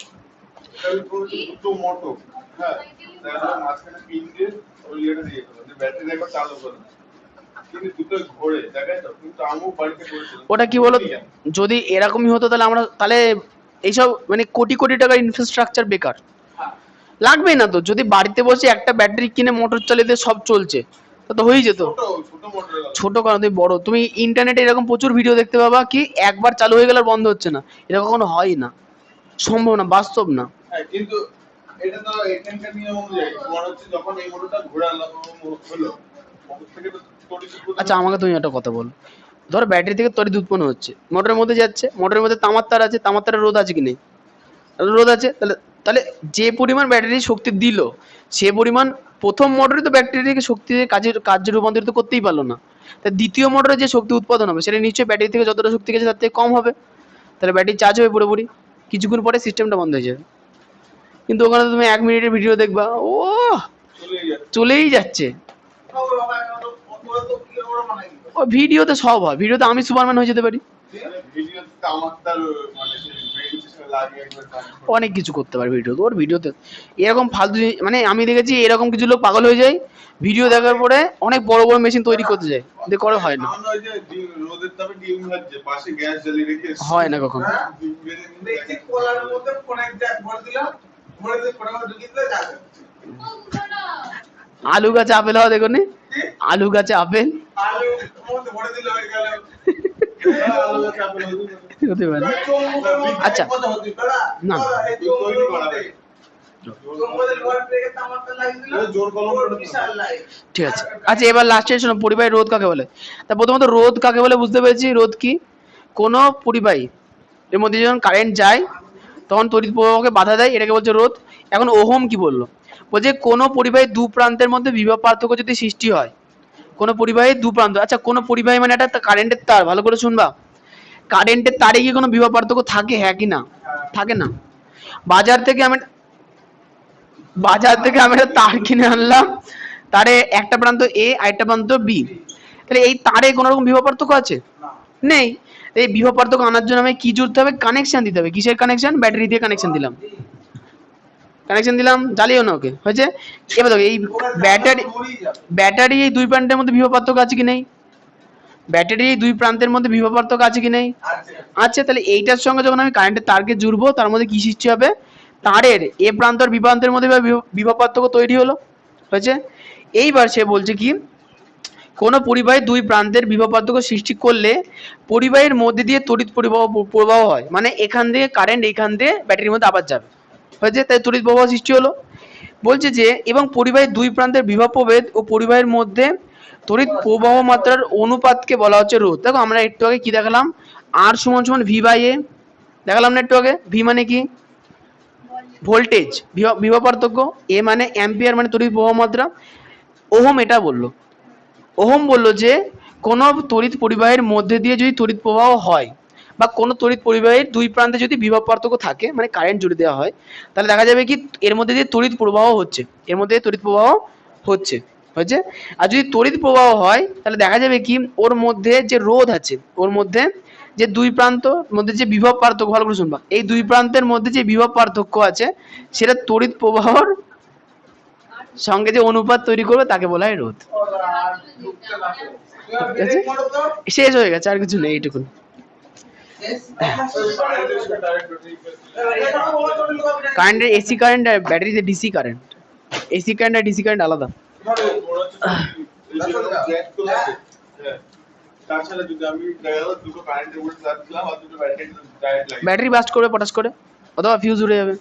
তাহলে পুরো দুটো মোটর হ্যাঁ তাহলে মাঝখানে পিন দিয়ে ওই ইয়েটা দিয়ে দেবো যে ব্যাটারি একবার চালু করে কিন্তু দুটো ঘোরে দেখাই তো, কিন্তু আমিও বাড়িতে করেছিলাম ওটা কি বলো, যদি এরকমই হতো তাহলে আমরা তাহলে এইসব মানে কোটি কোটি টাকার ইনফ্রাস্ট্রাকচার বেকার, হ্যাঁ লাগবেই না তো, যদি বাড়িতে বসে একটা ব্যাটারি কিনে মোটর চালিয়ে সব চলছে তা তো হয়েই যেত। ছোট ছোট মোটর ছোট কারণ তুমি বড়, তুমি ইন্টারনেটে এরকম প্রচুর ভিডিও দেখতে পাবা কি একবার চালু হয়ে গেলে আর বন্ধ হচ্ছে না, এটা কখনো হয় না, সম্ভব না, বাস্তব না। হ্যাঁ কিন্তু এটা তো এখানকার নিয়ম অনুযায়ী তোমার হচ্ছে যখন এই মোটরটা ঘোরানো হলো ওপর থেকে তো তড়িৎ উৎপন্ন আচ্ছা আমাকে তুমি একটা কথা বল, ধর ব্যাটারি থেকে তড়িৎ উৎপন্ন হচ্ছে, মোটরের মধ্যে যাচ্ছে, মোটরের মধ্যে তামার তার আছে, তামার তারের রোধ আছে কি নেই? রোধ আছে। তাহলে তাহলে যে পরিমাণ ব্যাটারি শক্তি দিল, সে পরিমাণ প্রথম মোটরে তো ব্যাটারিকে শক্তি কার্যে রূপান্তরিত করতেই পারলো না, তা দ্বিতীয় মোটরে যে শক্তি উৎপাদন হবে সেটা নিশ্চয়ই ব্যাটারি থেকে যতটা শক্তি গেছে তার থেকে কম হবে। তাহলে ব্যাটারি চার্জ হবে পুরোপুরি, কিছুক্ষণ পরে সিস্টেমটা বন্ধ হয়ে যাবে। কিন্তু ওখানে তুমি 1 মিনিটের ভিডিও দেখবা, ও চলেই যাচ্ছে। চলেই যাচ্ছে। ওরা তো কি ওরা মানে কি ও ভিডিওতে সব হয়, ভিডিওতে আমি সুপারম্যান হয়ে যেতে পারি, ভিডিওতে আমার তার মানে সেই ব্রেন সিস্টেম লাগিয়ে একবার কাজ অনেক কিছু করতে পারি ভিডিওতে। ওর ভিডিওতে এরকম ফালতু মানে আমি দেখেছি এরকম কিছু লোক পাগল হয়ে যায় ভিডিও দেখার পরে, অনেক বড় বড় মেশিন তৈরি করতে যায়, কিন্তু করে হয় না, আমরা ওই যে রোদের তাপে ডিম ভাজছে, পাশে গ্যাস জ্বালিয়ে রেখে হয় না কখনো। হ্যাঁ? ডিম ভেজে নিয়ে দেখছি কলার মধ্যে ফোনে জ্যাক ভরে দিলাম, ভরে দিয়ে ফোনের মধ্যে ঢুকিয়ে দিলে যাবে। আলু গাছে আপেল হওয়া দেখো নি, আলু গাছে আপেল আলু মধ্যে ভরে দিলে হয়ে গেল। আলাদা চাপে হয়ে হতে পারে। চৌমুখের মধ্যে আচ্ছা। কথা হচ্ছে, দাদা, না। দাদা, এই তৈরি করা চৌমুখের হয়। মধ্যে ঘরে থেকে তামাকটা লাগিয়ে দিলাম, জোর কলম ওর করে দিলাম। বিশাল লাইট। ঠিক আছে। আচ্ছা এবার লাস্টে শোনো, পরিবাহী রোধ কাকে বলে। তা প্রথমত রোধ কাকে বলে বুঝতে পেরেছি। রোধ কি? কোনো পরিবাহী এর মধ্যে যখন কারেন্ট যায় তখন তড়িৎ প্রবাহকে বাধা দেয়, এটাকে বলছে রোধ। এখন ওহম কি বললো, বলছে কোনো পরিবাহী দু প্রান্তের মধ্যে বিভব পার্থক্য যদি সৃষ্টি হয়, কোনো পরিবাহী দু প্রান্ত, আচ্ছা কোনো পরিবাহী মানে একটা কারেন্টের তার, ভালো করে শুনবা, কারেন্টের তারে কি কোনো বিভব পার্থক্য থাকে, হ্যাঁ কি না? থাকে না। বাজার থেকে আমি একটা তার কিনে আনলাম, তারে একটা প্রান্ত এ আর একটা প্রান্ত বি, তাহলে এই তারে কোনো রকম বিভব পার্থক্য আছে? নেই। এই বিভব পার্থক্য আনার জন্য আমি কি জুড়তে হবে? কানেকশন দিতে হবে। কিসের কানেকশন? ব্যাটারি দিয়ে কানেকশন দিলাম, জ্বালিও না ওকে, হয়েছে। এবার দেখো এই ব্যাটারি এই দুই প্রান্তের মধ্যে বিভব পার্থক্য আছে কি নেই? ব্যাটারি এই দুই প্রান্তের মধ্যে বিভব পার্থক্য আছে কি নেই? আচ্ছা, তাহলে এইটার সঙ্গে যখন আমি কারেন্টের তারকে জুড়বো, তার মধ্যে কি সৃষ্টি হবে? তারের এ প্রান্ত আর বি প্রান্তের মধ্যে বিভব পার্থক্য তৈরি হলো, হয়েছে। এইবার সে বলছে কি, কোনো পরিবাহীর দুই প্রান্তের বিভব পার্থক্য সৃষ্টি করলে পরিবাহীর মধ্যে দিয়ে তড়িৎ প্রবাহ হয়, মানে এখান থেকে কারেন্ট এখান দিয়ে ব্যাটারির মধ্যে আবার যাবে, হয়েছে, তাই তড়িৎ প্রবাহ সৃষ্টি হলো। বলছে যে এবং পরিবাহীর দুই প্রান্তের বিভব প্রভেদ ও পরিবাহীর মধ্যে তড়িৎ প্রবাহ মাত্রার অনুপাতকে বলা হচ্ছে রোধ। দেখো আমরা একটু আগে কি দেখালাম, আর সমান সমান ভি বাই এ দেখালাম না একটু আগে। ভি মানে কি? ভোল্টেজ, বিভব পার্থক্য। এ মানে অ্যাম্পিয়ার, মানে তড়িৎ প্রবাহ মাত্রা। ওহম এটা বললো, ওহম বলল যে কোনো তড়িৎ পরিবাহের মধ্যে দিয়ে যদি তড়িৎ প্রবাহ হয় বা কোনো তড়িৎ পরিবাহের দুই প্রান্তে যদি বিভব পার্থক্য থাকে, মানে কারেন্ট জুড়ে দেওয়া হয়, তাহলে দেখা যাবে কি এর মধ্যে দিয়ে তড়িৎ প্রবাহ হচ্ছে, এর মধ্যে দিয়ে তড়িৎ প্রবাহ হচ্ছে, হয়েছে। আর যদি তড়িৎ প্রবাহ হয় তাহলে দেখা যাবে কি ওর মধ্যে যে রোধ আছে, ওর মধ্যে যে দুই প্রান্ত মধ্যে যে বিভব পার্থক্য, ভালো করে শুনবা, এই দুই প্রান্তের মধ্যে যে বিভব পার্থক্য আছে সেটা তড়িৎ প্রবাহর সঙ্গে যে অনুপাত তৈরি করবে তাকে বলা হয় রোধ। শেষ হয়ে গেছে, আর কিছু নেই, এইটুকুন। কারেন্টের এসি কারেন্ট আর ব্যাটারিতে ডিসি কারেন্ট, এসি কারেন্ট আর ডিসি কারেন্ট আলাদা। তাছাড়া যদি আমি দুটো কারেন্টের উপরে চার্জ দিলাম আর দুটো ব্যাটারি ডাইরেক্ট লাগে, ব্যাটারি বাস্ট করবে পটাশ করে, অথবা ফিউজ উড়ে যাবে।